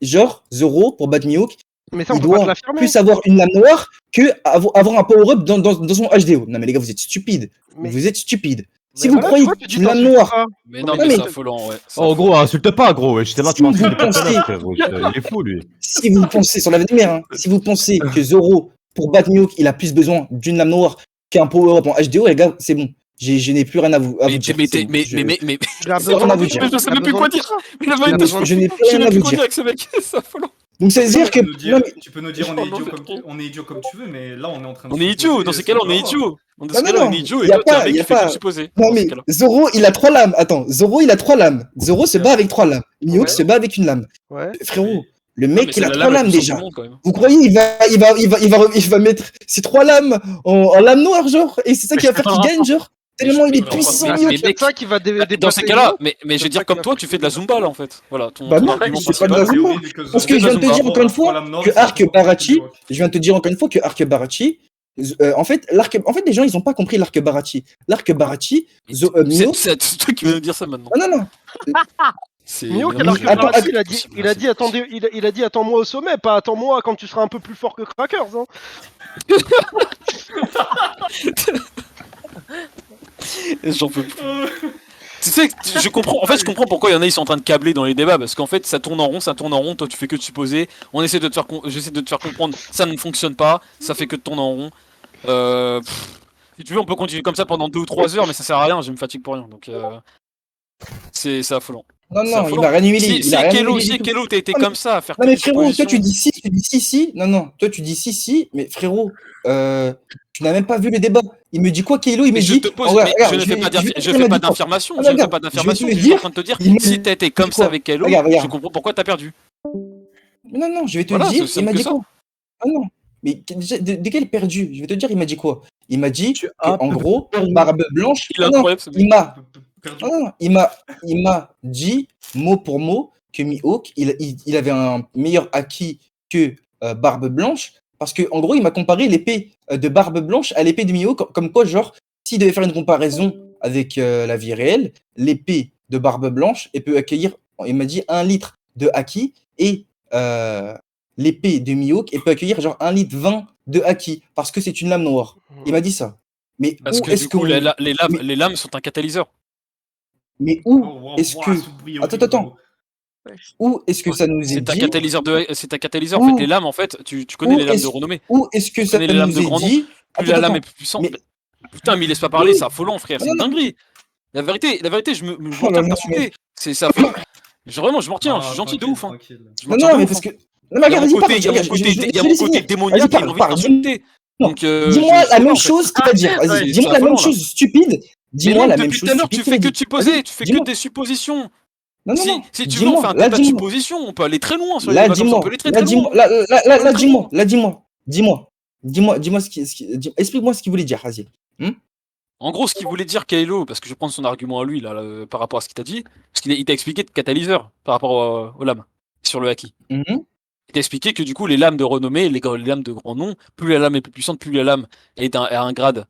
genre Zoro pour battre Mihawk, Mais ça, on il peut pas te doit l'affirmer. plus avoir une lame noire que avoir un power-up dans son HDO. Non mais les gars, vous êtes stupides. Mais- Vous êtes stupides. Si Mais vous voilà, croyez tu vois, tu dis qu'une lame t'insultes noire, pas. Mais non, Non, mais mais- c'est affolant, ouais. C'est Oh gros, insulte pas gros, j'étais là, tu m'as Si vous insulté tout à pensez- l'heure, frérot. Il est fou lui. si vous pensez sur la vie de mère, hein, si vous pensez que Zoro pour battre Mihawk, il a plus besoin d'une lame noire qu'un power-up en HDO, les gars, c'est bon. Je n'ai plus rien à vous dire. Mais, c'est bon. mais, Je- mais, Il a C'est rien besoin à vous de dire. ça. je sais Il a même plus besoin quoi de dire. ça. Mais la Il a vérité, besoin de je n'ai plus je sais rien même à plus vous quoi dire. dire avec ce mec. C'est affolant. Donc ça veut dire que non, mais- Tu peux nous dire on est idiot comme tu veux, mais là on est en train de. On est idiot, dans ces cas-là, on est idiot. Dans ces Non, cas-là, non, on est idiot, et y a toi, t'es pas- un mec y a qui fait que pas- de supposer. non dans ces mais cas-là. Zoro, il a 3 lames. Attends, Zoro, il a 3 lames. Zoro se bat avec 3 lames. Mihawk Ouais. se bat avec une lame. Ouais. Frérot, le Non, mec, mais il c'est a la 3 lame la lames plus déjà. forte du monde, quand même. Vous croyez il va mettre ces 3 lames en lame noire, genre, et c'est ça qui va faire qu'il gagne, genre, tellement il est mais- puissant, mais- Mihawk. mais- C'est ça qui va déplacer. Dans ces cas-là, mais je C'est vais dire ça comme qui toi, a tu fais de la Zumba là en fait. Voilà, ton Bah non, argument c'est pas de principal. la Zumba. Parce que je viens de te dire encore une fois que Arc Barachi, en fait, les gens, ils ont pas compris l'arc Barachi. L'arc Barachi, Mihawk. C'est toi qui viens de dire ça maintenant. Non, non, non. C'est Mihawk, non, alors mais- que Attends, Barachi, attends. il a dit attendez, il a dit attends-moi au sommet, pas attends-moi quand tu seras un peu plus fort que Crackers. Hein. J'en peux plus. Tu sais, je comprends. En fait, je comprends pourquoi il y en a ils sont en train de câbler dans les débats parce qu'en fait, ça tourne en rond, ça tourne en rond. Toi, tu fais que de supposer. On essaie de te faire, j'essaie de te faire comprendre. Ça ne fonctionne pas. Ça fait que de tourner en rond. Si tu veux, on peut continuer comme ça pendant 2 ou 3 heures, mais ça sert à rien, je me fatigue pour rien. Donc, c'est affolant. Non, C'est non, il affolant. va rien humiler. Si Il a rien Kelo, humilié du si tout. Kelo, t'as été Non, mais- comme ça à faire Non, que mais des frérot, toi, suppositions. tu dis si. Non, non, toi, tu dis si, mais frérot, tu n'as même pas vu le débat. Il me dit quoi, Kelo? Il me Mais je dit. te pose, regarde, mais regarde, je ne fais vais- pas je vais te je dire, il fais m'a pas dit quoi. d'affirmation, Ah, je ne fais regarde, pas je vais d'affirmation, te je suis juste en dire, train de te dire, il m'a si dit- t'as été il comme dit ça quoi. avec Kelo, Regarde, je regarde. comprends pourquoi t'as perdu. Non, non, je vais te Voilà, c'est dire, aussi il simple m'a que dit ça. quoi. Ah non, mais de quel perdu? Je vais te dire, il m'a dit quoi. Il m'a dit Tu que, as en gros, Barbe Blanche. Il est Ah non, incroyable ce mec. il m'a. Perdu. Ah non, il m'a dit mot pour mot que Mihawk, il avait un meilleur acquis que Barbe Blanche, parce que en gros, il m'a comparé l'épée de Barbe Blanche à l'épée de Mihawk, comme quoi, genre, s'il devait faire une comparaison avec la vie réelle, l'épée de Barbe Blanche, elle peut accueillir, il m'a dit, 1 litre de acquis, et l'épée de Mihawk, elle peut accueillir genre 1 litre 20 de acquis, parce que c'est une lame noire. Il m'a dit ça. Mais Parce où que est-ce du coup, qu'on... mais- les lames sont un catalyseur. mais Oh, où est-ce que... Attends. Où est-ce que ça nous est C'est un dit catalyseur c'est un catalyseur. En fait, Où, les lames, en fait, tu connais où les lames de est-ce renommée. où est-ce que Tu ça connais les lames de nous est grand nom. dit Plus Attends, la lame est attends. plus puissante. Mais Putain, mais il laisse pas parler, c'est affolant, frère. C'est non, une non, dinguerie. La vérité, je m'en oh là tiens de là, t'insulter. C'est affolant. Vraiment, je m'en retiens. Je suis gentil de tranquille, ouf. Hein. tranquille. Je m'en non, tiens non, de mais ouf. parce Hein. que non, mais regarde, vas-y, parle, Il y a mon regarde, côté, je il y a vais mon laisser côté finir. démoniaque Vas-y, qui a parle, envie de parle. t'insulter. Donc, Dis-moi je la sais pas, même en fait. chose qu'il va dire. Vas-y, C'est dis-moi la même affolant, là. chose stupide. Mais Dis-moi même la même depuis tout chose à l'heure, stupide tu qu'il fais a que dit. de supposer. Vas-y, Tu fais que dis-moi. des suppositions. Non, non, non. Si tu veux, on fait un Là, débat de dis-moi. suppositions. On peut aller très loin sur les Là, débats comme ça. On peut dis-moi. aller très Là, très dis-moi. loin. Là, Très dis-moi. loin. Là, dis-moi. Dis-moi explique-moi ce qu'il voulait dire. Vas-y. En gros, ce qu'il voulait dire, Kylo, parce que je vais prendre son argument à lui là, par rapport à ce qu'il t'a dit, parce qu'il t'a expliqué de catalyseur par rapport aux lames sur le haki. Mhm. Il t'a expliqué que du coup, les lames de renommée, les lames de grand nom, plus la lame est plus puissante, plus la lame est à un grade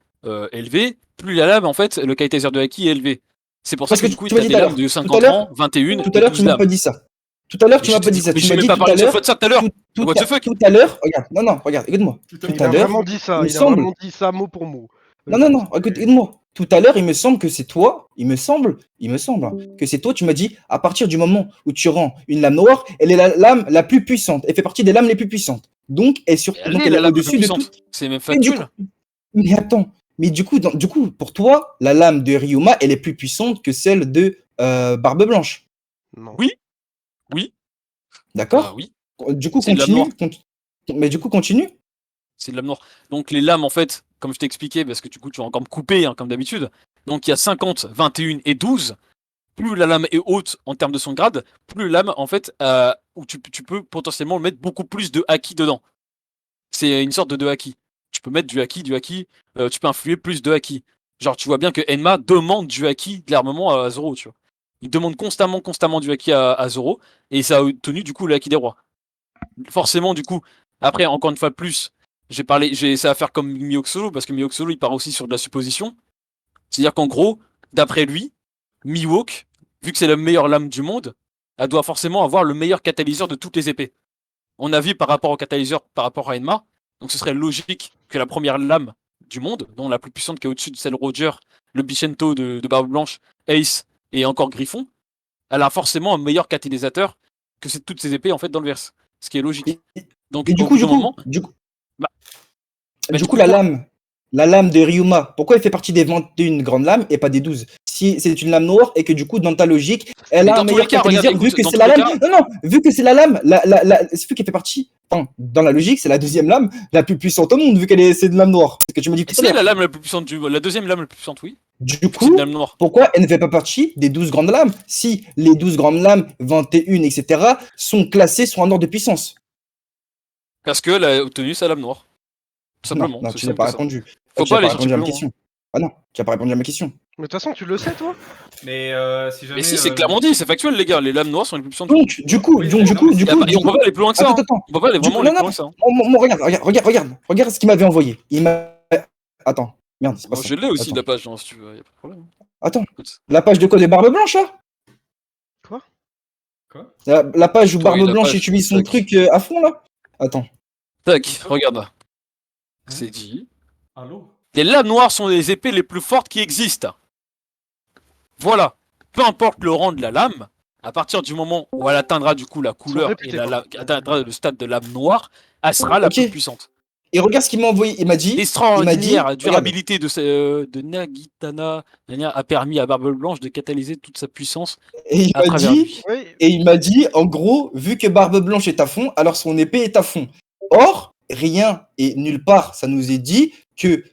élevé, plus la lame, en fait, le catalyseur de haki est élevé. C'est pour ça Parce que que du coup, tu tu m'as as dit des tout à lames l'heure. de Tout à 50 l'heure, rangs, 21 tout et à l'heure, tu 12 m'as lames. pas dit ça. Tout à l'heure, Mais tu m'as pas dit ça. mais Tu j'ai m'as même dit pas tout à parlé de l'heure. ça tout à l'heure. What the fuck? Tout à l'heure, regarde. Non, non, regarde, écoute-moi. Tout Il à a l'heure, vraiment dit ça, il me il a semble. vraiment dit ça mot pour mot. Non, non, non, écoute-moi. Tout à l'heure, il me semble que c'est toi, il me semble, hein, que c'est toi, tu m'as dit, à partir du moment où tu rends une lame noire, elle est la lame la plus puissante. Elle fait partie des lames les plus puissantes. Donc, elle Elle est est la lame la plus au-dessus de tout. puissante. C'est même Mais du factuel. coup, mais attends, du coup, pour toi, la lame de Ryuma, elle est plus puissante que celle de Barbe Blanche. Non. Oui, oui, D'accord? oui. Du coup, C'est de la noire. Mais du coup, continue. C'est de lame noire. Donc les lames, en fait, comme je t'ai expliqué, parce que du coup, tu vas encore me couper, hein, comme d'habitude. Donc il y a 50, 21 et 12. Plus la lame est haute en termes de son grade, plus la lame, en fait, où tu peux potentiellement mettre beaucoup plus de haki dedans. C'est une sorte de haki. Tu peux mettre du haki, tu peux influer plus de haki. Genre, tu vois bien que Enma demande du haki de l'armement à Zoro, tu vois. Il demande constamment du haki à Zoro, et ça a obtenu du coup le haki des rois. Forcément, du coup, après, encore une fois plus, ça va faire comme Mihawk Solo, parce que Mihawk Solo, il part aussi sur de la supposition. C'est-à-dire qu'en gros, d'après lui, Mihawk, vu que c'est la meilleure lame du monde, elle doit forcément avoir le meilleur catalyseur de toutes les épées. On a vu par rapport au catalyseur, par rapport à Enma, donc ce serait logique que la première lame du monde, dont la plus puissante qui est au-dessus de celle Roger, le Bichento de Barbe Blanche, Ace et encore Griffon, elle a forcément un meilleur catalyseur que toutes ces épées en fait dans le verse. Ce qui est logique. Donc Et du au coup, bout d'un moment, bah, la lame de Ryuma, pourquoi elle fait partie des 21 grandes lames et pas des 12? Si c'est une lame noire et que du coup, dans ta logique, elle Mais a dans un tous meilleur les cas, catalyseur regarde, vu écoute, que dans c'est tous la les lame. Non, non, vu que c'est la lame, vu qu'elle fait partie, enfin, dans la logique, c'est la deuxième lame la plus puissante au monde vu c'est une lame noire. C'est ce que tu me dis tout à c'est l'heure. la lame la plus puissante la deuxième lame la plus puissante, oui. Du C'est coup, une lame noire. pourquoi elle ne fait pas partie des 12 grandes lames si les 12 grandes lames, 21, etc., sont classées sur un ordre de puissance? Parce qu'elle a obtenu sa lame noire. Tout Non, simplement. non, c'est tu n'as simple pas que ça. répondu. Faut Tu pas n'as pas aller chercher répondu à plus ma loin. question. Ah non, tu n'as pas répondu à ma question. Mais de toute façon, tu le sais, toi. Mais si jamais. Mais si, c'est clairement dit, c'est factuel, les gars. Les lames noires sont les plus puissantes. Donc, du coup, Oui, du non, mais coup, c'est- du Et coup, on peut pas aller plus loin que ça. attends, Hein. attends. On peut pas aller Du vraiment coup, aller non, plus loin non, que ça. Hein. regarde ce qu'il m'avait envoyé. Il m'a. Attends, merde, c'est pas Moi, ça. je l'ai aussi Attends. la page, hein, si tu veux, y a pas de problème. Attends, Écoute. la page de quoi de Barbe Blanche, là? Quoi? La page où Oui, Barbe la Blanche page, utilise son tac. truc à fond, là? Attends. Tac, regarde là. C'est dit. Allô? Les lames noires sont les épées les plus fortes qui existent. Voilà. Peu importe le rang de la lame, à partir du moment où elle atteindra du coup la couleur et réputées, atteindra le stade de lame noire, elle sera la Ok. plus puissante. Et regarde ce qu'il m'a envoyé. Il m'a dit, L'extraordinaire durabilité de Nagitana a permis à Barbe Blanche de catalyser toute sa puissance et à travers lui. Oui. et il m'a dit, en gros, vu que Barbe Blanche est à fond, alors son épée est à fond. Or, rien et nulle part, ça nous est dit que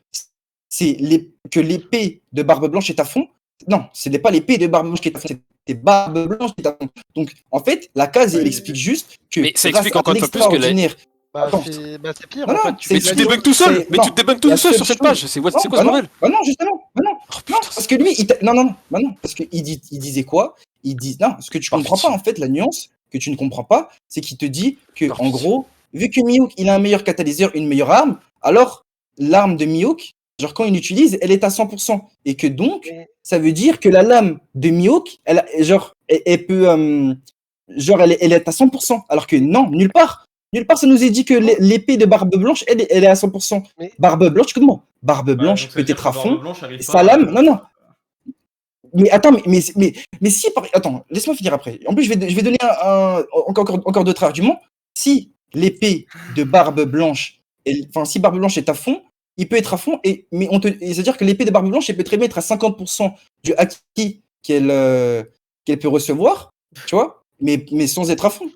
que l'épée de Barbe Blanche est à fond. Non, ce n'est pas l'épée de Barbe Blanche qui est à fond, c'est Barbe Blanche qui est à fond. Donc, en fait, la case, elle explique juste que Mais ça grâce explique à encore une fois plus que la- l'extraordinaire. Bah, Attends, c'est pire. non, en fait. non, Tu Mais fais tu de la te nuance. débunks tout seul. c'est- Mais non, tu te débunks la tout seul seule sur cette chose- page. C'est quoi Non, ce bah non, bordel? bah non, justement, bah non. Oh, Non, putain. parce que lui, non, parce qu'il disait quoi? Il dit, non, ce que tu Par comprends pitié. pas, en fait, la nuance que tu ne comprends pas, c'est qu'il te dit que, Par en pitié. gros, vu que Mihawk, il a un meilleur catalyseur, une meilleure arme, alors l'arme de Mihawk, genre quand il l'utilise, elle est à 100%. Et que donc, Mais- ça veut dire que la lame de Mihawk, elle peut, elle est à 100%. Alors que non, nulle part. Nulle part, ça nous est dit que l'épée de Barbe Blanche, elle est à 100%. Mais- Barbe Blanche, écoute-moi. Barbe Ouais, Blanche donc ça peut veut dire être que à Barbe fond. Blanche arrive pas Sa à- lame, non. Mais attends, mais si, attends, laisse-moi finir après. En plus, je vais donner encore d'autres arguments. Si l'épée de Barbe Blanche, si Barbe Blanche est à fond, il peut être à fond, c'est-à-dire que l'épée de Barbe Blanche, elle peut très bien être à 50% du haki qu'elle peut recevoir, tu vois, mais sans être à fond.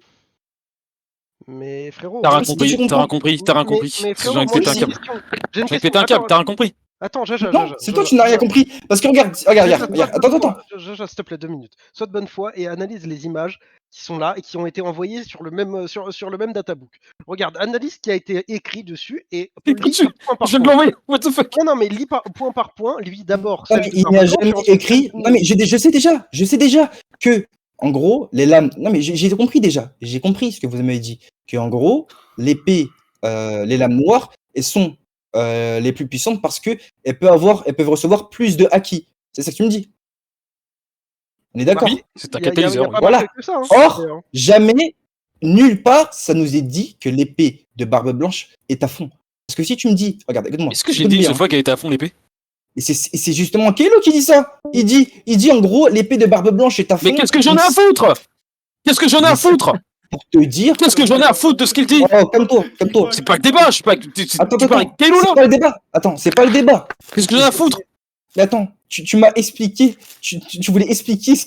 Mais frérot. T'as rien moi, si compris, tu t'as comprends. rien compris, t'as rien Mais- compris. mais J'ai frérot, envie de moi, péter un j'ai câble. une question. J'ai une J'ai envie de question. péter un câble, Attends, t'as rien compris. Attends, Jaja. Non, c'est toi, tu n'as rien compris. Parce que regarde, attends. Jaja, s'il te plaît, 2 minutes. Sois de bonne foi et analyse les images qui sont là et qui ont été envoyées sur le même, sur le même databook. Regarde, analyse ce qui a été écrit dessus et lis Dessus. point par Je viens de point. l'envoyer. What the fuck? Non, mais lis point par point. Lis d'abord Non, celle mais de il Barbe n'y a Blanche et jamais ensuite écrit. celle de- Non, mais je sais déjà que, en gros, les lames. Non, mais j'ai compris déjà. J'ai compris ce que vous m'avez dit. Que, en gros, l'épée, les lames noires, elles sont les plus puissantes parce que elles peuvent recevoir plus de haki. C'est ça que tu me dis. On est d'accord? Oui, c'est un Il y a catalyseur. pas Voilà. marqué que ça, hein, Or, d'ailleurs. jamais, nulle part, ça nous est dit que l'épée de Barbe Blanche est à fond. Parce que si tu me dis, regarde, écoute-moi. Est-ce que j'ai écoute dit une bien, seule fois qu'elle était à fond l'épée? Et c'est justement Kelo qui dit ça. Il dit en gros, l'épée de Barbe Blanche est à fond. Mais qu'est-ce que j'en ai à foutre? Qu'est-ce que j'en ai à foutre? Pour te dire. Qu'est-ce que j'en ai à foutre de ce qu'il dit? Oh, comme toi. C'est pas le débat, je sais pas. Tu Attends, parles avec Kalo c'est là? pas le débat. Attends, c'est pas le débat. Qu'est-ce que j'en ai à foutre? Mais attends, tu m'as expliqué, tu voulais expliquer ce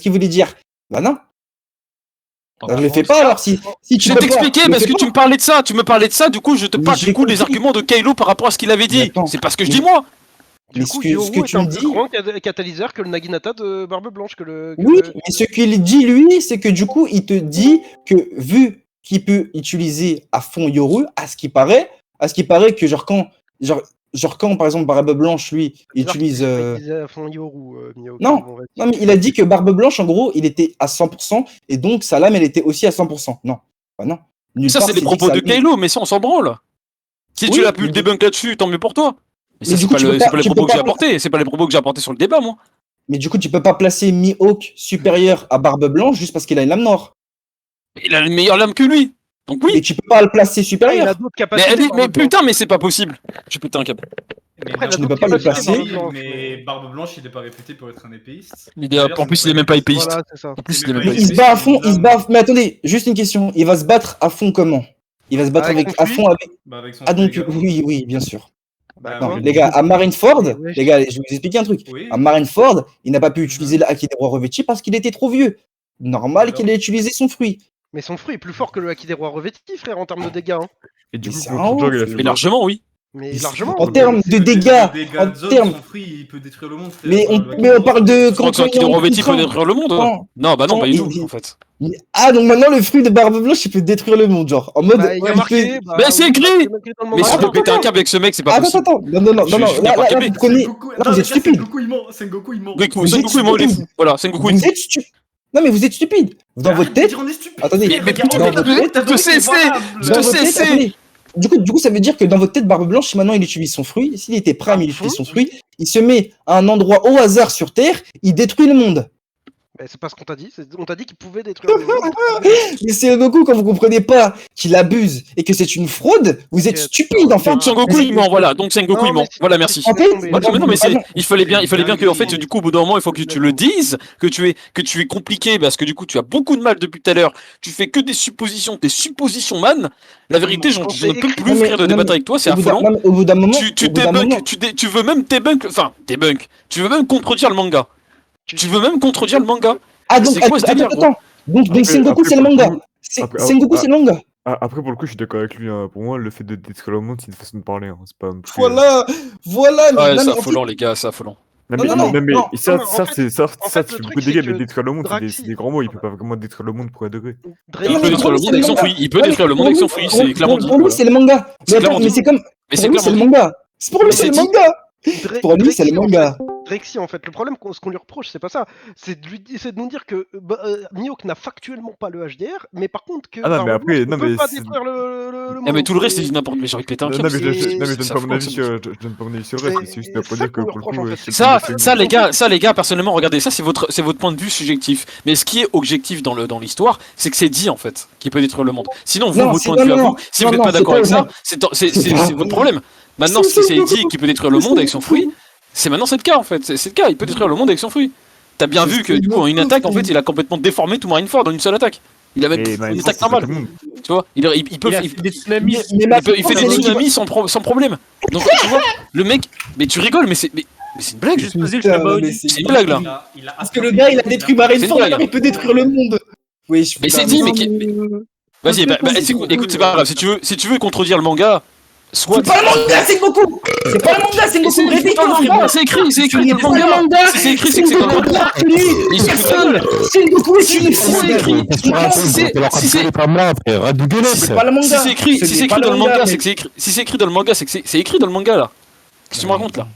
qu'il voulait dire. Bah non. Bah, je le fais pas alors si tu Je vais peux pas, t'expliquer je le parce fais que pas. tu me parlais de ça, du coup je te Mais parle j'ai du coup des compris. arguments de Kylo par rapport à ce qu'il avait Mais dit. attends, C'est pas ce que je mais- dis moi. Du Mais coup, ce que Yoru tu est un me plus dis. grand catalyseur que le Naginata de Barbe Blanche. Oui, mais ce qu'il dit lui, c'est que du coup, il te dit que vu qu'il peut utiliser à fond Yoru, à ce qui paraît que genre quand par exemple Barbe Blanche lui utilise à fond Yoru, Miyoko, Non. on va dire. non mais il a dit que Barbe Blanche en gros, il était à 100% et donc sa lame elle était aussi à 100%. Non. Bah non. Nulle Ça part, c'est les dit propos que de sa lame- Kylo, mais ça on s'en branle. Si Oui, tu l'as pu mais le du- débunk là-dessus, tant mieux pour toi. Mais Mais ça du c'est coup, pas tu les peux pas- propos que j'ai pas- apportés, c'est pas les propos que j'ai apportés sur le débat moi. Mais du coup, tu peux pas placer Mihawk supérieur à Barbe Blanche juste parce qu'il a une lame noire. Il a une meilleure lame que lui. Donc Et oui. tu peux pas le placer Ah, il supérieur. a d'autres Mais, capacités. mais Barbe Blanche. putain, mais c'est pas possible. Je péter un câble. Après, tu ne peux pas le placer. Mais Barbe Blanche, il est pas réputé pour être un épéiste. En plus il est même pas épéiste. Voilà, c'est ça. En plus il est Mais même pas Mais il se épéiste. bat à fond, Mais attendez, juste une question. Il va se battre à fond comment? Il va se battre Avec avec, son à fluide fond avec. Bah, avec son Ah donc frère. oui, bien sûr. Bah, Non, oui. les gars, à Marineford, Oui. les gars, je vais vous expliquer un truc. Oui. À Marineford, il n'a pas pu utiliser le haki des rois revêtis parce qu'il était trop vieux. Normal Alors qu'il ait utilisé son fruit. Mais son fruit est plus fort que le Haki des Rois revêtis, frère, en termes de dégâts. Hein. Et du Mais coup, c'est contre un Jog, il a ouf. fait Mais quoi largement oui. Mais Mais largement. en termes de dégâts, en de zone, termes. son fruit, il peut détruire le monde. frère. Mais on parle de Tu crois que il est le en revêti peut train- détruire le monde? quand- Non, bah non, quand pas du tout il- en fait. Ah donc maintenant le fruit de Barbe Blanche il peut détruire le monde genre en mode Bah, il y a il marqué. fait- Bah, Mais c'est oui, écrit. c'est marqué dans le Mais si on moral. peut péter un câble avec ce mec, c'est pas Attends, possible. attends, non, Je suis là, pas capé. vous prenez... Sengoku, Non, vous êtes stupide. Sengoku, il ment. Sengoku, il ment. Sengoku, Vous êtes il est stupide. fou. Voilà, Sengoku il est Vous fou. êtes stupide. Non, mais vous êtes stupide. Dans Arrête votre de tête... dire on est stupide. Attendez, Mais putain, dans mais votre je tête... te cesser. Je Dans te votre tête, cesser. attendez. Du coup, ça veut dire que dans votre tête, Barbe Blanche, si maintenant il utilise son fruit, s'il était prêt à utiliser son fruit, il se met à un endroit au hasard sur Terre, il détruit le monde. Mais c'est pas ce qu'on t'a dit. On t'a dit qu'il pouvait détruire le monde. Mais c'est Goku, quand vous comprenez pas qu'il abuse et que c'est une fraude, vous êtes Ok, stupide en fait. Donc Sengoku il ment, voilà. Donc Sengoku Non, il ment. mais Voilà, merci. En fait, Ouais, mais non, mais pardon. il fallait bien que en fait du coup au bout d'un moment il faut que tu le dises, que tu es compliqué parce que du coup tu as beaucoup de mal depuis tout à l'heure. Tu fais que des suppositions, man. La vérité, je ne peux plus Non, mais- frère de non, débattre mais avec toi, c'est Au bout d'un- affolant. non, mais au bout d'un moment, Tu au bout d'un moment- débunk, tu veux même débunk. Tu veux même contredire le manga. Tu veux même contredire le manga. Ah donc, C'est quoi ce délire, attends. Donc Après- Sengoku après, c'est le pour le manga. coup- après- Sengoku c'est le manga. Après, pour le coup, je suis d'accord avec lui. Hein. Pour moi, le fait de détruire le monde, c'est une façon de parler. Hein. C'est pas non plus, Voilà, voilà. mais- Ouais, non, c'est mais en fait- affolant les gars, c'est affolant. Non, Non, mais, non, non, mais non, ça, non, mais ça, en fait- c'est ça, en ça, fait, tu le fais truc, beaucoup de dégâts, c'est mais que détruire le monde, c'est Draxi- des grands mots. Il peut pas vraiment détruire le monde pour degré. Drake, Il non, peut mais détruire pour le lui, monde c'est avec le son manga. fruit. Il peut Ouais, détruire le monde avec son fruit, c'est clairement dit. Pour lui voilà. c'est le manga. C'est Mais clairement attends, mais dit. c'est comme. Mais Pour lui c'est le dit. manga. Pour lui Mais c'est le c'est dit. manga. Pour lui c'est le Drexy, en manga. Drexy, en fait, le problème, ce qu'on lui reproche, c'est pas ça. C'est de nous dire que Mihawk n'a factuellement pas le HDR, mais par contre que Ah non, mais normalement, après, on non, peut mais pas c'est- détruire le Ah, mais monde. tout le reste, c'est du n'importe quoi. Mais j'ai envie de péter un Non, câble. mais je c'est- donne c'est pas mon affolant, avis ça. sur, je donne pas mon avis sur le reste, mais c'est juste pour c'est dire ça que qu'on lui pour le reproche, en coup, fait. c'est Ça, les gars, personnellement, regardez, ça, c'est votre point de vue subjectif. Mais ce qui est objectif dans l'histoire, c'est que c'est dit, en fait, qu'il peut détruire le monde. Sinon, vous, Non, votre c'est- point de non, vue à non, vous, si non, vous n'êtes non, pas c'est d'accord pas avec ça, vrai. c'est pas- votre problème. Maintenant, si c'est dit qu'il peut détruire le monde avec son fruit, c'est maintenant c'est le cas, en fait. C'est le cas, il peut détruire le monde avec son fruit. T'as bien vu que, du coup, en une attaque, en fait, il a complètement déformé tout Marineford dans une seule attaque. Il avait Mais une attaque normale. Tu vois, il peut Il a fait des tsunamis. Mais il fait des tsunamis sans problème. Donc, tu vois, le mec, mais tu rigoles, mais c'est une blague. Juste poser le Putain, Shabaoni. mais C'est une blague, là. Parce que le gars il a détruit Marineford, blague. alors il peut détruire le monde. Oui, Mais c'est dit, mais vas-y, écoute, c'est pas grave. Si tu veux contredire le manga, soit. C'est pas le manga, c'est Goku. C'est pas le manga, c'est Goku. Répète le manga. C'est écrit C'est dans le pas le manga. manga. Si c'est écrit, c'est que c'est dans le manga. Il se fout de la gueule. C'est Goku est une Si c'est écrit, si c'est C'est pas le manga. si c'est écrit, Ce si n'est c'est pas écrit dans le manga, mec. c'est que c'est écrit. Si c'est écrit dans le manga, c'est que c'est écrit dans le manga là. Qu'est-ce que tu me racontes là?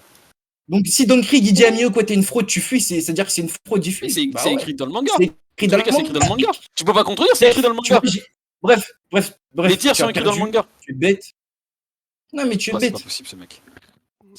Donc si Don Krieg il dit à Mihawk t'es une fraude, tu fuis, c'est-à-dire que c'est une fraude, il Mais fuit. c'est Bah c'est ouais. écrit dans le manga. C'est écrit dans C'est écrit dans le manga. Tu peux pas contredire, c'est écrit dans le Tu manga. vois, Bref. Les tirs tu as sont écrits dans le perdu, manga. Tu es bête. Non mais tu es Oh, c'est bête. pas possible ce mec.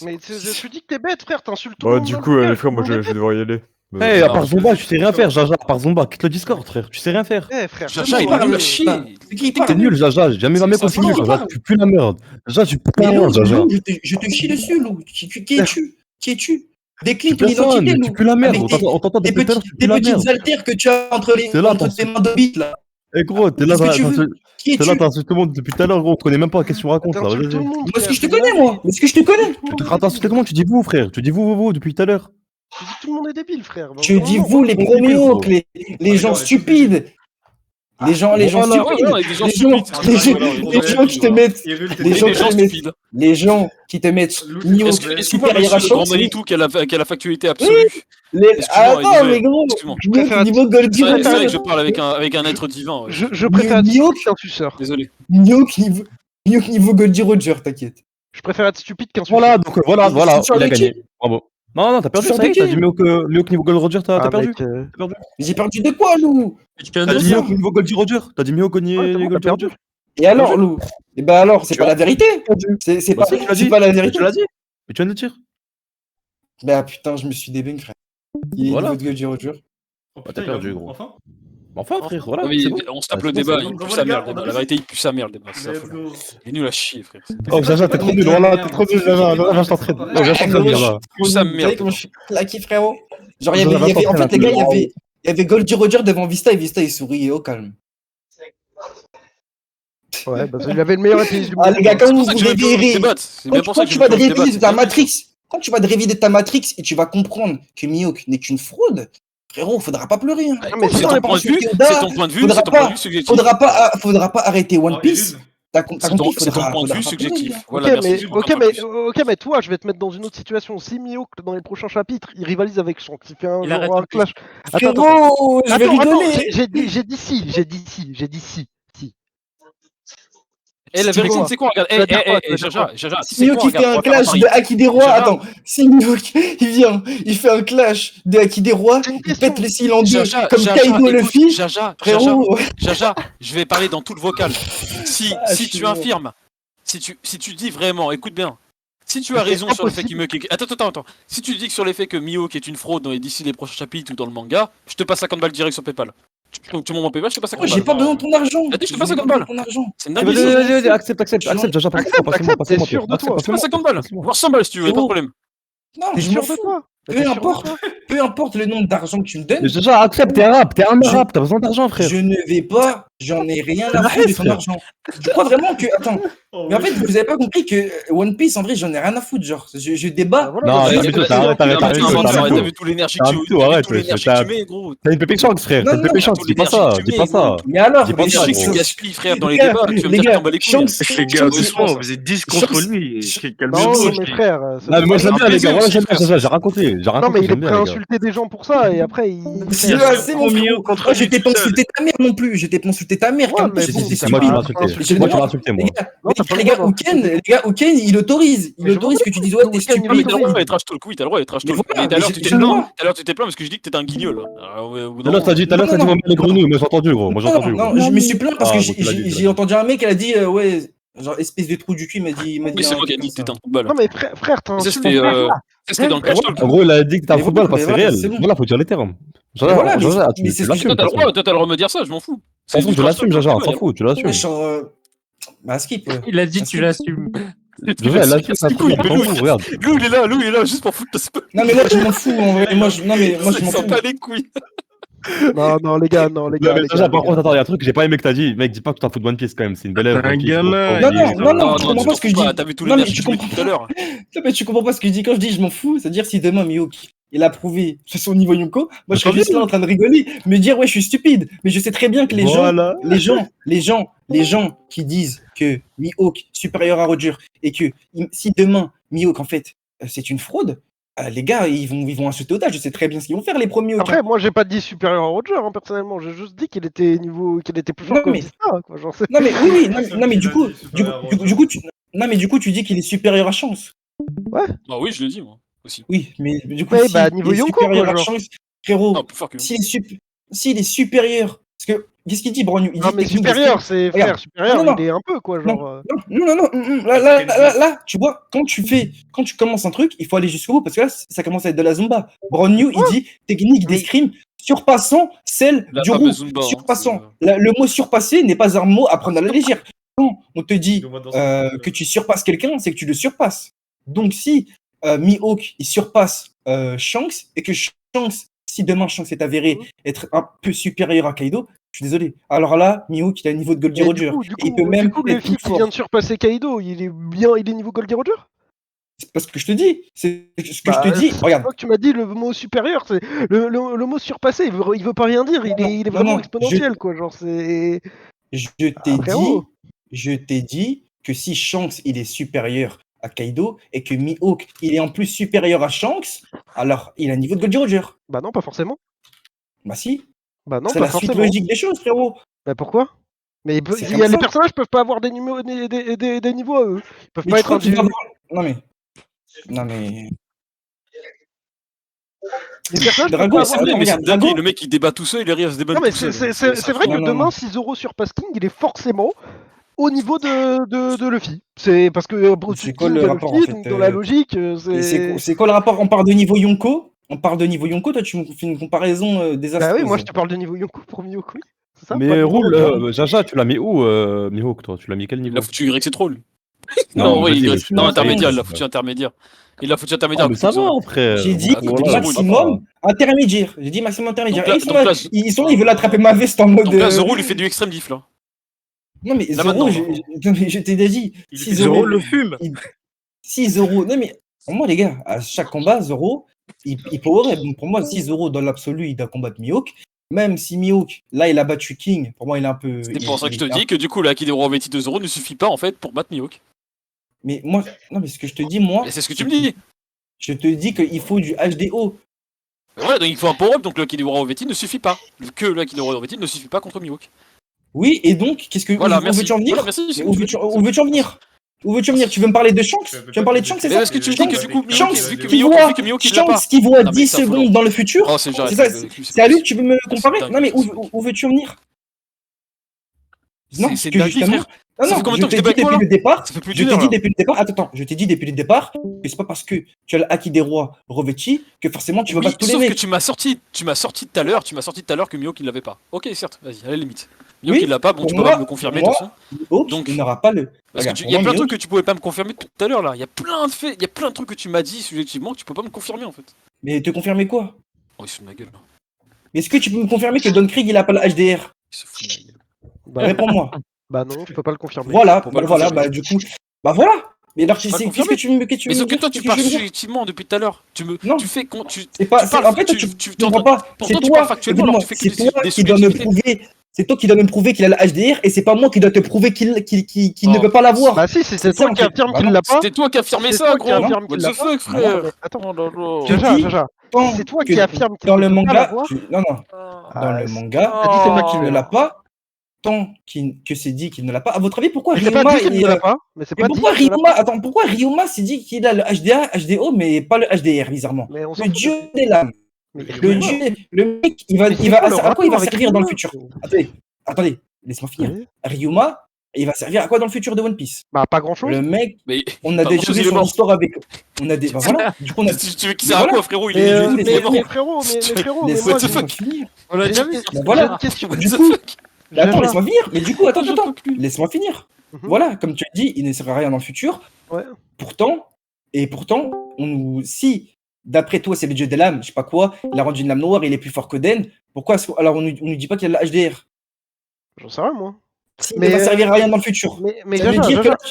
Mais je dis que t'es bête, frère, t'insultes tout le Bah, monde du dans coup, le les frères, moi, tout le monde je vais devoir y aller. Bah, Eh, non, à part Zomba, tu sais rien faire, Jaja. À part Zomba, quitte le Discord, frère. Tu sais rien faire. Eh, frère, Jaja, il parle, est nul à mais chier. pas. C'est qui T'es parle nul, Jaja. J'ai jamais C'est jamais ça, continué, c'est Jaja. qui Tu pues la merde. Jaja, tu pues la Mais merde, Lou, Jaja. je te chie dessus, Lou. Qui es-tu? Qui es-tu? Décline ton Personne, identité, tu Lou. pues la merde. Avec On t'entend Des depuis tout à l'heure, tu des pues la petites merde. altères que tu as entre C'est là, tes mains de bite là. Eh, gros, t'es là, Qu'est-ce que tu veux? Qui t'es là, es-tu? t'insultes tout le monde depuis tout à l'heure, gros. On connaît même pas qu'est-ce que tu racontes, là. T'insultes Vas-y. tout le monde. Moi, est-ce que je te frère, connais, moi? Est-ce que je te connais? Tu te insultes comment? Tu dis vous, frère. Tu dis vous, depuis tout à l'heure. Tu dis que tout le monde est débile, frère. Je dis vous, les premiers hawks, les gens stupides. Les gens Voilà, stupides. ouais, ouais, des gens Les gens- stupides. les gens qui te mettent. Les gens Des gens qui te mettent. stupides. Les gens qui te mettent Mihawk Est-ce que moi, supérieur à monsieur le grand Shanks. Manitou qui a la factualité absolue, Attends, Excuse-moi, mais gros. excuse-moi. Mihawk, niveau Goldie c'est vrai que je Roger. parle avec un être divin. Ouais. Je préfère Mihawk, être qu'un suceur. Désolé. Mihawk niveau Goldie Roger, t'inquiète. Je préfère être stupide qu'un suceur. Voilà, donc voilà, Tu il a sors de gagné. Bravo. Non, t'as perdu, sors ça y est, de t'as qui dit Mihawk niveau Gold Roger, t'as perdu. mec, T'as perdu. J'ai perdu de quoi, Lou? T'as dit Mihawk niveau Gold Roger. T'as dit Mihawk niveau Ouais, Gold t'as Roger. Et alors, Lou? Et ben alors, c'est pas la vérité. C'est Bah pas, si, tu l'as c'est dit. pas la Mais vérité. tu l'as dit. Mais tu viens de le dire. Bah putain, je me suis débunk, frère. Il est Voilà. niveau Goldie Roger. Oh, Bah, t'as perdu, gros. Enfin, Enfin, frère, voilà. Non, mais c'est bon. on se tape Ah, le c'est bon, débat, c'est il bon. pue sa mère le débat. La vérité, il pue sa mère le débat. C'est let's affolant. go. Il est nul à chier, frère. Oh, Jaja, t'es trop nul. Voilà, t'es trop nul, Jaja. Jaja, je t'entraîne. Oh, Jaja, je t'entraîne, Jaja. Pue sa Vous mère. savez comment je suis claqué, frérot? Genre, Vous avez en pas fait, les gars, compris, il y avait Goldie Roger devant Vista et Vista, il souriait au calme. Ouais, parce qu'il avait le meilleur épéiste du monde. Ah, les gars, C'est quand pour vous ça que je veux plus réveillerez, débattre. C'est bien pour ça quand que tu je vas veux te plus réveiller de débattre. ta Matrix, quand tu vas te réveiller de ta Matrix et tu vas comprendre que Mihawk n'est qu'une fraude, frérot, faudra pas pleurer. Hein. Ah, mais C'est c'est ton dans point de vue, Yoda, c'est ton point de vue, faudra c'est ton point de pas- vue subjectif. Faudra pas arrêter One Oh, Piece. Irune. T'as compris, C'est ton point de faudra vue pas pleurer, subjectif. hein. Voilà, Ok, merci. mais toi, je vais te mettre dans une autre situation. Si Mihawk, dans les prochains chapitres, il rivalise avec Shanks, il fait un, Il genre, arrête un le clash. Frérot, je vais rigoler. j'ai dit si. Eh, la Tu vérité, vois. c'est quoi? Regarde, Tu vas dire quoi, tu vas dire Jaja, Si Mihawk il fait un clash de Haki des Rois, Jaja. attends, si Mihawk il fait un clash de Haki des Rois, C'est une il question. pète les cils en deux, Jaja, comme Kaido le fit, Jaja, frérot. je vais parler dans tout le vocal. Si Ah, je tu suis bon. affirmes, si tu dis vraiment, écoute bien, Si tu as C'est raison sur le fait impossible. que Mihawk est... Attends. Si tu dis que sur les faits que Mihawk est une fraude d'ici les prochains chapitres ou dans le manga, je te passe 50 balles direct sur Paypal. Tu m'envoies mon Paypal, je te passe 50 J'ai balles. pas besoin de ton argent. Ah, je te J'ai passe pas 50 besoin balles. de ton argent. C'est une Vas-y, dinguerie. vas-y, accepte, Jaja, Accepte, t'es sûr de toi. Je te passe 50 balles. Voire 100 balles si tu veux, pas de Frérot. problème. Non, T'es je m'en sûr de fous. toi? Peu importe le nombre d'argent que tu me donnes, Jaja, accepte, t'es arabe, t'es un arabe, t'as besoin d'argent, frère. je ne vais pas, j'en ai rien à Arrête, foutre de ton frère. argent. Je crois vraiment que, attends, Oh, mais en fait, vous avez pas compris que One Piece, en vrai, j'en ai rien à foutre, genre, je débat. Voilà, Non, vas-y, t'as vas-y, vu tout, vas-y, t'arrêtes, vas-y, t'arrêtes, vas-y, t'arrêtes, vas-y, t'arrêtes. T'as vu tout l'énergie T'as que vu tout, arrête, tu mets, gros. T'as une pépé chance, frère, Non, t'as une pépé non, chance, tout dis pas l'énergie ça, que tu dis pas mets, ça. gros. Mais alors, Dis pas mais ça, L'énergie que gros. tu gaspilles, frère, dans Les les gars, débats, tu vas me les dire que gars, t'en bats les couilles. Shanks, Les gars, Shanks, doucement, vous êtes 10 contre Shanks, lui. Non, Calmez-vous. mais frère, Non, mais moi j'aime un bien, les baiser gars, voilà, aussi, j'aime bien, frère. Jaja, j'ai raconté, non, mais il est j'aime prêt bien, à les gars. insulter des gens pour ça et après il. C'est assez mon Mieux frérot. contre Moi, lui je t'ai tout pas seul. insulté ta mère non plus. Je t'ai pas insulté ta mère. Ouais, Car mais c'était bon, C'est moi qui stupide. l'ai insulté. J'ai J'ai C'est moi le qui l'ai droit. insulté, Les moi. gars, Non, t'as pas le les gars, droit Ouken, les gars, Ouken, il autorise. Il Mais je autorise m'en que tu dises, ouais, t'es Ouken, il stupide. Non, mais t'as le autorise. droit d'être trash talk, oui, t'as le droit d'être trash Mais talk. voilà, Mais tout à l'heure, mais tu j'ai t'es le plaint, droit. tout à l'heure, tu t'es plaint parce que je dis que t'étais un guignol. Alors, au bout Tout d'un à l'heure, moment, t'as dit, non, moi, les grenouilles, moi j'ai entendu, gros, moi j'ai entendu, gros. Non, je me suis plaint parce que Ah, bon, tu l'as dit, tu l'as j'ai dit. entendu un mec, elle a dit, ouais, genre, espèce de trou du cul, il m'a dit oui, c'est un moi qui ai truc dit que comme t'étais ça. un trou de balle. Non, mais frère, t'as Mais ça, insulté. c'était dans le trash talk. En gros, il a dit que t'es un Mais football voilà, parce que c'est mais voilà, réel. c'est bon. Voilà, faut dire les termes. Mais voilà, mais Jaja, mais tu c'est ce que l'assumes, Toi, t'as de le toute droit, façon. toi, t'as le droit de me dire ça, je m'en fous. De toute façon, tu l'assumes, Jaja, on s'en fout, tu l'assumes. Ouais, genre, bah, skip, ouais. Il a dit Ah, tu si. l'assumes. Jaja, elle l'assume, c'est un football, on s'en fout, regarde. Lou, il est là, juste pour foutre ta spell. Non, mais moi, je m'en fous, en vrai. Non, mais moi, je m'en Ça fous. pas les couilles. Non, les gars, Non, mais Jaja, par contre, attends, il y a un truc que j'ai pas aimé que t'as dit. Mec, dis pas que t'as un foot One Piece quand même, c'est une belle œuvre. Un One Piece, gamin, gros. Non, tu tu comprends pas ce que je dis. T'as vu tout Non, mais l'énergie tu que tu mets comprends tout à l'heure. Non, mais tu comprends pas ce que je dis. Quand je dis je m'en fous, c'est-à-dire si demain Mihawk, il a prouvé sur son niveau Yonko, moi je serais juste là en train de rigoler, me dire ouais, je suis stupide. Mais je sais très bien que les gens qui disent que Mihawk supérieur à Roger et que si demain Mihawk en fait c'est une fraude, les gars ils vont insulter Oda. Je sais très bien ce qu'ils vont faire les premiers. Après, moi j'ai pas dit supérieur à Roger, hein, personnellement, j'ai juste dit qu'il était plus fort Non, que mais- Vista, quoi. Genre, Non mais oui, Personne non mais qui du l'a coup, dit supérieur à du coup tu dis qu'il est supérieur à Chance. Bah oui, je le dis, moi, aussi. Oui, mais du coup, Ouais, si bah, niveau il est Yonko, supérieur quoi, à genre. Chance, frérot, Non, plus fort que nous. s'il est supérieur, parce que qu'est-ce qu'il dit, Brognou? Il Non, dit mais technique supérieur, d'escrime. c'est Regarde. frère, supérieur, Non, non, il est un peu, quoi, genre. Non, là, tu vois, quand tu commences un truc, il faut aller jusqu'au bout, parce que là, ça commence à être de la Zumba. Brognou, il dit technique d'escrime surpassant celle La du fameuse roux. Zumba, hein, Surpassant. Le mot surpasser n'est pas un mot à prendre à la légère. Quand on te dit que tu surpasses quelqu'un, c'est que tu le surpasses. Donc si Mihawk il surpasse Shanks et que Shanks, si demain Shanks est avéré être un peu supérieur à Kaido, je suis désolé. Alors là, Mihawk il a un niveau de Goldie Mais Roger. du Et il peut coup, même le être film plus qui fort. vient de surpasser Kaido, il est niveau Goldie Roger? C'est pas ce que je te dis. C'est ce que Bah, je te dis. c'est Regarde. toi que tu m'as dit le mot supérieur, c'est le mot surpassé, il veut pas rien dire, il est Non, vraiment non, exponentiel, quoi, genre c'est. Je t'ai frérot. dit que si Shanks il est supérieur à Kaido et que Mihawk il est en plus supérieur à Shanks, alors il a un niveau de Goldie Roger. Bah non, pas forcément. Bah si. Bah non, C'est pas la suite forcément. logique des choses, frérot. Bah pourquoi? Mais C'est comme les ça. personnages peuvent pas avoir des niveaux, des niveaux à eux. Ils peuvent Mais pas tu être crois un qu'il va dieu. avoir... Non mais... Les personnages Drago, peuvent c'est pas avoir... vrai, Mais c'est regarde, une dinguerie, Drago. le mec il débat tout seul, il arrive à se débattre Non mais tout seul. c'est vrai que Non, non, demain, non. si Zoro surpasse King, il est forcément au niveau de Luffy. C'est parce que C'est King quoi le bat rapport, Luffy, en fait, donc dans la logique, Et c'est... c'est quoi le rapport? On parle de niveau Yonko. Toi tu me fais une comparaison désastreuse. Bah oui, moi je te parle de niveau Yonko pour Mihawk, oui. C'est ça? pas Mais de niveau Roule, Roger. Jaja, tu l'as mis où, Mihawk, toi? Tu l'as mis quel Il niveau? a foutu YC Troll. Non, Non, oui, vas-y, non, vas-y, intermédiaire, vas-y. il a foutu intermédiaire. Il a foutu Ah, intermédiaire. mais ça va, frère. J'ai dit Voilà, maximum intermédiaire. J'ai dit maximum intermédiaire. Donc là- Et donc là- ils sont là, ils veulent attraper ma veste en mode. Donc là, Zoro lui fait du extrême diff là. Non mais Là, Zoro, maintenant, non, mais je t'ai déjà dit. Si Zoro le fume. Si Zoro, non mais pour moi les gars, à chaque combat, Zoro, il power up. Donc, pour moi, si Zoro dans l'absolu, il doit combattre Mihawk, même si Mihawk, là, il a battu King, pour moi, il est un peu. C'est pour ça que je te dis que du coup, la Akidoro Veti de Zoro ne suffit pas en fait pour battre Mihawk. Mais moi, non mais ce que je te dis, moi. Et c'est ce que tu me dis. Je te dis qu'il faut du HDO. Ouais, donc il faut un power-up, donc le Akidoro Veti ne suffit pas. Que le Akidoro Veti ne suffit pas contre Mihawk. Oui, et donc, qu'est-ce que Voilà, où merci. veux-tu en venir? Voilà, merci, c'est Où ce que veux-tu tu veux. où veux-tu en venir? Où veux-tu en venir? Tu veux me parler de Shanks? Tu veux me parler de Shanks, c'est Mais ça? parce que tu me dis que du coup, Shanks, vu que qui Mihawk voit, vu que Mihawk, il l'a pas. Shanks qui voit Non, mais 10 ça, secondes faut- dans le futur. Oh, c'est C'est ça, c'est à lui que tu veux me comparer? dingue, Non mais c'est dingue. où veux-tu en venir? Non, C'est que dingue, justement, frère. Non, Ça fait non, combien de je temps que t'ai t'es dit pas avec moi, depuis là le départ. Ça fait plus Je d'une t'ai heure, dit là. depuis le départ. Attends, je t'ai dit depuis le départ que c'est pas parce que tu as le Haki des rois revêti que forcément tu vas Oui, battre tous les sauf que mecs. tu m'as sorti tout à l'heure que Mihawk il l'avait pas. Ok, certes, vas-y, à la limite. Mihawk Oui, il l'a pas, bon, pour tu peux pas me moi, le confirmer de pour toute façon. moi, Mihawk, Donc, il n'aura pas le. parce que Regarde, il y a pour plein moi, de trucs Mihawk, que tu pouvais pas me confirmer tout à l'heure là. Il y a plein de faits, il y a plein de trucs que tu m'as dit subjectivement que tu peux pas me confirmer en fait. mais te confirmer quoi? Oh, il se fout de ma gueule là. Est-ce que tu peux me confirmer que Don Krieg, il a pas le HDR? Il se fout de ma gueule. Bah, Réponds-moi. bah non, je peux pas le confirmer. Voilà, Faut pas le voilà, confirmer. bah du coup. Bah voilà! Mais alors, Je peux pas le qu'est-ce que confirmer. tu me Mais veux sauf me que dire? toi Qu'est-ce tu que parles tu veux me dire? subjectivement depuis tout à l'heure. Non. Tu fais con, tu C'est pas, parles, en fait, toi, tu comprends pas. C'est pourtant, tu parles toi, factuellement, écoute-moi, alors tu fais que c'est toi des qui dois me subjectivités. prouver. C'est toi qui dois me prouver qu'il a le HDR et c'est pas moi qui dois te prouver qu'il ne Oh. peut pas l'avoir. Bah si, c'est C'est ça, toi en qui fait. affirme Bah qu'il non. l'a pas. C'était toi qui affirmais C'est ça, toi qui gros. affirme What qu'il the l'a pas. fuck, Bah non, frère. mais attends. Oh là là. Je Jaja, dis, Jaja, tant c'est toi que qui affirme qu'il dans ne le peut pas manga, l'avoir. non, dans le manga, T'as dit c'est pas tant qu'il ne factuel. l'a pas, tant que c'est dit qu'il ne l'a pas. À votre avis, pourquoi Mais c'est pas Ryuma dit qu'il ne l'a pas. Mais c'est mais pas dit pourquoi qu'il ne l'a Ryuma, pas. attends, pourquoi Ryuma s'est dit qu'il a le HDA, HDO, mais pas le HDR, bizarrement? Mais on s'en Le fout. dieu des lames. Mais Le Ryuma. dieu, le mec, Mais c'est quoi le à quoi il va rapport avec servir dans le Ryuma? futur? Attendez, laisse-moi finir. Oui. Ryuma, il va servir à quoi dans le futur de One Piece? Bah pas grand chose. Le mec, Mais on a pas déjà grand-chose, vu il est son mort. histoire avec. On a des. Bah voilà. Du coup, on a. Si tu veux qu'il Mais sert à voilà. quoi, frérot? Mais, laisse-moi mais finir. frérot, mais frérot, mais Laisse-moi moi finir. j'ai On l'a déjà vu. Bah voilà. une question. What Du the coup, fuck? Mais attends, Jaja. laisse-moi finir. Mais du coup, attends, J'en peux plus. laisse-moi finir. Mhm. Voilà, comme tu as dit, il ne sert à rien dans le futur. Ouais. Pourtant, si d'après toi c'est le dieu des lames, je sais pas quoi, il a rendu une lame noire, il est plus fort que Den, pourquoi alors on nous dit pas qu'il a le HDR? J'en sais rien moi. Il ne va servir à rien dans le futur. Mais Ça veut Jaja, dire Jaja, que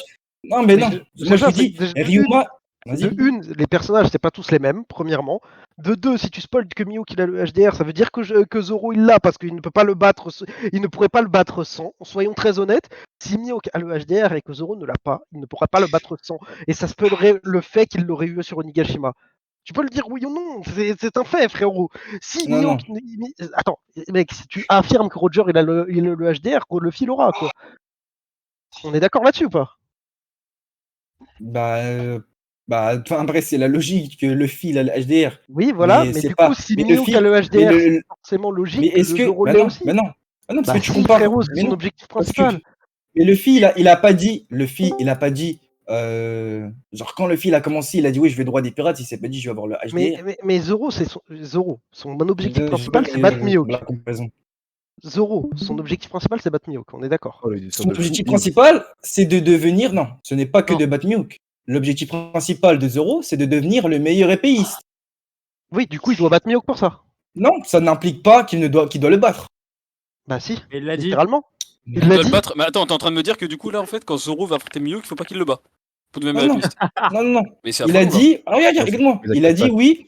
non, mais non. Moi je Jaja, te dis, c'est- de Ryuma, vas-y. De une, les personnages, c'est pas tous les mêmes, premièrement. De deux, si tu spoil que Mihawk il a le HDR, ça veut dire que Zoro il l'a parce qu'il ne peut pas le battre, il ne pourrait pas le battre sans. Soyons très honnêtes, si Mihawk a le HDR et que Zoro ne l'a pas, il ne pourra pas le battre sans. Et ça spoilerait le fait qu'il l'aurait eu sur Onigashima. Tu peux le dire oui ou non, c'est un fait, frérot. Si Non, Mihawk. Attends, mec, si tu affirmes que Roger il a le HDR, Luffy l'aura, quoi. On est d'accord là-dessus ou pas? Enfin, après, c'est la logique que Luffy il a le HDR. Oui, voilà, Mais mais c'est du pas- coup, si mais Mihawk Luffy- a le HDR, mais c'est forcément logique Mais est-ce que que. Zoro Bah l'ait non, aussi. mais non. Ah non, parce Bah que tu si, compares. frérot, c'est Mais son non. objectif Parce que- principal. Mais Luffy, il a pas dit. Luffy, il a pas dit. Genre, quand Luffy il a commencé, il a dit oui, je vais droit des pirates. Il s'est pas dit je vais avoir le HDR. Mais Zoro, c'est Zoro. Son objectif Je- principal, je- c'est battre je- Mihawk. la comparaison. Zoro, son objectif principal, c'est battre Mihawk. On est d'accord. Oh, il est sur Son de- objectif principal, c'est de devenir. Non, ce n'est pas que Non. de battre Mihawk. L'objectif principal de Zoro, c'est de devenir le meilleur épéiste. Oui, du coup, il doit battre Mihawk pour ça. Non, ça n'implique pas qu'il doit le battre. Bah si, Il l'a dit. littéralement. Il Il l'a doit le dit. battre. Mais attends, t'es en train de me dire que du coup, là, en fait, quand Zoro va affronter Mihawk, il faut pas qu'il le bat. Faut devenir Non, non. meilleur épéiste. Non, non, non. Mais c'est Il a affreux, dit. Ah, regarde, Non, regarde-moi. c'est Il a dit exact. oui,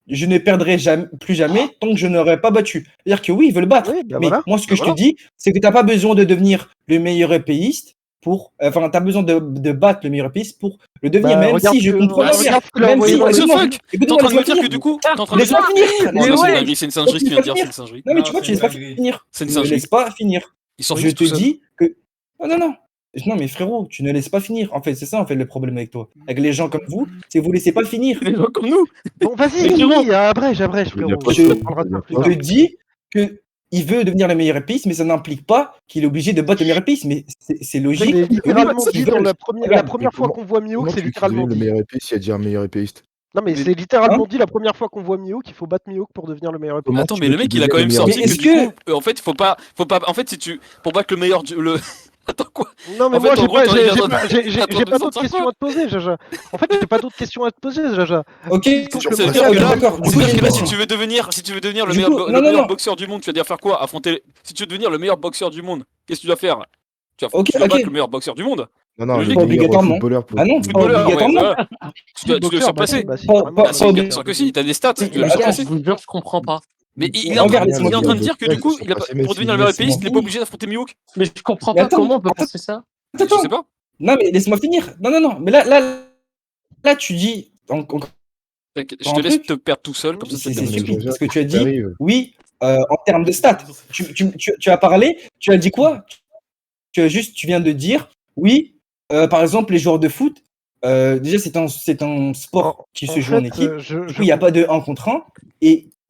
je ne perdrai plus jamais tant que je n'aurai pas battu. C'est-à-dire que oui, il veut le battre. Oui, bah Mais voilà. moi, ce que Bah je voilà. te dis, c'est que tu n'as pas besoin de devenir le meilleur épéiste pour. Enfin, tu as besoin de battre le meilleur épéiste pour le devenir, Bah, même regarde si je que- comprends bien. regarde ce qu'il a Même envoyé si. dans What the Écoute-moi, fuck? T'es en écoute-moi, train de me laisse-moi dire que finir. du coup. T'es en train de me dire. Laisse-moi finir. Non, Laisse-moi mais c'est une finir. dinguerie, c'est une singerie ce qu'il vient de dire, c'est une singerie. Non, mais Non, tu vois, c'est tu laisses une pas dinguerie. finir. C'est une Tu ne singerie. laisses pas finir. Il s'en Je fiche te tout seul. dis que. Non, non, non. Non, mais frérot, tu ne laisses pas finir. En fait, c'est ça, en fait, le problème avec toi. Avec les gens comme vous, c'est que vous laissez pas finir. Les gens comme nous. Bon, vas-y, Mais oui, frérot, abrège, Je veux frérot. dire quoi, je- On parlera de ça plus On tard. te dit que il veut devenir le meilleur épéiste, mais ça n'implique pas qu'il est obligé de battre le meilleur épéiste. Mais c'est C'est logique. littéralement Ils dit dans veulent- la première Regarde, fois qu'on voit Mihawk, Comment c'est tu littéralement deviens le dit. meilleur épéiste s'il y a déjà un meilleur épéiste? Non, mais Mais- c'est littéralement Hein dit la première fois qu'on voit Mihawk qu'il faut battre Mihawk pour devenir le meilleur épéiste. Comment Attends, tu mais veux le mec, qu'il il a quand même devienne le sorti meilleur que épéiste? du coup, en fait, faut pas, en fait, si tu, pour battre le meilleur, Attends quoi? Non, mais En moi, fait, en j'ai gros, pas, t'en j'ai- es j'ai en train pas, de- j'ai- j'ai- Attends, j'ai de pas d'autres sortir questions quoi? à te poser, Jaja. En fait, j'ai pas d'autres questions à te poser, Jaja. Ok, Donc, Ça le veut manga, dire que là, d'accord. ça Du veut coup, dire que là, j'ai- si tu veux devenir le Du meilleur, coup, le non, meilleur non. boxeur du monde, tu vas dire faire quoi? Affronter. Si tu veux devenir le meilleur boxeur du monde, qu'est-ce que tu dois faire? Ok, Tu dois ok. battre le meilleur boxeur du monde. Non, non, Logique. le meilleur Obligatoirement. footballeur pour Ah non, Footballeur, ouais, obligatoirement. voilà. Tu dois Boxeur, surpasser. bah si, Pas- carrément. pas- Ah si, pas bien sûr que si, t'as des stats, tu dois le Attends, surpasser. Je vous jure, je comprends pas. Mais il est Regarde, en train laisse-moi de finir. dire que du coup, il a pas- pour devenir le meilleur épéiste, il est pas obligé d'affronter Mihawk. Mais je comprends Mais pas attends, comment on peut attends. penser ça. Je Attends, sais pas. non, mais laisse-moi finir. Non, non, non. Mais là, tu dis. Je te laisse te perdre tout seul, comme ça, C'est ça te mais stupide. déjà, Parce que tu as dit, t'arrives. oui, en termes de stats. Tu as parlé, tu as dit quoi? Tu viens de dire, oui, par exemple, les joueurs de foot, déjà, c'est un sport qui se joue en équipe. Du coup, il n'y a pas de 1 contre 1. Et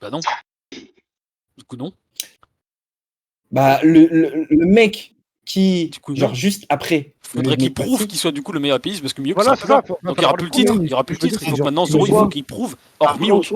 Bah non. Du coup, non. Bah, le mec qui, Du coup, genre non. juste après. Faudrait qu'il le prouve passé. qu'il soit du coup le meilleur épéiste parce que Mihawk Voilà, sera c'est plus là. ça. Donc il n'y aura plus le titre, il y aura plus le titre. Il faut que maintenant Zoro, il faut qu'il prouve hors Mihawk.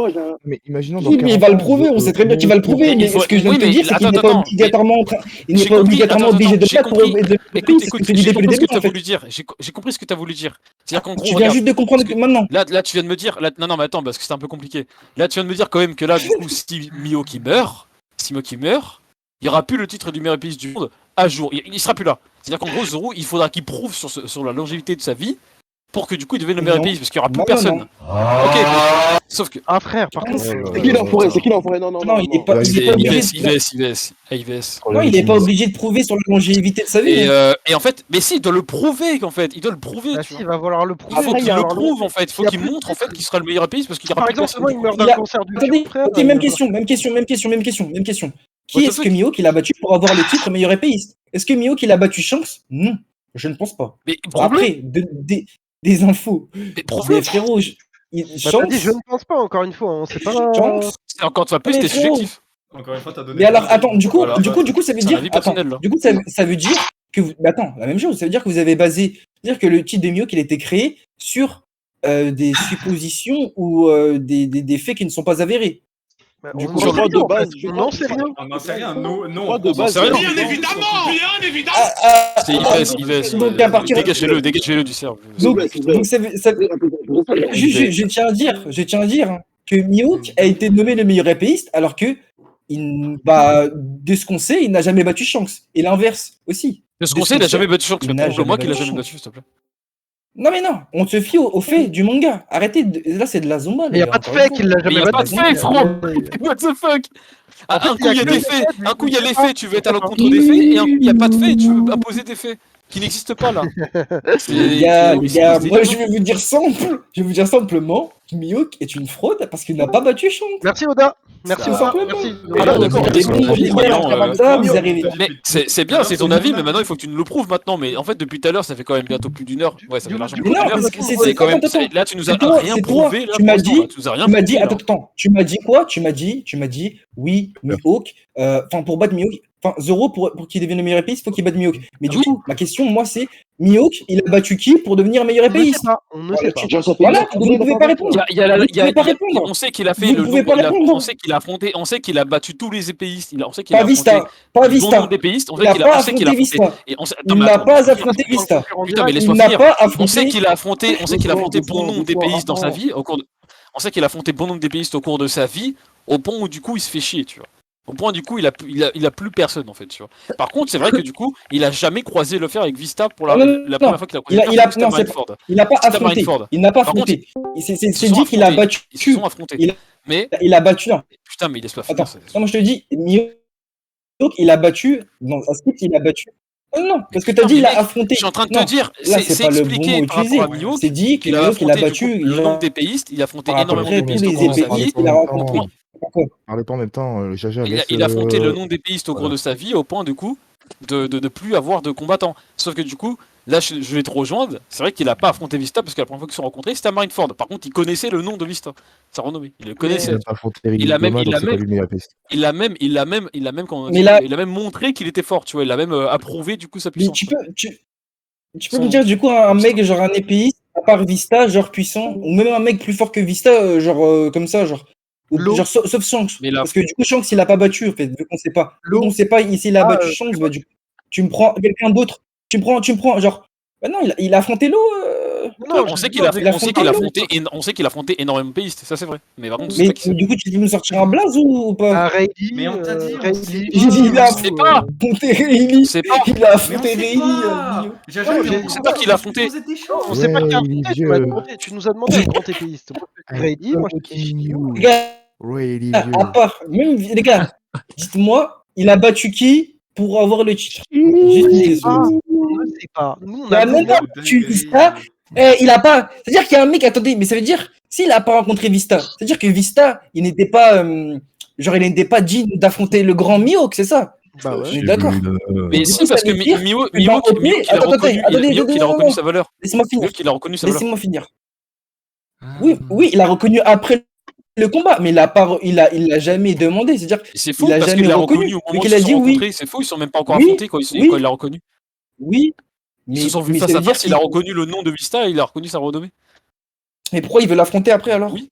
Mais imaginons Oui, mais il va le prouver, on sait très bien qu'il va le prouver, mais faut- ce que je viens oui, de te mais dire, c'est qu'il n'est attends, pas obligatoirement en train- il n'est J'ai pas compris, obligatoirement attends, obligé de j'ai battre pour compris. de Écoute, c'est ce écoute, que je te dis j'ai depuis le compris ce que début, tu as en fait. voulu dire. J'ai compris ce que tu as voulu dire. C'est-à-dire qu'en gros, Tu viens regarde, juste de comprendre que maintenant. là, tu viens de me dire. Non, mais attends, parce que c'est un peu compliqué. Là, tu viens de me dire quand même que là, du coup, si Mihawk meurt, il n'y aura plus le titre du meilleur épéiste du monde à jour. Il sera plus là. C'est-à-dire qu'en gros, Zoro, il faudra qu'il prouve sur la longévité de sa vie pour que du coup il devienne le meilleur Non. épéiste parce qu'il n'y aura plus Non, personne. non. Ok, mais- sauf que. Ah frère, par Non, contre. C'est qui l'enfoiré? C'est qui l'enfoiré? Non, non, Non, non. il est pas C'est obligé IVS. Non, il est pas obligé de prouver sur la longévité de sa vie. Et en fait, mais si, il doit le prouver en fait. Il doit le prouver. Bah tu si, vois. il va falloir le Il prouver. faut qu'il va le falloir prouve en fait. Il faut Il y a qu'il plus de montre en fait qu'il sera le meilleur épéiste parce qu'il y aura Par plus exemple, personne. demain il meurt Il d'un a- cancer du Attendez, cœur, frère. ok, même question. Qui What the est-ce que fuck Mihawk il a battu pour avoir le titre meilleur épéiste? Est-ce que Mihawk il a battu Shanks? Non, je ne pense pas. Mais Bon, après, des infos. Mais prouve-le. Mais frérot, Bah, t'as Shanks, dit, je ne pense pas, encore une fois. On sait pas. Shanks. C'est encore une fois plus, Mais c'était frérot. subjectif. Encore une fois, t'as donné. Mais alors, attends, du coup, Voilà. ça veut C'est un dire. avis Attends, personnel, là. du coup, ça veut dire que. Mais attends, la même chose. Ça veut dire que vous avez basé. C'est-à-dire que le titre de Mihawk, il a été créé sur des suppositions ou des faits qui ne sont pas avérés. Bah, Du on coup, n'en je crois sait de rien, base, on n'en sait rien. On n'en sait rien. Non, Je crois de on n'en base. sait rien. C'est IVS. Donc, à partir- Dégagez-le du cerveau. Donc, juste, je tiens à dire hein, que Mihawk a été nommé le meilleur épéiste alors que, de ce qu'on sait, il n'a jamais battu Shanks. Et l'inverse aussi. De ce qu'on sait, il a jamais battu Shanks. Il Mais n'a prouve-le-moi jamais qu'il a battu jamais Shanks. battu, s'il te plaît. Non mais non, on se fie au fait du manga. Arrêtez, là c'est de la zumba. Mais il n'y a pas de fake, il l'a Mais jamais y a pas de battu. fake, frérot. What the fuck? En fait, Un coup il y a que des le faits, fait, un coup il y a les pas. faits, tu veux être à l'encontre des faits, et un coup il n'y a pas de faits, tu veux imposer des faits qui n'existent pas là. Les gars, moi je vais vous dire simplement, Mihawk est une fraude parce qu'il n'a pas battu Shanks. Merci Oda. Merci Tout Oda. simplement. Merci. Alors, d'accord, Des c'est ton bons avis, gars, voyons, comme ça, vous arrivez. Mais c'est bien, c'est ton avis, mais maintenant il faut que tu nous le prouves maintenant. Mais en fait, depuis tout à l'heure, ça fait quand même bientôt plus d'une heure. Ouais, ça fait largement Mais plus non, d'une heure. parce que C'est quand même. attends, Là, tu nous as c'est toi, rien c'est toi. prouvé. Là, Tu m'as pour l'instant, dit- là, tu nous as rien Tu m'as dit, prouvé, là. attends, tu m'as dit quoi? Tu m'as dit, oui, Mihawk, pour battre Mihawk, Zoro, pour qu'il devienne le meilleur épéiste, il faut qu'il batte Mihawk. Mais du Oui. coup, ma question, moi, c'est, Mihawk, il a battu qui pour devenir meilleur On ne épéiste? sait pas. On ne sait pas. Voilà, vous ne pouvez pas répondre. On sait qu'il a fait Vous ne le pouvez nombre, pas répondre. on sait qu'il a affronté, on sait qu'il a battu tous les épéistes, on sait qu'il a Pas affronté Vista, pas le bon Vista. nombre d'épéistes, on Il sait n'a qu'il pas a, on sait qu'il a affronté affronté. Vista. Et on sait, attends, Il mais n'a attends, pas affronté Vista. Putain, mais Il laisse-moi n'a finir. pas On affronté. sait qu'il a affronté, bon nombre d'épéistes dans sa vie, on sait qu'il a affronté bon nombre d'épéistes au cours de sa vie, au point où du coup il se fait chier, tu vois. Au point du coup il a plus personne en fait, tu vois. Par contre, c'est vrai que du coup, il a jamais croisé le fer avec Vista pour la première fois qu'il a croisé. Il n'a pas affronté. Marineford. Il n'a pas Par contre, affronté. C'est Ils se dit sont qu'il a affrontés. battu. Ils se sont affrontés. Mais Il a battu. Non, putain, mais il laisse pas attends. finir. Non, moi je te dis, Mihawk, il a battu. Dans un script, il a battu. Non, parce que Putain, t'as dit, mais il a mec, affronté. Je suis en train de Non, te dire, là, c'est pas le bon expliqué mot par utilisé. rapport à Mihawk C'est dit qu'il a Mihawk, il a affronté battu. le nombre d'épéistes, il a affronté à peu énormément près tous d'épéistes au les cours de sa épéistes vie. qu'il a rencontrés. Parlez pas en même temps, Jaja. Il a affronté le nombre d'épéistes au cours de sa vie au point du coup de plus avoir de combattants. Sauf que du coup, là je vais te rejoindre, c'est vrai qu'il a pas affronté Vista parce que la première fois qu'ils se sont rencontrés c'était à Marineford. Par contre il connaissait le nom de Vista, sa renommée, il le connaissait. Il a même montré qu'il était fort, tu vois, il a même approuvé du coup sa Mais puissance. tu peux me dire, du coup, un mec, genre un épéiste, à part Vista, genre puissant, ou même un mec plus fort que Vista, comme ça, genre. Genre, sauf Shanks. Mais là- Parce que du coup, Shanks, il a pas battu, en fait, vu qu'on sait pas. Vu L'eau. qu'on sait pas s'il a Ah, battu Shanks, bah, du coup, tu me prends quelqu'un d'autre. Tu me prends, genre. Bah non, il a affronté l'eau. On sait qu'il a affronté énormément d'épéistes, ça c'est vrai. Mais par contre, c'est Mais pas qui c'est. du coup, tu peux nous sortir un blaze ou pas? Un Rayleigh. Mais on t'a dit, on Rayleigh. Il a C'est pas. affronté Rayleigh. C'est pas. Il a Mais on affronté sait Rayleigh. pas. Non, J'ai c'est pas qu'il a affronté. On sait pas qui a affronté, tu m'as demandé, tu nous as demandé un grand épéiste. Moi, je suis Rayleigh, moi je suis Les gars, à part, même les gars, dites-moi, il a battu qui pour avoir le titre? Juste une question. On ne sait pas. Nous, on Il a même pas battu Vista. Il a pas. C'est-à-dire qu'il y a un mec, attendez, mais ça veut dire, s'il a pas rencontré Vista, c'est-à-dire que Vista, il n'était pas. Genre, il n'était pas digne d'affronter le grand Mihawk, c'est ça? Bah ouais. Je suis d'accord. Mais si, parce que Mihawk, il a reconnu sa valeur. Laissez-moi finir. Mihawk, il a reconnu sa valeur. Laissez-moi finir. Oui, il a reconnu après le combat, mais il l'a jamais demandé. C'est-à-dire, Et c'est faux il a parce jamais qu'il l'a reconnu. reconnu au Mais moment où qu'il ils a se dit sont oui. rencontrés. C'est faux, ils sont même pas encore Oui, affrontés quand oui. il l'a reconnu. Oui, Ils se sont vus mais face ça à veut dire face, il a qu'il... reconnu le nom de Vista et il a reconnu sa renommée. Mais pourquoi il veut l'affronter après alors? Oui.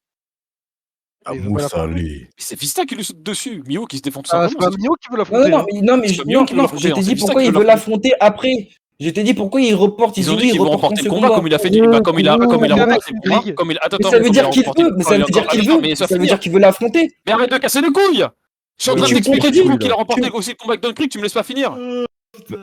Mais il veut pas l'affronter. Mais c'est Vista qui lui saute dessus. Mio qui se défend tout Ah, c'est simplement. pas Mio qui veut Non, l'affronter. non, hein. non, mais C'est pas Mio qui veut non, l'affronter, je t'ai c'est dit Vista pourquoi qui il veut veut l'affronter. l'affronter après. Je t'ai dit pourquoi il reporte. Ils ont oui, dit il qu'ils vont reporte remporter le ce combat comme il a fait, comme il a remporté le combat, comme il. Attends, Mais ça veut comme il dire a qu'il remporté veut, le mais combat, ça il veut a dire encore- qu'il attends, veut, mais ça ça veut finir. dire qu'il veut l'affronter. Mais arrête de casser les couilles. Je suis en Mais train tu d'expliquer du contredis, coup qu'il a remporté tu- aussi le combat avec Don Creek, tu me laisses pas finir.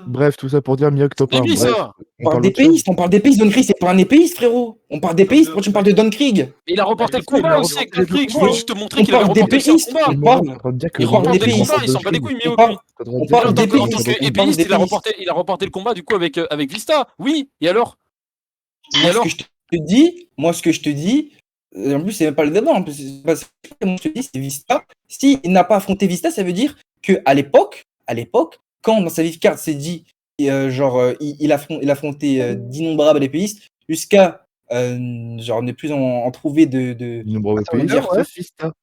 Bref, tout ça pour dire Mioc top 1. Débile, Bref, ça. On parle d'épéiste, on parle d'épéiste. Don Krieg, c'est pas un épéiste, frérot. On parle d'épéiste, pourquoi tu me parles de Don Krieg? Mais il a remporté le il a combat aussi avec remporté Don les deux Creek. Je combats. voulais juste te montrer On qu'il avait parle remporté aussi un d'épéiste, combat. on parle. en train de dire que Il remporte des Mioc combats, remporte il s'en bat des Don couilles, Krieg. Mio. On parle- lui. T'as le droit de on dire parle que En tant que, Mioc en tant d'épéiste, remporte que Don on parle épéiste, d'épéiste. il a remporté le combat du coup avec Vista. Oui, et alors? Et Moi, ce alors? que je te dis, en plus, c'est même pas le débat. En plus, c'est pas- moi, je te dis, c'est Vista. S'il n'a pas affronté Vista, ça veut dire que à l'époque, quand dans sa vie de carte s'est dit, il affrontait d'innombrables épéistes jusqu'à genre ne plus en trouver de Innombrable Attends, pays, dire, ouais. Fista.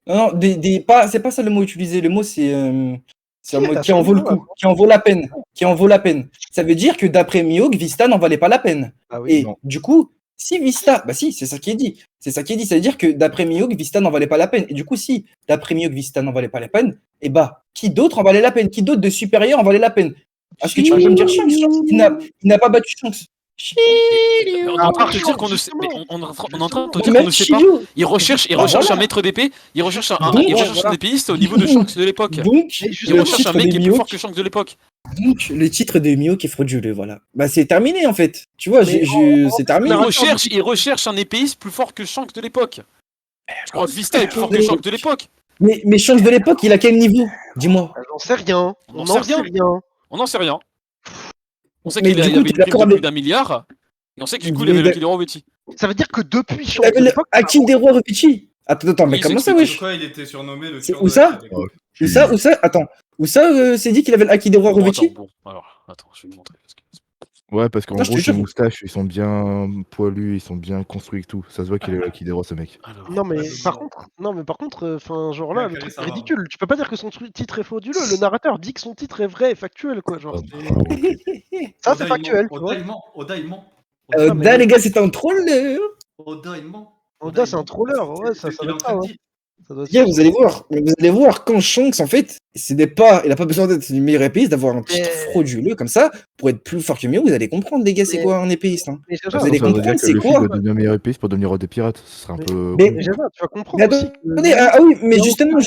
non, c'est pas ça le mot utilisé. Le mot, c'est un mot t'as qui en vaut le changé, coup, qui en vaut la peine, qui en vaut la peine. Ça veut dire que d'après Mihawk, Vista n'en valait pas la peine. Ah oui, Et non. du coup, si Vista, bah si, c'est ça qui est dit. C'est ça qui est dit. Ça veut dire que d'après Mihawk, Vista n'en valait pas la peine. Et du coup, si d'après Mihawk, Vista n'en valait pas la peine, et bah, qui d'autre en valait la peine? Qui d'autre de supérieur en valait la peine? Est-ce que tu peux me dire Shanks? Il n'a pas battu Shanks. On est en train de te dire qu'on ne sait, mais on est en train de te dire qu'on Même ne sait pas. Shiryu. Il recherche Bah un voilà. maître d'épée, il recherche un Donc, voilà. épéiste au niveau de Shanks de l'époque. Donc, Il le recherche un titre mec de qui est plus fort Mihawk, que Shanks de l'époque. donc, le titre de Mihawk est frauduleux, voilà. Bah c'est terminé en fait. Tu vois, Mais c'est terminé. Il recherche un épéiste plus fort que Shanks de l'époque. Je crois que Vista est plus fort que Shanks de l'époque. Mais Shanks de l'époque, il a quel niveau? Dis-moi. J'en sais rien. On On n'en n'en sait sait rien. rien. On n'en sait rien. On sait Mais qu'il du coup, avait t'es une prime d'accord de avec- plus d'1 milliard. Et on sait que du coup, il Mais avait le d'ac- Killer Rovetti. Ça veut dire que depuis Il Shanks de avait le l'époque, Hakim des rois Repichi. Attends, mais Oui, comment ça, c'est wesh? Pourquoi il était surnommé le C'est tueur où de ça la Cité. Où ça? Attends. Où ça, c'est dit qu'il avait le Haki des rois Bon, Repichi? attends, attends, je vais te montrer. Parce que... Ouais, parce qu'en Non, je te gros, ses jure. moustaches, ils sont bien poilus, ils sont bien construits et tout. Ça se voit qu'il est là qui déroule ce mec. Alors, Non mais Ouais, par contre, enfin genre là Ouais, le calé, truc ça est va. ridicule. Tu peux pas dire que son titre est frauduleux. Le narrateur dit que son titre est vrai et factuel quoi. Genre ça c'est factuel. Tu vois. Oda, il ment. Là, les gars, c'est un troll. Oda, il ment. Oda c'est un troller. Ouais ça Il est doit en être train ça. de Ouais. dire. Ça doit être Les gars, ça. vous allez voir quand Shanks, en fait, il a pas besoin d'être le meilleur épéiste, d'avoir un titre Mais- frauduleux comme ça, pour être plus fort que mieux. Vous allez comprendre, les gars, c'est Mais- quoi un épéiste. Hein. Mais Jaja, Vous allez Ça veut dire comprendre, que c'est Luffy quoi doit devenir meilleur épéiste pour devenir roi des pirates. Ce serait un peu. Mais- mais Jaja, tu vas comprendre Mais aussi. que- attendez, oui, mais il y a justement,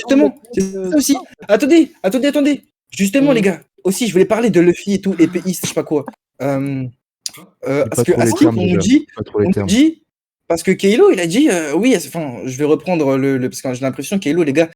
c'est ça aussi. Attendez. Justement, les gars, aussi, je voulais parler de Luffy et tout, épéiste, je sais pas quoi. Parce pas que trop les Askip, termes, on nous déjà. dit, Pas trop les on nous termes. dit, parce que Kaido, il a dit, oui, enfin, je vais reprendre parce que j'ai l'impression que Kaido, les gars,